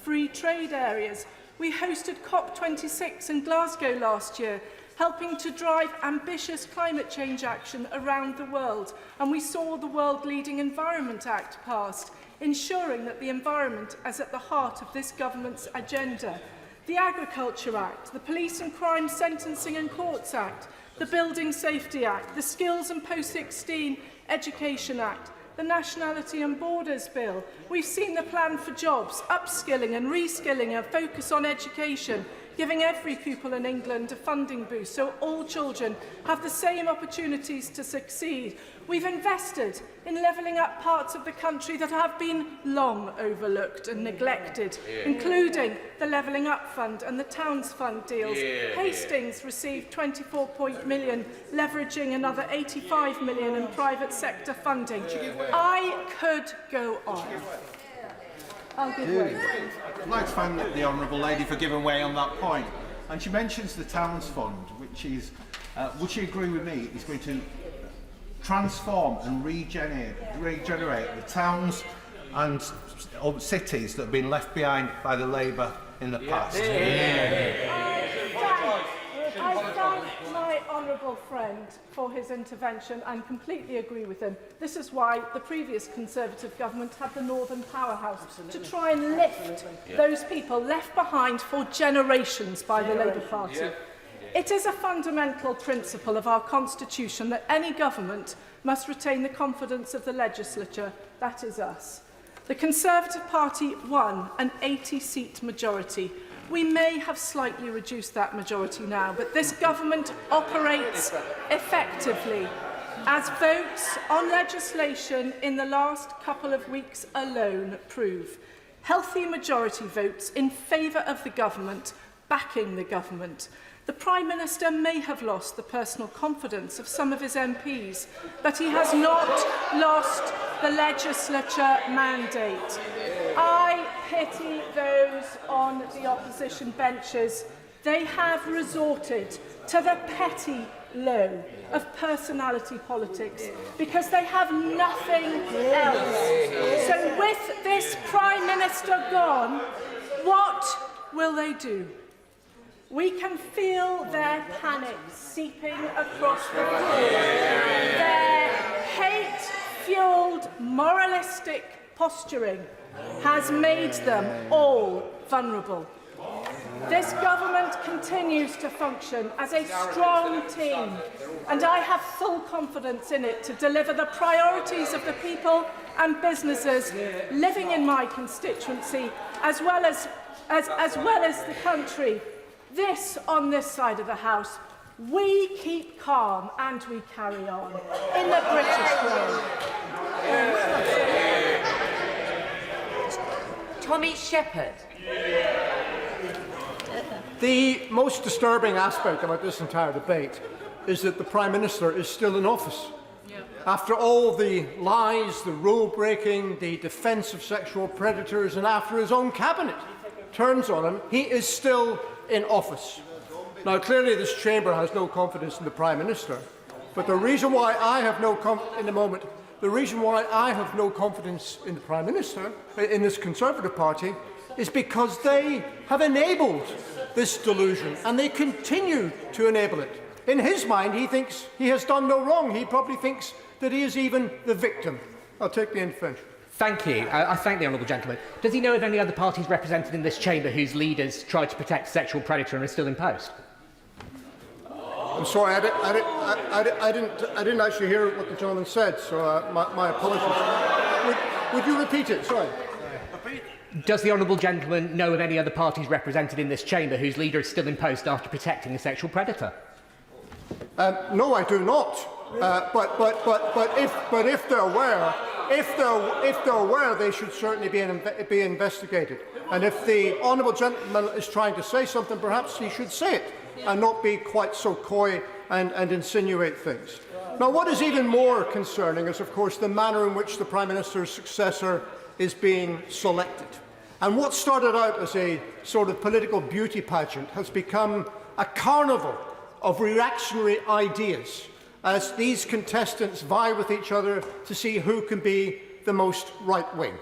free trade areas. We hosted COP26 in Glasgow last year, helping to drive ambitious climate change action around the world. And we saw the World-Leading Environment Act passed, ensuring that the environment is at the heart of this government's agenda. The Agriculture Act, the Police and Crime Sentencing and Courts Act, the Building Safety Act, the Skills and Post-16 Education Act, the Nationality and Borders Bill. We've seen the plan for jobs, upskilling and reskilling, a focus on education, giving every pupil in England a funding boost so all children have the same opportunities to succeed. We've invested in levelling up parts of the country that have been long overlooked and neglected, including the Levelling Up Fund and the Towns Fund deals. Hastings received £24 million, leveraging another £85 million in private sector funding. I could go on. I'll give way. I'd like to thank the Honourable Lady for giving way on that point. And she mentions the Towns Fund, which is, would she agree with me, is going to transform and regenerate the towns and cities that have been left behind by the Labour in the past. I thank my honourable friend for his intervention and completely agree with him. This is why the previous Conservative government had the Northern Powerhouse, to try and lift those people left behind for generations by the Labour Party. It is a fundamental principle of our constitution that any government must retain the confidence of the legislature, that is us. The Conservative Party won an 80-seat majority. We may have slightly reduced that majority now, but this government operates effectively, as votes on legislation in the last couple of weeks alone prove. Healthy majority votes in favour of the government, backing the government. The Prime Minister may have lost the personal confidence of some of his MPs, but he has not lost the legislature mandate. I pity those on the opposition benches. They have resorted to the petty low of personality politics because they have nothing else. So with this Prime Minister gone, what will they do? We can feel their panic seeping across the floor. Their hate-fuelled, moralistic posturing has made them all vulnerable. This government continues to function as a strong team, and I have full confidence in it to deliver the priorities of the people and businesses living in my constituency, as well as the country. This, on this side of the House, we keep calm and we carry on in the British way. Tommy Shepherd. The most disturbing aspect about this entire debate is that the Prime Minister is still in office. After all the lies, the rule-breaking, the defence of sexual predators, and after his own cabinet turns on him, he is still in office. Now, clearly this chamber has no confidence in the Prime Minister, but the reason why I have no confidence in the Prime Minister, in this Conservative Party, is because they have enabled this delusion, and they continue to enable it. In his mind, he thinks he has done no wrong. He probably thinks that he is even the victim. I'll take the intervention. Thank you. I thank the honourable gentleman. Does he know of any other parties represented in this chamber whose leaders tried to protect a sexual predator and are still in post? I'm sorry, I didn't actually hear what the gentleman said, so my apologies. Would you repeat it? Sorry. Does the honourable gentleman know of any other parties represented in this chamber whose leader is still in post after protecting a sexual predator? No, I do not. But if there were, they should certainly be investigated. And if the honourable gentleman is trying to say something, perhaps he should say it and not be quite so coy and insinuate things. Now, what is even more concerning is, of course, the manner in which the Prime Minister's successor is being selected. And what started out as a sort of political beauty pageant has become a carnival of reactionary ideas as these contestants vie with each other to see who can be the most right-wing.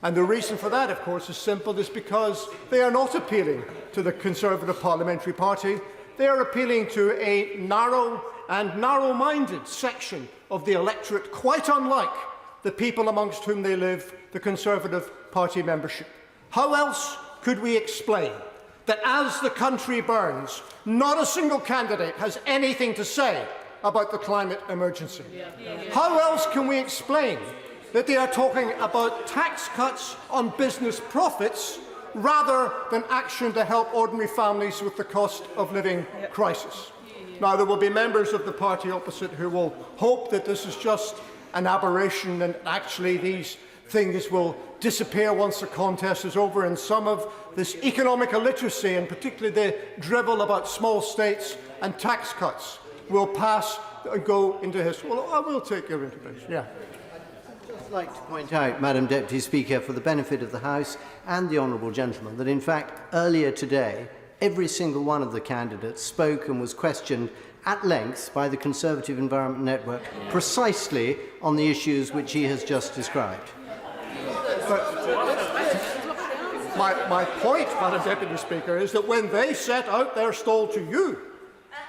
And the reason for that, of course, is simple. It's because they are not appealing to the Conservative Parliamentary Party. They are appealing to a narrow and narrow-minded section of the electorate, quite unlike the people amongst whom they live, the Conservative Party membership. How else could we explain that as the country burns, not a single candidate has anything to say about the climate emergency? How else can we explain that they are talking about tax cuts on business profits rather than action to help ordinary families with the cost of living crisis? Now, there will be members of the party opposite who will hope that this is just an aberration and actually these things will disappear once the contest is over, and some of this economic illiteracy and particularly the drivel about small states and tax cuts will pass and go into history. Well, I will take your intervention. Yeah. I'd just like to point out, Madam Deputy Speaker, for the benefit of the House and the honourable gentleman, that in fact earlier today every single one of the candidates spoke and was questioned at length by the Conservative Environment Network precisely on the issues which he has just described. My point, Madam Deputy Speaker, is that when they set out their stall to you,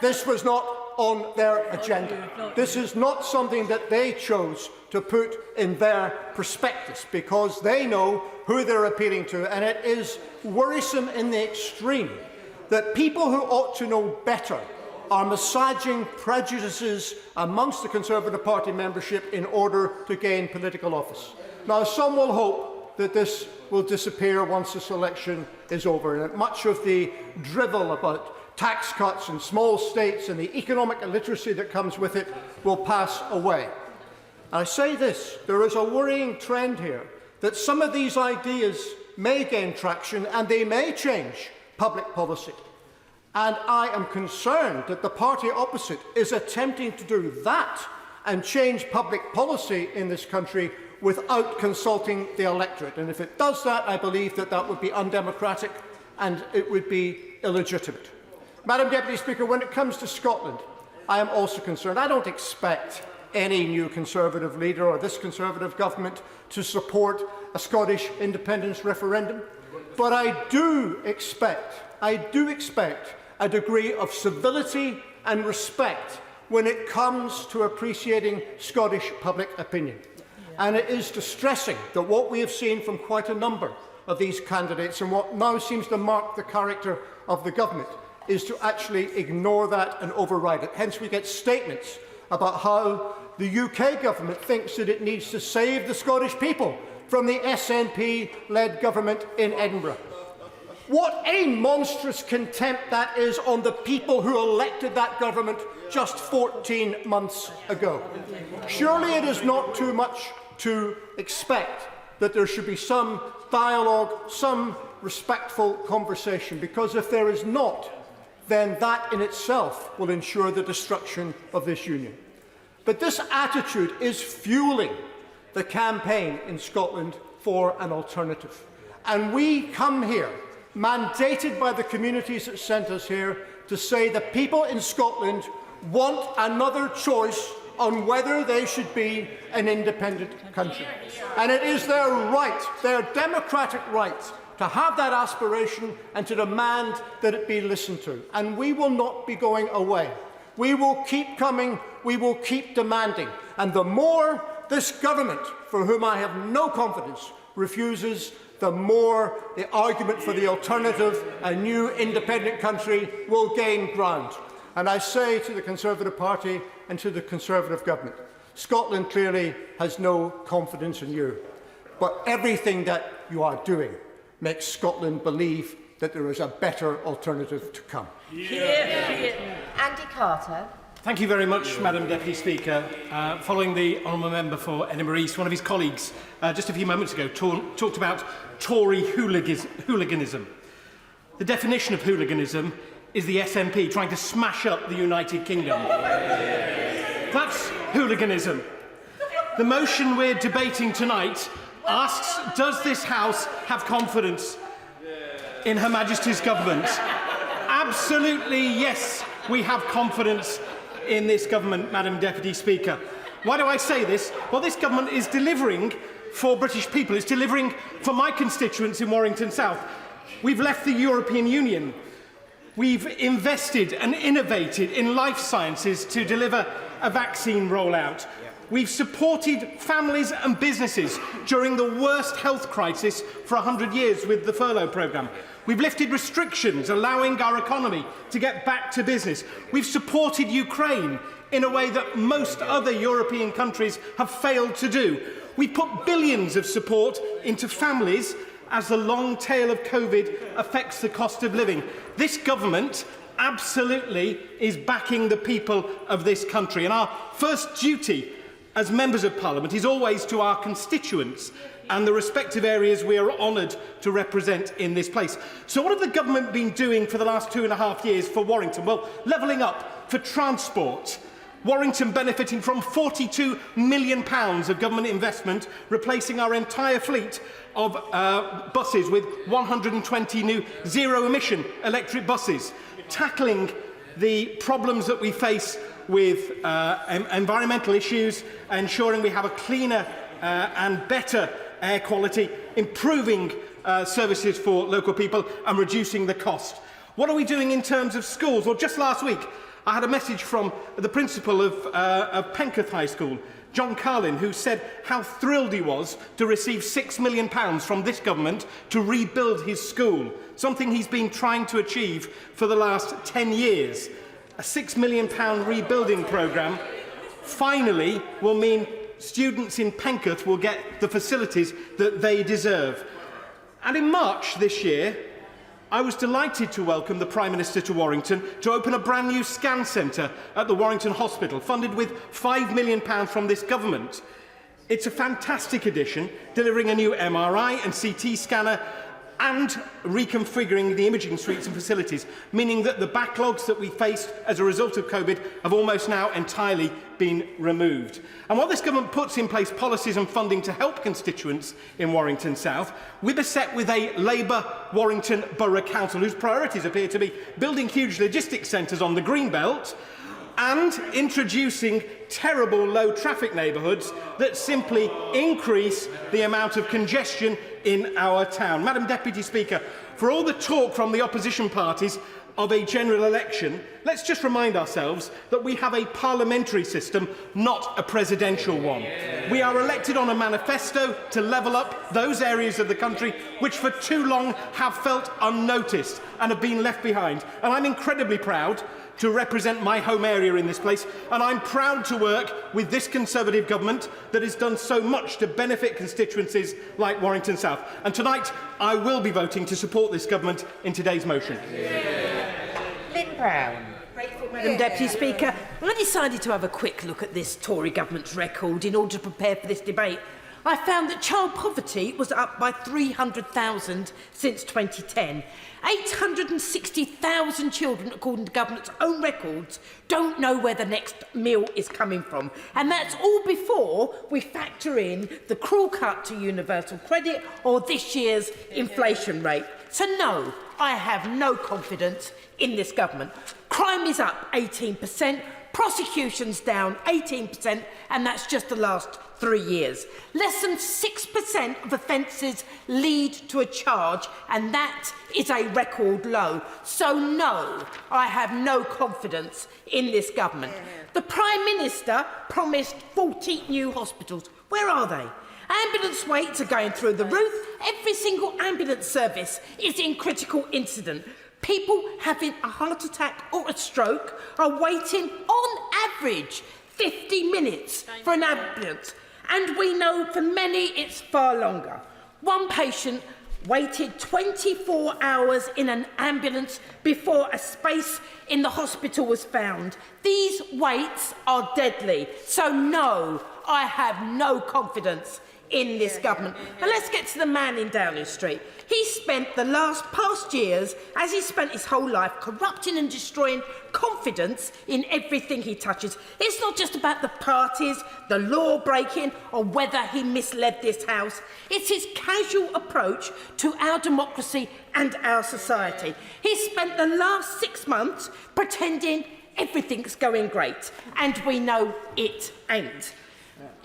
this was not on their agenda. This is not something that they chose to put in their prospectus because they know who they're appealing to, and it is worrisome in the extreme that people who ought to know better are massaging prejudices amongst the Conservative Party membership in order to gain political office. Now, some will hope that this will disappear once this election is over, and that much of the drivel about tax cuts and small states and the economic illiteracy that comes with it will pass away. I say this, there is a worrying trend here that some of these ideas may gain traction and they may change public policy. And I am concerned that the party opposite is attempting to do that and change public policy in this country without consulting the electorate. And if it does that, I believe that that would be undemocratic and it would be illegitimate. Madam Deputy Speaker, when it comes to Scotland, I am also concerned. I don't expect any new Conservative leader or this Conservative government to support a Scottish independence referendum. But I do expect a degree of civility and respect when it comes to appreciating Scottish public opinion. And it is distressing that what we have seen from quite a number of these candidates and what now seems to mark the character of the government is to actually ignore that and override it. Hence we get statements about how the UK government thinks that it needs to save the Scottish people from the SNP-led government in Edinburgh. What a monstrous contempt that is on the people who elected that government just 14 months ago. Surely it is not too much to expect that there should be some dialogue, some respectful conversation, because if there is not, then that in itself will ensure the destruction of this union. But this attitude is fueling the campaign in Scotland for an alternative. And we come here, mandated by the communities that sent us here, to say the people in Scotland want another choice on whether they should be an independent country. And it is their right, their democratic right, to have that aspiration and to demand that it be listened to. And we will not be going away. We will keep coming, we will keep demanding. And the more this government, for whom I have no confidence, refuses, the more the argument for the alternative, a new independent country, will gain ground. And I say to the Conservative Party and to the Conservative government, Scotland clearly has no confidence in you. But everything that you are doing makes Scotland believe that there is a better alternative to come. Andy Carter. Thank you very much, Madam Deputy Speaker. Following the Honourable Member for Edinburgh East, one of his colleagues just a few moments ago talked about Tory hooliganism. The definition of hooliganism is the SNP trying to smash up the United Kingdom. That's hooliganism. The motion we're debating tonight asks, does this House have confidence in Her Majesty's government? Absolutely yes, we have confidence in this government, Madam Deputy Speaker. Why do I say this? Well, this government is delivering for British people. It's delivering for my constituents in Warrington South. We've left the European Union. We've invested and innovated in life sciences to deliver a vaccine rollout. We've supported families and businesses during the worst health crisis for 100 years with the furlough programme. We've lifted restrictions, allowing our economy to get back to business. We've supported Ukraine in a way that most other European countries have failed to do. We put billions of support into families as the long tail of COVID affects the cost of living. This government absolutely is backing the people of this country. And our first duty as members of Parliament is always to our constituents and the respective areas we are honoured to represent in this place. So what have the government been doing for the last 2.5 years for Warrington? Well, levelling up for transport. Warrington benefiting from £42 million of government investment, replacing our entire fleet of buses with 120 new zero-emission electric buses, tackling the problems that we face with environmental issues, ensuring we have a cleaner and better air quality, improving services for local people and reducing the cost. What are we doing in terms of schools? Well, just last week, I had a message from the principal of Penketh High School, John Carlin, who said how thrilled he was to receive £6 million from this government to rebuild his school, something he's been trying to achieve for the last 10 years. A £6 million rebuilding programme finally will mean students in Penketh will get the facilities that they deserve. And in March this year, I was delighted to welcome the Prime Minister to Warrington to open a brand new scan centre at the Warrington Hospital, funded with £5 million from this government. It's a fantastic addition, delivering a new MRI and CT scanner and reconfiguring the imaging suites and facilities, meaning that the backlogs that we faced as a result of COVID have almost now entirely been removed. And while this government puts in place policies and funding to help constituents in Warrington South, we're beset with a Labour Warrington Borough Council whose priorities appear to be building huge logistics centres on the Greenbelt and introducing terrible low traffic neighbourhoods that simply increase the amount of congestion in our town. Madam Deputy Speaker, for all the talk from the opposition parties of a general election, let's just remind ourselves that we have a parliamentary system, not a presidential one. We are elected on a manifesto to level up those areas of the country which for too long have felt unnoticed and have been left behind. And I'm incredibly proud to represent my home area in this place, and I'm proud to work with this Conservative government that has done so much to benefit constituencies like Warrington South. And tonight, I will be voting to support this government in today's motion. Lynn Brown. Madam Deputy Speaker, well, I decided to have a quick look at this Tory government's record in order to prepare for this debate. I found that child poverty was up by 300,000 since 2010. 860,000 children, according to government's own records, don't know where the next meal is coming from. And that's all before we factor in the cruel cut to universal credit or this year's inflation rate. So no, I have no confidence in this government. Crime is up 18%, prosecution's down 18%, and that's just the last 3 years. Less than 6% of offences lead to a charge, and that is a record low. So no, I have no confidence in this government. The Prime Minister promised 40 new hospitals. Where are they? Ambulance waits are going through the roof. Every single ambulance service is in critical incident. People having a heart attack or a stroke are waiting on average 50 minutes for an ambulance. And we know for many it's far longer. One patient waited 24 hours in an ambulance before a space in the hospital was found. These waits are deadly. So no, I have no confidence in this government. And let's get to the man in Downing Street. He spent the past years, as he spent his whole life, corrupting and destroying confidence in everything he touches. It's not just about the parties, the law breaking, or whether he misled this House. It's his casual approach to our democracy and our society. He spent the last 6 months pretending everything's going great, and we know it ain't.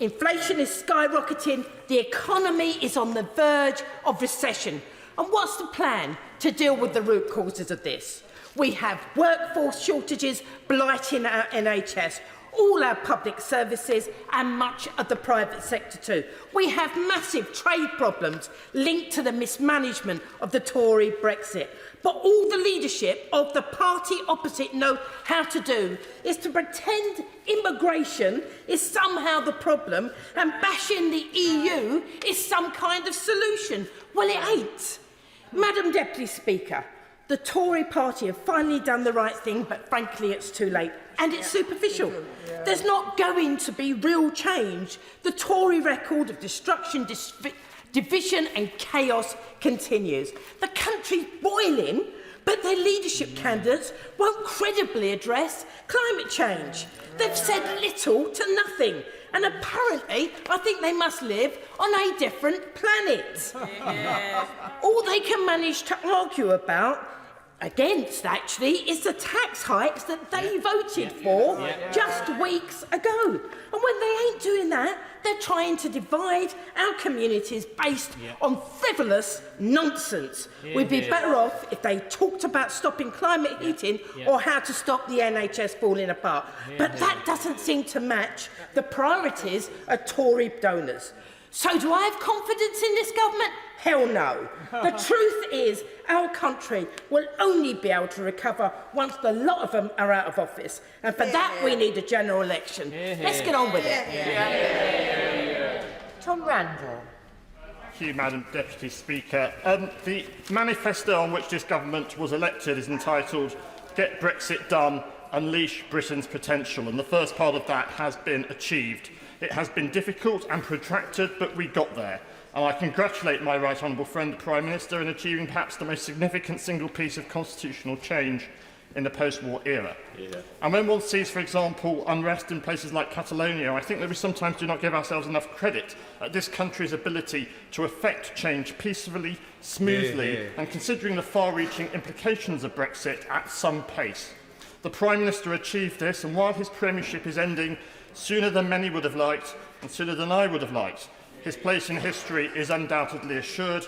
Inflation is skyrocketing, the economy is on the verge of recession. And what's the plan to deal with the root causes of this? We have workforce shortages blighting our NHS, all our public services and much of the private sector too. We have massive trade problems linked to the mismanagement of the Tory Brexit. But all the leadership of the party opposite know how to do is to pretend immigration is somehow the problem and bashing the EU is some kind of solution. Well, it ain't. Madam Deputy Speaker, the Tory party have finally done the right thing, but frankly it's too late. And it's superficial. There's not going to be real change. The Tory record of destruction, division and chaos continues. The country's boiling, but their leadership candidates won't credibly address climate change. They've said little to nothing. And apparently, I think they must live on a different planet. All they can manage to argue about against, actually, is the tax hikes that they voted for just weeks ago. And when they ain't doing that, they're trying to divide our communities based on frivolous nonsense. We'd be better off if they talked about stopping climate heating or how to stop the NHS falling apart. But that doesn't seem to match the priorities of Tory donors. So do I have confidence in this government? Hell no. The truth is our country will only be able to recover once the lot of them are out of office. And for that we need a general election. Let's get on with it. Tom Randall. Thank you, Madam Deputy Speaker. The manifesto on which this government was elected is entitled Get Brexit Done, Unleash Britain's Potential, and the first part of that has been achieved. It has been difficult and protracted, but we got there. And I congratulate my right honourable friend, the Prime Minister, in achieving perhaps the most significant single piece of constitutional change in the post-war era. And when one sees, for example, unrest in places like Catalonia, I think that we sometimes do not give ourselves enough credit at this country's ability to effect change peacefully, smoothly, and considering the far-reaching implications of Brexit at some pace. The Prime Minister achieved this, and while his premiership is ending sooner than many would have liked, and sooner than I would have liked, his place in history is undoubtedly assured,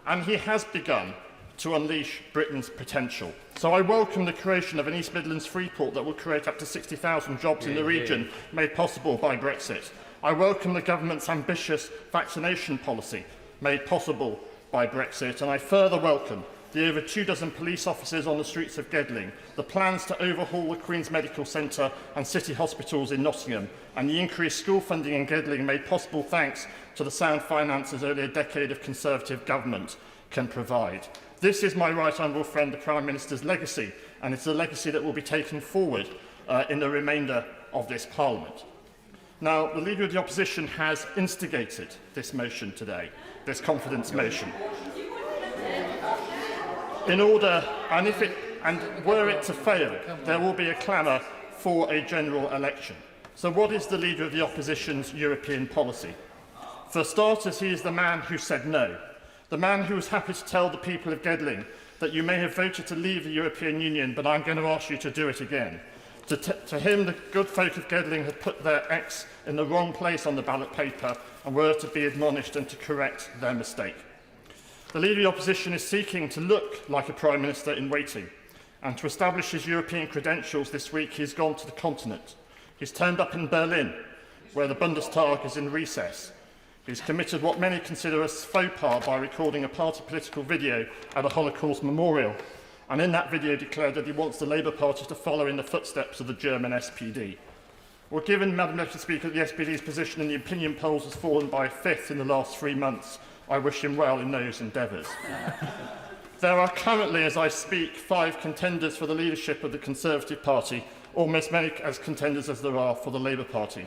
and he has begun to unleash Britain's potential. So I welcome the creation of an East Midlands Freeport that will create up to 60,000 jobs in the region, made possible by Brexit. I welcome the government's ambitious vaccination policy, made possible by Brexit, and I further welcome the over 24 police officers on the streets of Gedling, the plans to overhaul the Queen's Medical Centre and city hospitals in Nottingham, and the increased school funding in Gedling made possible thanks to the sound finances only a decade of Conservative government can provide. This is my right honourable friend, the Prime Minister's legacy, and it's a legacy that will be taken forward in the remainder of this Parliament. Now, the Leader of the Opposition has instigated this motion today, this confidence motion. In order, and were it to fail, there will be a clamour for a general election. So what is the Leader of the Opposition's European policy? For starters, he is the man who said no, the man who was happy to tell the people of Gedling that you may have voted to leave the European Union, but I'm going to ask you to do it again. To him, the good folk of Gedling had put their X in the wrong place on the ballot paper and were to be admonished and to correct their mistake. The Leader of the Opposition is seeking to look like a Prime Minister in waiting, and to establish his European credentials this week, he's gone to the continent. He's turned up in Berlin, where the Bundestag is in recess. He's committed what many consider a faux pas by recording a party political video at a Holocaust memorial, and in that video declared that he wants the Labour Party to follow in the footsteps of the German SPD. Well, given, Madam Deputy Speaker, the SPD's position in the opinion polls has fallen by a fifth in the last 3 months, I wish him well in those endeavours. There are currently, as I speak, 5 contenders for the leadership of the Conservative Party, almost as many as contenders as there are for the Labour Party.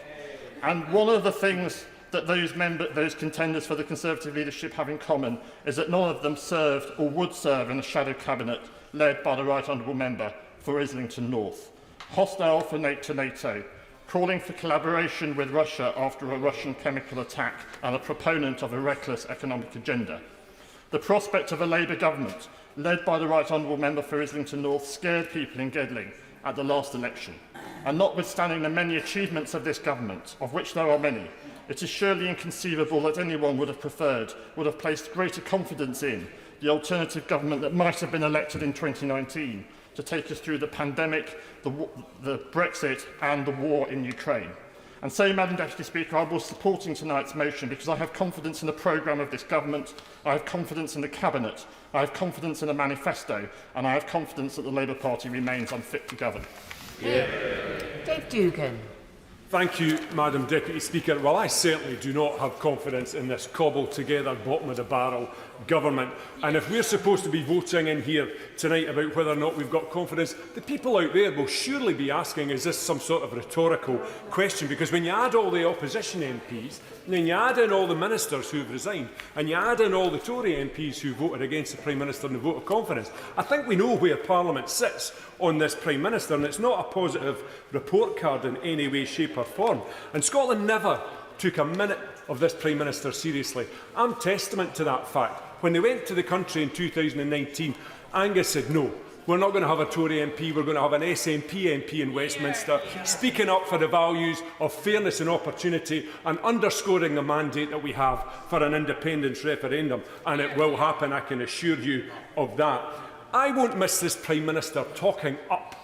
And one of the things that those contenders for the Conservative leadership have in common is that none of them served or would serve in a shadow cabinet led by the Right Honourable Member for Islington North. Hostile to NATO, calling for collaboration with Russia after a Russian chemical attack, and a proponent of a reckless economic agenda. The prospect of a Labour government led by the Right Honourable Member for Islington North scared people in Gedling at the last election. And notwithstanding the many achievements of this government, of which there are many, it is surely inconceivable that anyone would have placed greater confidence in the alternative government that might have been elected in 2019 to take us through the pandemic, the Brexit and the war in Ukraine. And so, Madam Deputy Speaker, I was supporting tonight's motion because I have confidence in the programme of this government, I have confidence in the Cabinet, I have confidence in the manifesto, and I have confidence that the Labour Party remains unfit to govern. Yeah. Dave Dugan. Thank you, Madam Deputy Speaker. Well, I certainly do not have confidence in this cobbled-together, bottom-of-the-barrel government. And if we're supposed to be voting in here tonight about whether or not we've got confidence, the people out there will surely be asking, is this some sort of rhetorical question? Because when you add all the opposition MPs, and then you add in all the ministers who have resigned, and you add in all the Tory MPs who voted against the Prime Minister in the vote of confidence, I think we know where Parliament sits on this Prime Minister, and it's not a positive report card in any way, shape or form. And Scotland never took a minute of this Prime Minister seriously. I'm testament to that fact. When they went to the country in 2019, Angus said, no, we're not going to have a Tory MP, we're going to have an SNP MP in Westminster, speaking up for the values of fairness and opportunity and underscoring the mandate that we have for an independence referendum. And it will happen, I can assure you of that. I won't miss this Prime Minister talking up,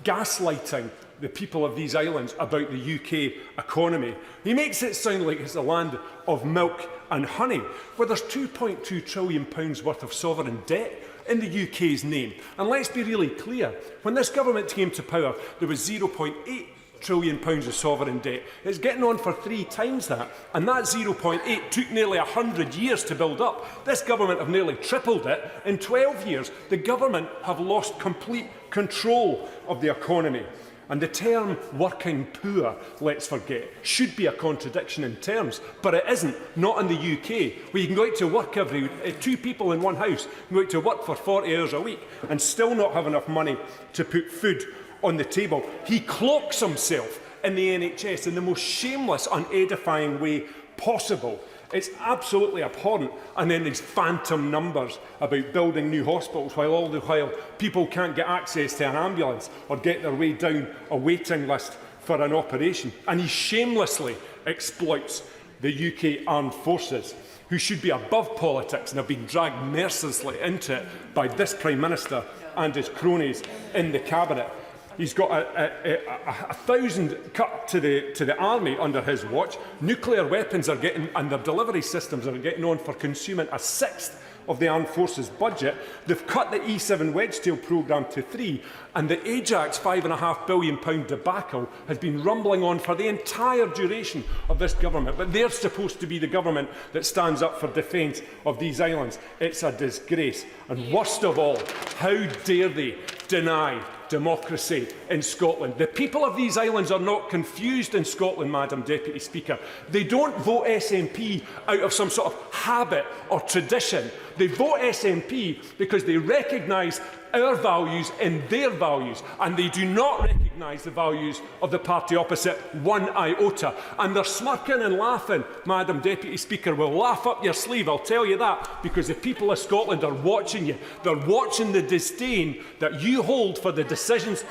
gaslighting the people of these islands about the UK economy. He makes it sound like it's a land of milk and honey, where there's £2.2 trillion worth of sovereign debt in the UK's name. And let's be really clear, when this government came to power, there was £0.8 trillion of sovereign debt. It's getting on for 3 times that, and that 0.8 took nearly 100 years to build up. This government have nearly tripled it in 12 years. The government have lost complete control of the economy. And the term working poor, let's forget, should be a contradiction in terms, but it isn't, not in the UK, where you can go out to work 2 people in one house, go out to work for 40 hours a week and still not have enough money to put food on the table. He cloaks himself in the NHS in the most shameless, unedifying way possible. It's absolutely abhorrent. And then these phantom numbers about building new hospitals while all the while people can't get access to an ambulance or get their way down a waiting list for an operation. And he shamelessly exploits the UK armed forces, who should be above politics and have been dragged mercilessly into it by this Prime Minister and his cronies in the Cabinet. He's got 1,000 cut to the army under his watch. Nuclear weapons are getting, and their delivery systems are getting on for consuming 1/6 of the armed forces budget. They've cut the E7 Wedgetail programme to 3, and the Ajax £5.5 billion debacle has been rumbling on for the entire duration of this government. But they're supposed to be the government that stands up for defence of these islands. It's a disgrace. And worst of all, how dare they deny democracy in Scotland. The people of these islands are not confused in Scotland, Madam Deputy Speaker. They don't vote SNP out of some sort of habit or tradition. They vote SNP because they recognise our values in their values, and they do not recognise the values of the party opposite one iota. And they're smirking and laughing, Madam Deputy Speaker. Will laugh up your sleeve, I'll tell you that, because the people of Scotland are watching you. They're watching the disdain that you hold for the decisions.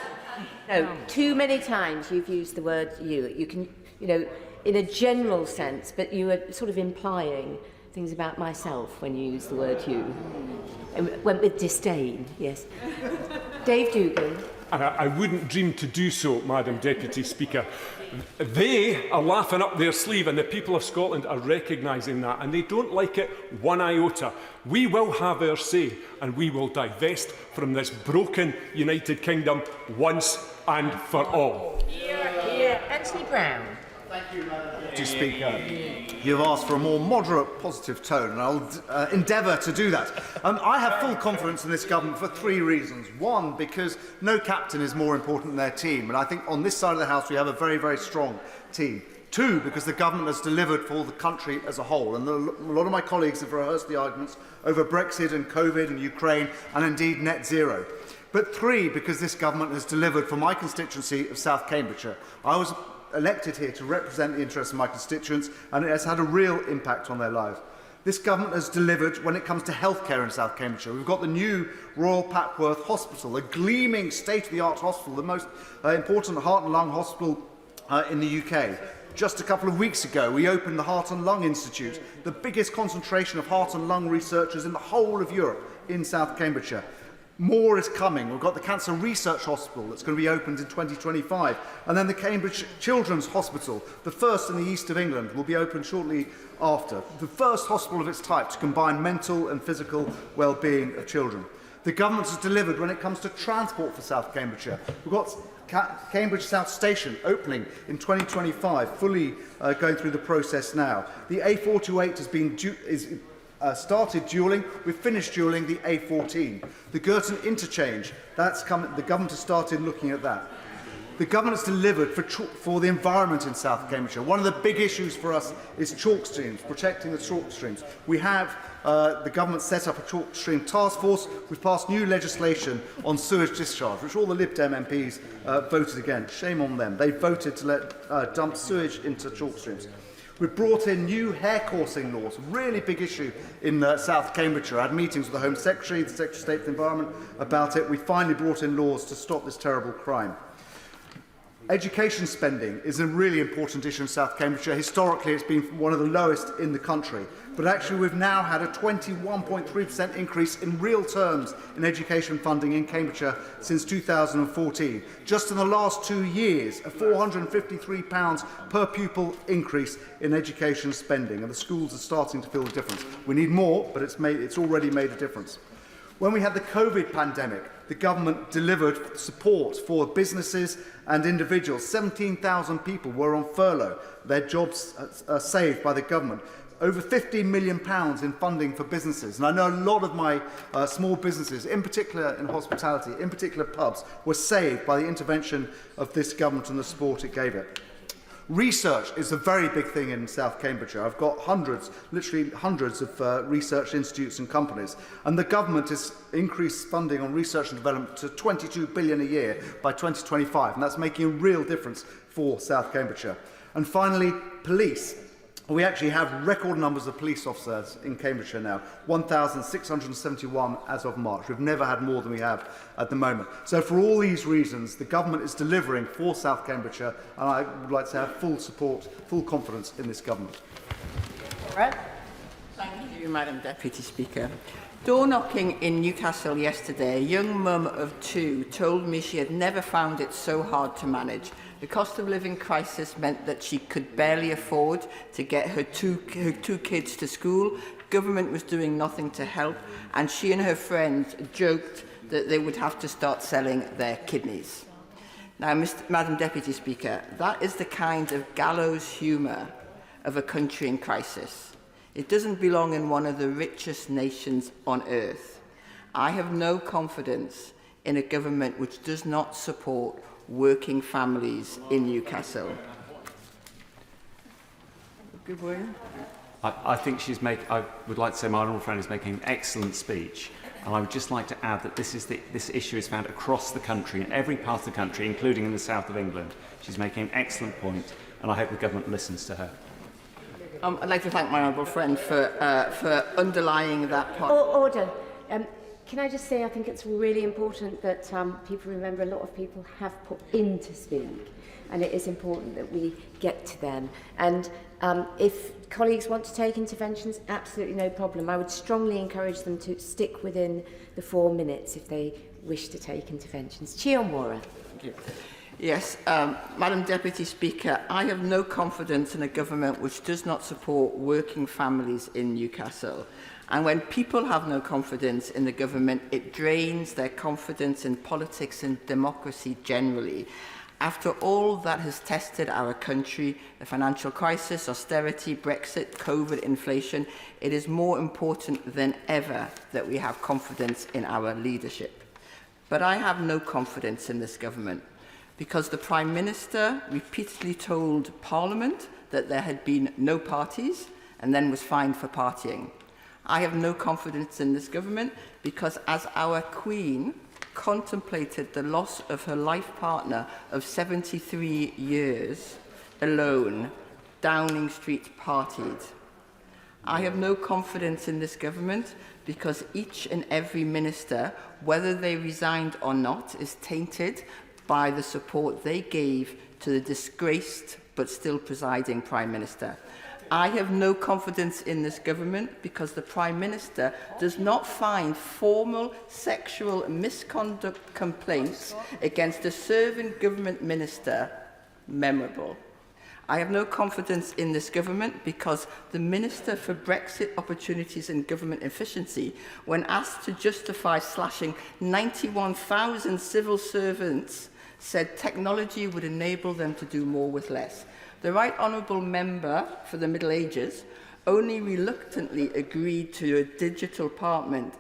No, too many times you've used the word you. You can, in a general sense, but you were sort of implying things about myself when you use the word you. It went with disdain, yes. Dave Dugan. I wouldn't dream to do so, Madam Deputy Speaker. They are laughing up their sleeve, and the people of Scotland are recognising that, and they don't like it one iota. We will have our say, and we will divest from this broken United Kingdom once and for all. Anthony Brown. Thank you, Madam Deputy Speaker. You've asked for a more moderate, positive tone, and I'll endeavour to do that. I have full confidence in this government for three reasons. One, because no captain is more important than their team, and I think on this side of the House we have a very, very strong team. Two, because the government has delivered for the country as a whole, and a lot of my colleagues have rehearsed the arguments over Brexit and COVID and Ukraine, and indeed net zero. But three, because this government has delivered for my constituency of South Cambridgeshire. I was elected here to represent the interests of my constituents, and it has had a real impact on their lives. This government has delivered when it comes to healthcare in South Cambridgeshire. We've got the new Royal Papworth Hospital, a gleaming state-of-the-art hospital, the most important heart and lung hospital in the UK. Just a couple of weeks ago, we opened the Heart and Lung Institute, the biggest concentration of heart and lung researchers in the whole of Europe in South Cambridgeshire. More is coming. We've got the Cancer Research Hospital that's going to be opened in 2025. And then the Cambridge Children's Hospital, the first in the east of England, will be opened shortly after. The first hospital of its type to combine mental and physical well-being of children. The government has delivered when it comes to transport for South Cambridgeshire. We've got Cambridge South Station opening in 2025, fully going through the process now. The A428 has been started dualling. We've finished dualling the A14. The Girton Interchange, that's coming. The government has started looking at that. The government has delivered for the environment in South Cambridgeshire. One of the big issues for us is chalk streams, protecting the chalk streams. We have the government set up a chalk stream task force. We've passed new legislation on sewage discharge, which all the Lib Dem MPs voted against. Shame on them. They voted to let dump sewage into chalk streams. We've brought in new hair coursing laws, a really big issue in South Cambridgeshire. I had meetings with the Home Secretary, the Secretary of State for the Environment about it. We finally brought in laws to stop this terrible crime. Education spending is a really important issue in South Cambridgeshire. Historically, it's been one of the lowest in the country. But actually, we've now had a 21.3% increase in real terms in education funding in Cambridgeshire since 2014. Just in the last 2 years, a £453 per pupil increase in education spending. And the schools are starting to feel the difference. We need more, but it's already made a difference. When we had the COVID pandemic, the government delivered support for businesses and individuals. 17,000 people were on furlough. Their jobs are saved by the government. Over £15 million in funding for businesses. And I know a lot of my small businesses, in particular in hospitality, in particular pubs, were saved by the intervention of this government and the support it gave it. Research is a very big thing in South Cambridgeshire. I've got hundreds, literally hundreds of research institutes and companies. And the government has increased funding on research and development to £22 billion a year by 2025. And that's making a real difference for South Cambridgeshire. And finally, police. We actually have record numbers of police officers in Cambridgeshire now, 1,671 as of March. We've never had more than we have at the moment. So for all these reasons, the government is delivering for South Cambridgeshire, and I would like to have full support, full confidence in this government. Thank you, Madam Deputy Speaker. Door knocking in Newcastle yesterday, a young mum of 2 told me she had never found it so hard to manage. The cost of living crisis meant that she could barely afford to get her two kids to school. Government was doing nothing to help, and she and her friends joked that they would have to start selling their kidneys. Now, Madam Deputy Speaker, that is the kind of gallows humour of a country in crisis. It doesn't belong in one of the richest nations on earth. I have no confidence in a government which does not support working families in Newcastle? Good word. I think I would like to say my honourable friend is making an excellent speech, and I would just like to add that this issue is found across the country, in every part of the country, including in the south of England. She's making an excellent point, and I hope the government listens to her. I'd like to thank my honourable friend for underlying that point. Order. Can I just say I think it's really important that people remember a lot of people have put in to speak, and it is important that we get to them. And if colleagues want to take interventions, absolutely no problem. I would strongly encourage them to stick within the 4 minutes if they wish to take interventions. Chiomora. Thank you. Yes, Madam Deputy Speaker, I have no confidence in a government which does not support working families in Newcastle. And when people have no confidence in the government, it drains their confidence in politics and democracy generally. After all that has tested our country, the financial crisis, austerity, Brexit, COVID, inflation, it is more important than ever that we have confidence in our leadership. But I have no confidence in this government, because the Prime Minister repeatedly told Parliament that there had been no parties and then was fined for partying. I have no confidence in this government because, as our Queen contemplated the loss of her life partner of 73 years alone, Downing Street partied. I have no confidence in this government because each and every minister, whether they resigned or not, is tainted by the support they gave to the disgraced but still presiding Prime Minister. I have no confidence in this government because the Prime Minister does not find formal sexual misconduct complaints against a serving government minister memorable. I have no confidence in this government because the Minister for Brexit Opportunities and Government Efficiency, when asked to justify slashing 91,000 civil servants, said technology would enable them to do more with less. The Right Honourable Member for the Middle Ages only reluctantly agreed to a digital parliament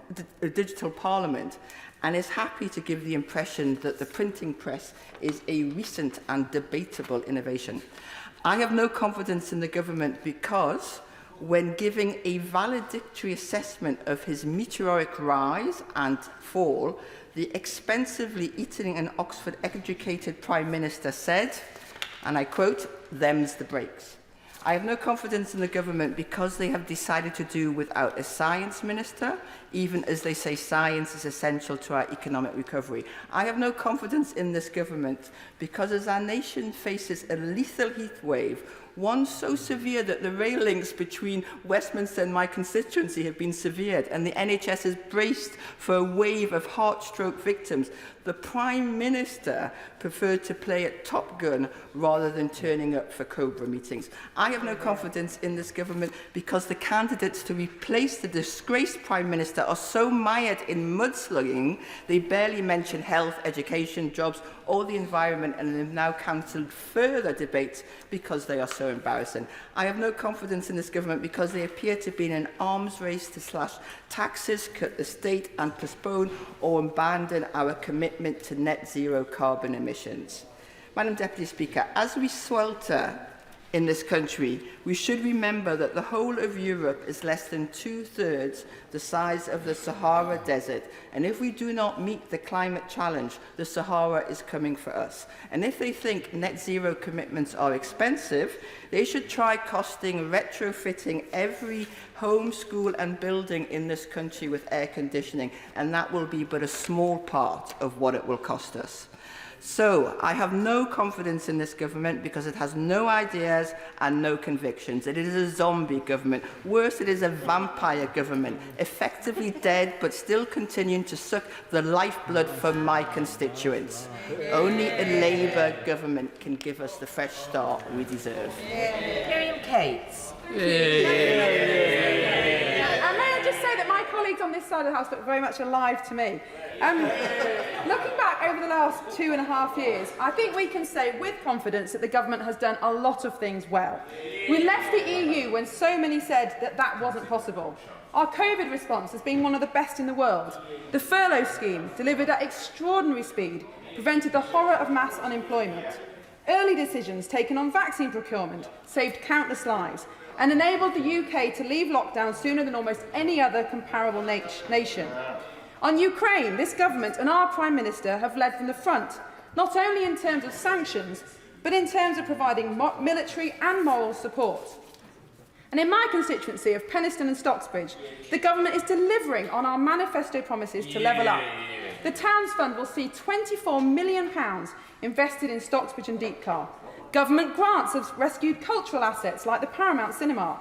and is happy to give the impression that the printing press is a recent and debatable innovation. I have no confidence in the government because, when giving a valedictory assessment of his meteoric rise and fall, the expensively Eton and Oxford educated Prime Minister said, and I quote, "Them's the breaks." I have no confidence in the government because they have decided to do without a science minister, even as they say science is essential to our economic recovery. I have no confidence in this government because, as our nation faces a lethal heat wave, one so severe that the rail links between Westminster and my constituency have been severed, and the NHS is braced for a wave of heart stroke victims, the Prime Minister preferred to play at Top Gun rather than turning up for Cobra meetings. I have no confidence in this government because the candidates to replace the disgraced Prime Minister are so mired in mudslugging they barely mention health, education, jobs or the environment, and have now cancelled further debates because they are so embarrassing. I have no confidence in this government because they appear to be in an arms race to slash taxes, cut the state and postpone or abandon our commitment to net zero carbon emissions. Madam Deputy Speaker, as we swelter in this country, we should remember that the whole of Europe is less than 2/3 the size of the Sahara Desert, and if we do not meet the climate challenge, the Sahara is coming for us. And if they think net zero commitments are expensive, they should try costing retrofitting every home, school and building in this country with air conditioning, and that will be but a small part of what it will cost us. So, I have no confidence in this government because it has no ideas and no convictions. It is a zombie government. Worse, it is a vampire government, effectively dead but still continuing to suck the lifeblood from my constituents. Only a Labour government can give us the fresh start we deserve. Miriam Cates. And may I just say that my colleague colleagues on this side of the House look very much alive to me. Looking back over the last 2.5 years, I think we can say with confidence that the government has done a lot of things well. We left the EU when so many said that that wasn't possible. Our COVID response has been one of the best in the world. The furlough scheme, delivered at extraordinary speed, prevented the horror of mass unemployment. Early decisions taken on vaccine procurement saved countless lives and enabled the UK to leave lockdown sooner than almost any other comparable nation. On Ukraine, this government and our Prime Minister have led from the front, not only in terms of sanctions, but in terms of providing military and moral support. And in my constituency of Penistone and Stocksbridge, the government is delivering on our manifesto promises to level up. The Towns Fund will see £24 million invested in Stocksbridge and Deepcar. Government grants have rescued cultural assets like the Paramount Cinema.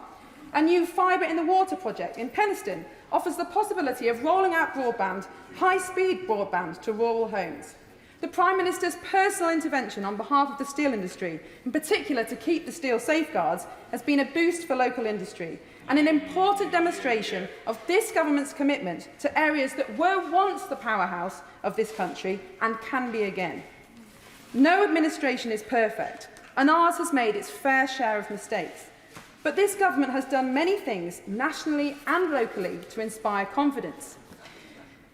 A new fibre in the water project in Penistone offers the possibility of rolling out broadband, high-speed broadband to rural homes. The Prime Minister's personal intervention on behalf of the steel industry, in particular to keep the steel safeguards, has been a boost for local industry and an important demonstration of this government's commitment to areas that were once the powerhouse of this country and can be again. No administration is perfect, and ours has made its fair share of mistakes. But this government has done many things nationally and locally to inspire confidence.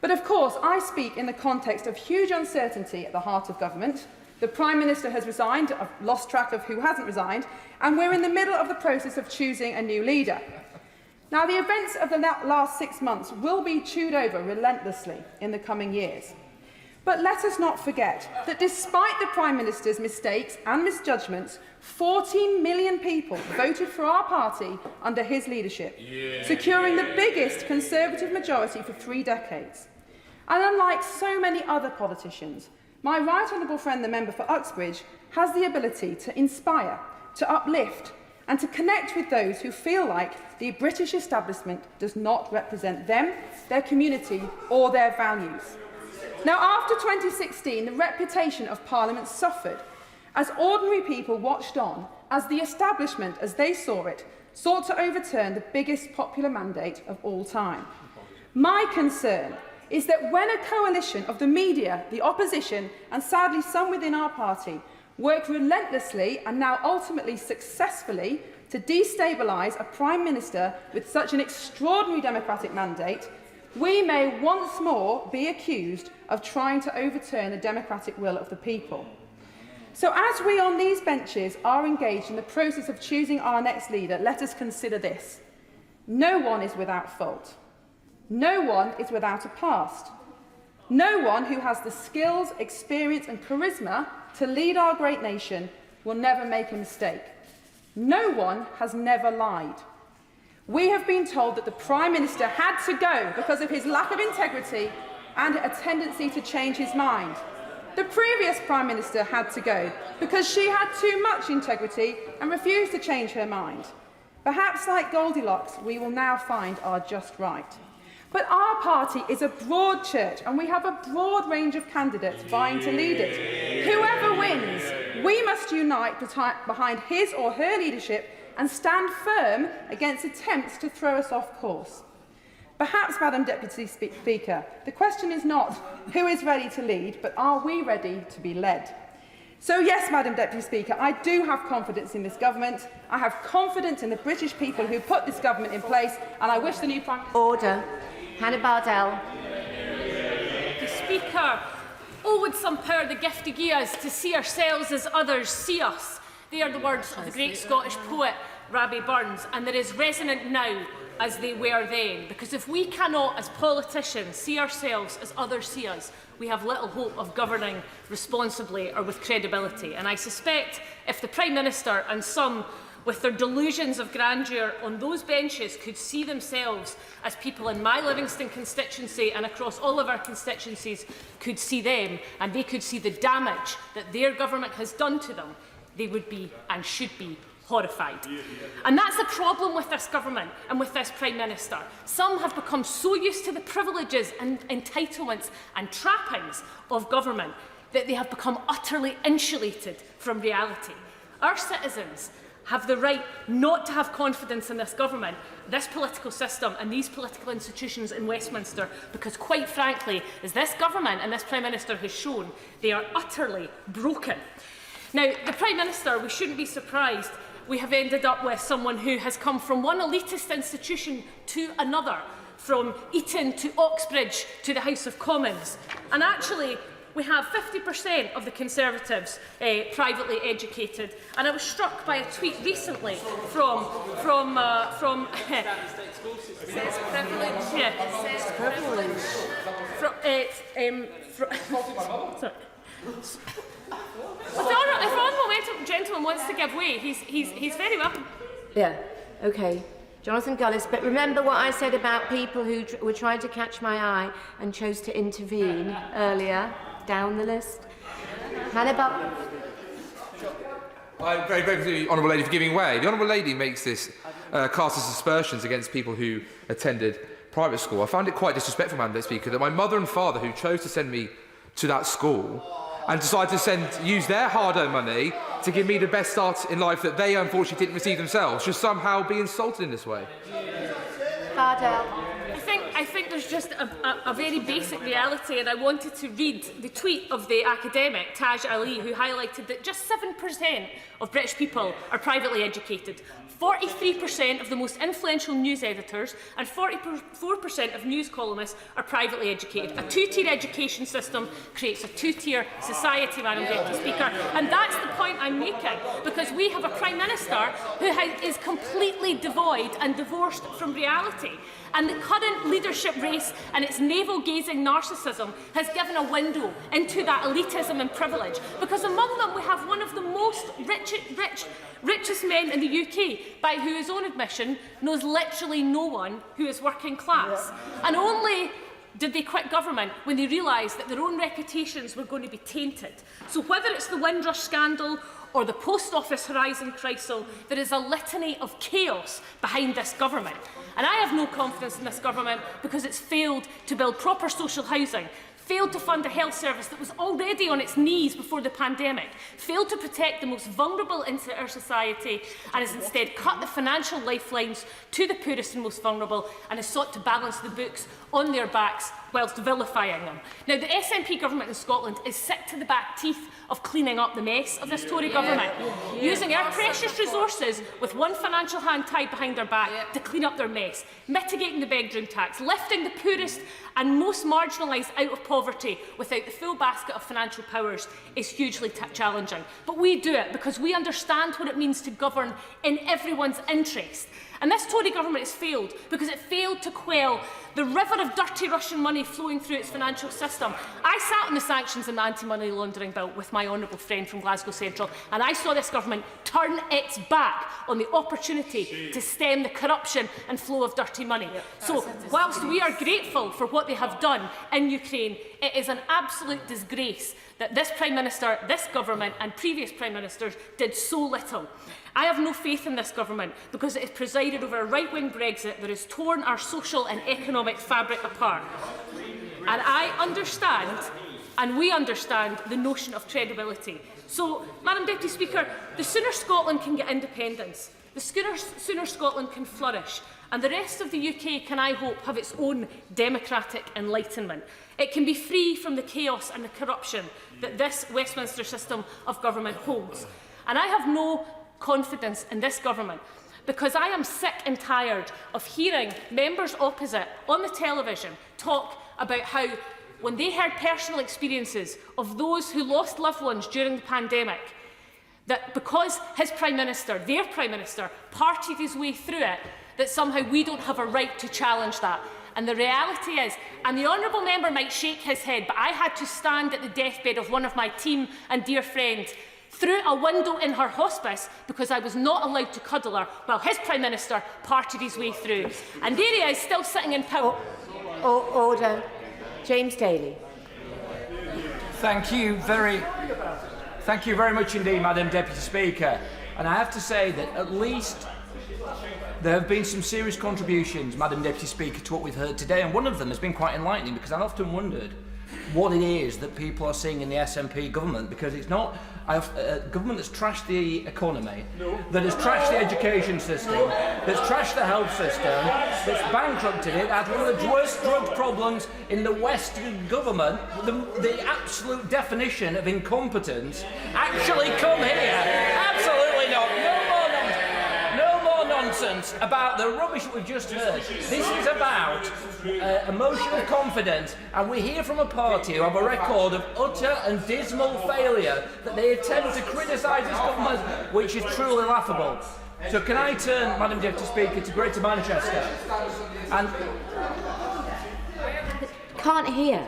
But of course, I speak in the context of huge uncertainty at the heart of government. The Prime Minister has resigned, I've lost track of who hasn't resigned, and we're in the middle of the process of choosing a new leader. Now, the events of the last 6 months will be chewed over relentlessly in the coming years. But let us not forget that despite the Prime Minister's mistakes and misjudgments, 14 million people voted for our party under his leadership, securing the biggest Conservative majority for 3 decades. And unlike so many other politicians, my right honourable friend, the member for Uxbridge, has the ability to inspire, to uplift, and to connect with those who feel like the British establishment does not represent them, their community, or their values. Now, after 2016, the reputation of Parliament suffered as ordinary people watched on as the establishment, as they saw it, sought to overturn the biggest popular mandate of all time. My concern is that when a coalition of the media, the opposition, and sadly some within our party, work relentlessly and now ultimately successfully to destabilise a Prime Minister with such an extraordinary democratic mandate, we may once more be accused of trying to overturn the democratic will of the people. So as we on these benches are engaged in the process of choosing our next leader, let us consider this. No one is without fault. No one is without a past. No one who has the skills, experience and charisma to lead our great nation will never make a mistake. No one has never lied. We have been told that the Prime Minister had to go because of his lack of integrity and a tendency to change his mind. The previous Prime Minister had to go because she had too much integrity and refused to change her mind. Perhaps like Goldilocks, we will now find our just right. But our party is a broad church and we have a broad range of candidates vying to lead it. Whoever wins, we must unite behind his or her leadership and stand firm against attempts to throw us off course. Perhaps, Madam Deputy Speaker, the question is not who is ready to lead, but are we ready to be led? So yes, Madam Deputy Speaker, I do have confidence in this government. I have confidence in the British people who put this government in place, and I wish the new Prime Minister... Order. Hannah Bardell. Speaker, oh, would some power the gift to give us to see ourselves as others see us. They are the words of the great Scottish poet Rabbie Burns, and they're as resonant now as they were then. Because if we cannot, as politicians, see ourselves as others see us, we have little hope of governing responsibly or with credibility. And I suspect if the Prime Minister and some with their delusions of grandeur on those benches could see themselves as people in my Livingston constituency and across all of our constituencies could see them, and they could see the damage that their government has done to them, they would be and should be horrified. And that's the problem with this government and with this Prime Minister. Some have become so used to the privileges and entitlements and trappings of government that they have become utterly insulated from reality. Our citizens have the right not to have confidence in this government, this political system and these political institutions in Westminster, because quite frankly, as this government and this Prime Minister has shown, they are utterly broken. Now, the Prime Minister, we shouldn't be surprised, we have ended up with someone who has come from one elitist institution to another, from Eton to Oxbridge to the House of Commons. And actually, we have 50% of the Conservatives privately educated, and I was struck by a tweet recently from says privilege. Yeah, says privilege. Sorry. If the honourable gentleman wants to give way, he's very welcome. Yeah. Okay. Jonathan Gullis, but remember what I said about people who were trying to catch my eye and chose to intervene earlier down the list. Hannibal. I'm very grateful to the Honourable Lady for giving way. The Honourable Lady makes this cast of aspersions against people who attended private school. I found it quite disrespectful, Madam Speaker, that my mother and father, who chose to send me to that school and decided to use their hard-earned money to give me the best start in life that they unfortunately didn't receive themselves, should somehow be insulted in this way. I think there's just a very basic reality, and I wanted to read the tweet of the academic Taj Ali, who highlighted that just 7% of British people are privately educated. 43% of the most influential news editors and 44% of news columnists are privately educated. A two-tier education system creates a two-tier society, Madam Deputy Speaker, and that's the point I'm making, because we have a Prime Minister who is completely devoid and divorced from reality. And the current leadership race and its navel-gazing narcissism has given a window into that elitism and privilege, because among them we have one of the most richest men in the UK, by whose own admission knows literally no one who is working class. And only did they quit government when they realised that their own reputations were going to be tainted. So whether it's the Windrush scandal or the Post Office Horizon crisis, there is a litany of chaos behind this government. And I have no confidence in this government because it's failed to build proper social housing, failed to fund a health service that was already on its knees before the pandemic, failed to protect the most vulnerable in our society, and has instead cut the financial lifelines to the poorest and most vulnerable, and has sought to balance the books on their backs whilst vilifying them. Now, the SNP government in Scotland is sick to the back teeth of cleaning up the mess of this Tory government, using our precious resources with one financial hand tied behind their back to clean up their mess, mitigating the bedroom tax, lifting the poorest and most marginalised out of poverty without the full basket of financial powers is hugely challenging. But we do it because we understand what it means to govern in everyone's interest. And this Tory government has failed because it failed to quell the river of dirty Russian money flowing through its financial system. I sat on the sanctions and the anti-money laundering bill with my honourable friend from Glasgow Central, and I saw this government turn its back on the opportunity to stem the corruption and flow of dirty money. So, whilst we are grateful for what they have done in Ukraine, it is an absolute disgrace that this Prime Minister, this government and previous Prime Ministers did so little. I have no faith in this government because it has presided over a right-wing Brexit that has torn our social and economic fabric apart. And I understand, and we understand, the notion of credibility. So, Madam Deputy Speaker, the sooner Scotland can get independence, the sooner Scotland can flourish, and the rest of the UK can, I hope, have its own democratic enlightenment. It can be free from the chaos and the corruption that this Westminster system of government holds. And I have no confidence in this government because I am sick and tired of hearing members opposite on the television talk about how, when they heard personal experiences of those who lost loved ones during the pandemic, that because his Prime Minister, their Prime Minister, partied his way through it, that somehow we don't have a right to challenge that. And the reality is, and the honourable member might shake his head, but I had to stand at the deathbed of one of my team and dear friends through a window in her hospice because I was not allowed to cuddle her while his Prime Minister parted his way through. And there he is, still sitting in power. Order. James Daly. Thank you very much indeed, Madam Deputy Speaker. And I have to say that at least there have been some serious contributions, Madam Deputy Speaker, to what we've heard today, and one of them has been quite enlightening because I've often wondered what it is that people are seeing in the SNP government, because it's not a government that's trashed the economy, that has trashed the education system, that's trashed the health system, that's bankrupted it, had one of the worst drug problems in the Western government, the absolute definition of incompetence, actually come here. Absolutely not. No more nonsense about the rubbish that we've just heard. This is about a motion of confidence, and we hear from a party who have a record of utter and dismal failure that they attempt to criticise this government, which is truly laughable. So can I turn, Madam Deputy Speaker, to Greater Manchester? And can't hear.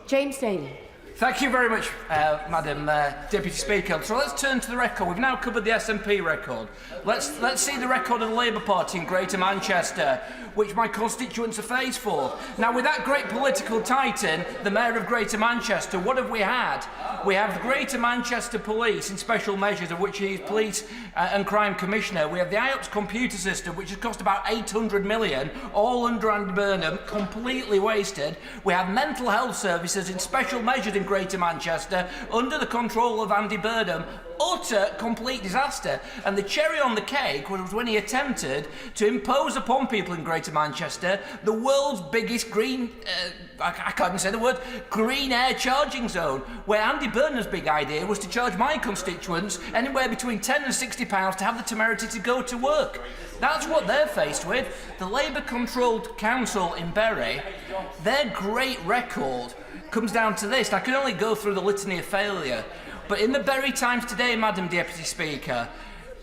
James Daly. thank you very much, Madam Deputy Speaker. So let's turn to the record. We've now covered the SNP record. Let's see the record of the Labour Party in Greater Manchester, which my constituents are faced for. Now, with that great political titan, the Mayor of Greater Manchester, what have we had? We have the Greater Manchester Police in special measures, of which he is Police and Crime Commissioner. We have the IOPS computer system, which has cost about 800 million, all under Andy Burnham, completely wasted. We have mental health services in special measures in Greater Manchester, under the control of Andy Burnham. Utter, complete disaster. And the cherry on the cake was when he attempted to impose upon people in Greater Manchester the world's biggest green, I can't even say the word, green air charging zone, where Andy Burnham's big idea was to charge my constituents anywhere between £10 and £60 to have the temerity to go to work. That's what they're faced with. The Labour-controlled council in Bury, their great record comes down to this. I can only go through the litany of failure. But in the Bury Times today, Madam Deputy Speaker,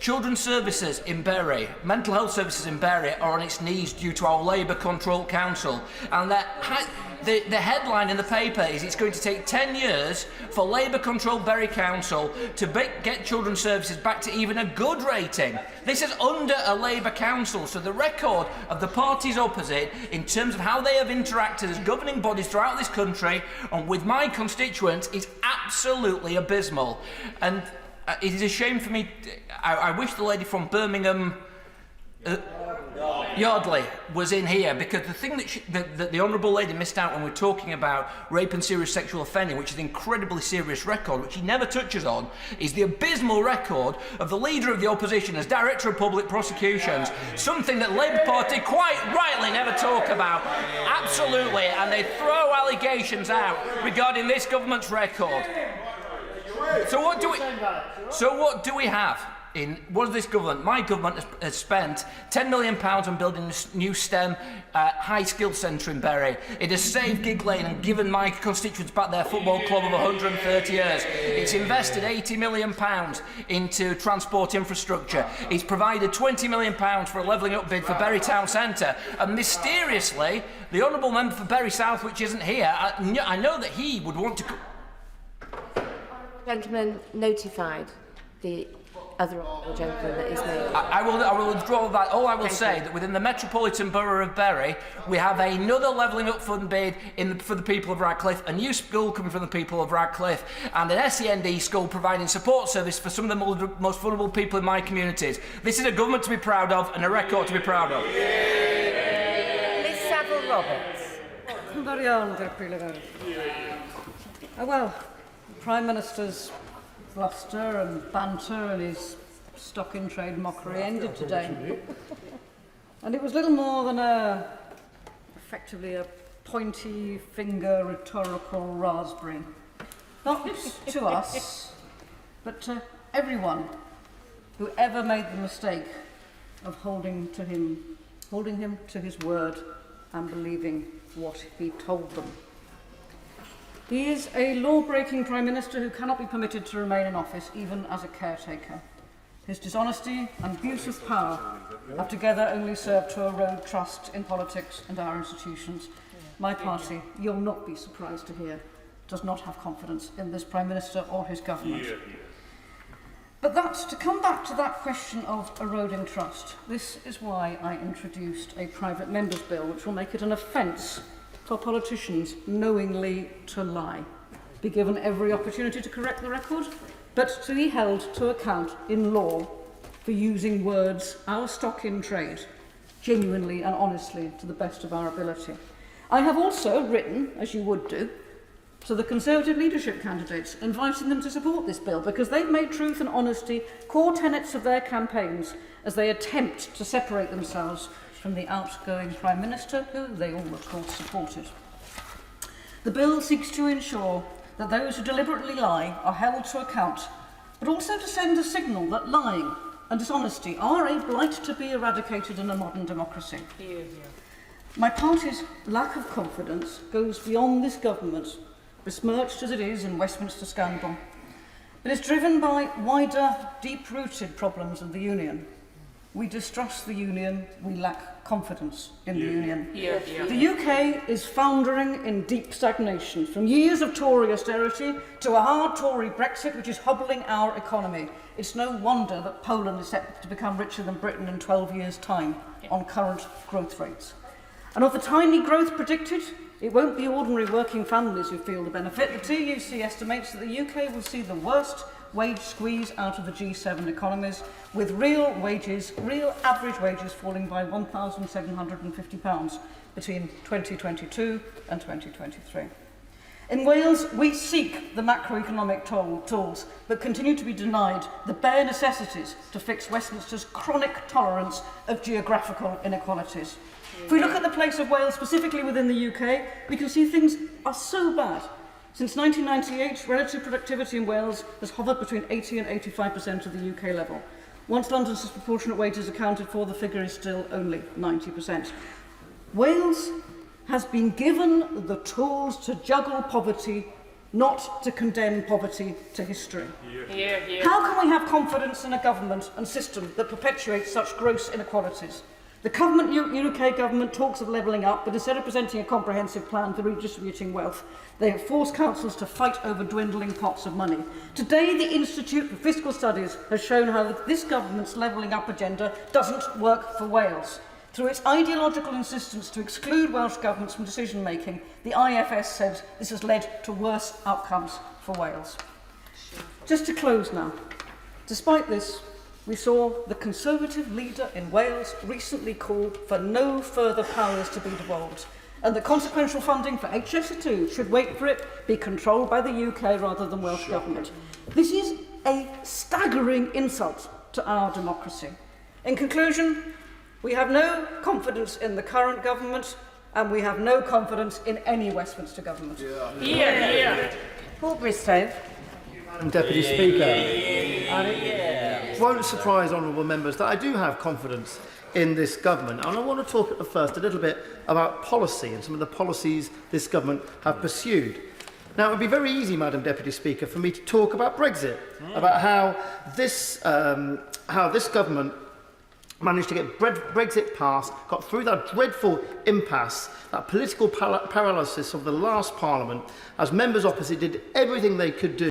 children's services in Bury, mental health services in Bury are on its knees due to our Labour-controlled council. And the headline in the paper is it's going to take 10 years for Labour-controlled Bury Council to get children's services back to even a good rating. This is under a Labour council, so the record of the parties opposite in terms of how they have interacted as governing bodies throughout this country and with my constituents is absolutely abysmal. And it is a shame for me. I wish the lady from Birmingham, Yardley, was in here, because the thing that the Honourable Lady missed out when we're talking about rape and serious sexual offending, which is an incredibly serious record, which she never touches on, is the abysmal record of the Leader of the Opposition as Director of Public Prosecutions, something that Labour Party quite rightly never talk about. Absolutely, and they throw allegations out regarding this government's record. So what do we have? What is this government? My government has spent £10 million on building this new STEM high-skilled centre in Bury. It has saved Gig Lane and given my constituents back their football club of 130 years. It's invested £80 million into transport infrastructure. It's provided £20 million for a levelling up bid for Bury Town Centre. And mysteriously, the Honourable Member for Bury South, which isn't here, I know that he would want to... Gentleman notified the other honourable gentleman that is named. I will withdraw that. All I will say that within the Metropolitan Borough of Bury, we have another levelling up fund bid for the people of Radcliffe, a new school coming from the people of Radcliffe, and an SEND school providing support service for some of the most vulnerable people in my communities. This is a government to be proud of and a record to be proud of. Miss Savile Roberts. Well, the Prime Minister's bluster and banter and his stock-in-trade mockery ended today. And it was little more than effectively a pointy-finger rhetorical raspberry. Not to us, but to everyone who ever made the mistake of holding him to his word and believing what he told them. He is a law-breaking Prime Minister who cannot be permitted to remain in office, even as a caretaker. His dishonesty and abuse of power have together only served to erode trust in politics and our institutions. My party, you'll not be surprised to hear, does not have confidence in this Prime Minister or his government. But to come back to that question of eroding trust, this is why I introduced a private member's bill, which will make it an offence for politicians knowingly to lie, be given every opportunity to correct the record, but to be held to account in law for using words, our stock in trade, genuinely and honestly to the best of our ability. I have also written, as you would do, to the Conservative leadership candidates, inviting them to support this bill because they've made truth and honesty core tenets of their campaigns as they attempt to separate themselves from the outgoing Prime Minister, who they all, of course, supported. The bill seeks to ensure that those who deliberately lie are held to account, but also to send a signal that lying and dishonesty are a blight to be eradicated in a modern democracy. My party's lack of confidence goes beyond this government, besmirched as it is in Westminster scandal, but is driven by wider, deep-rooted problems of the Union. We distrust the Union, we lack confidence in the Union. The UK is foundering in deep stagnation, from years of Tory austerity to a hard Tory Brexit which is hobbling our economy. It's no wonder that Poland is set to become richer than Britain in 12 years' time on current growth rates. And of the tiny growth predicted, it won't be ordinary working families who feel the benefit. The TUC estimates that the UK will see the worst wage squeeze out of the G7 economies, with real average wages falling by £1,750 between 2022 and 2023. In Wales, we seek the macroeconomic tools, but continue to be denied the bare necessities to fix Westminster's chronic tolerance of geographical inequalities. If we look at the place of Wales specifically within the UK, we can see things are so bad. Since 1998, relative productivity in Wales has hovered between 80 and 85% of the UK level. Once London's disproportionate wages accounted for, the figure is still only 90%. Wales has been given the tools to juggle poverty, not to condemn poverty to history. How can we have confidence in a government and system that perpetuates such gross inequalities? The UK government talks of levelling up, but instead of presenting a comprehensive plan for redistributing wealth, they have forced councils to fight over dwindling pots of money. Today, the Institute for Fiscal Studies has shown how this government's levelling up agenda doesn't work for Wales. Through its ideological insistence to exclude Welsh governments from decision-making, the IFS says this has led to worse outcomes for Wales. Just to close now, despite this, we saw the Conservative leader in Wales recently call for no further powers to be devolved, and that consequential funding for HS2, should wait for it, be controlled by the UK rather than Welsh government. This is a staggering insult to our democracy. In conclusion, we have no confidence in the current government, and we have no confidence in any Westminster government. Paul Bristow. Madam Deputy Speaker, and it won't surprise honourable members that I do have confidence in this government, and I want to talk at the first a little bit about policy and some of the policies this government have pursued. Now, it would be very easy, Madam Deputy Speaker, for me to talk about Brexit, about how this government managed to get Brexit passed, got through that dreadful impasse, that political paralysis of the last Parliament, as members opposite did everything they could do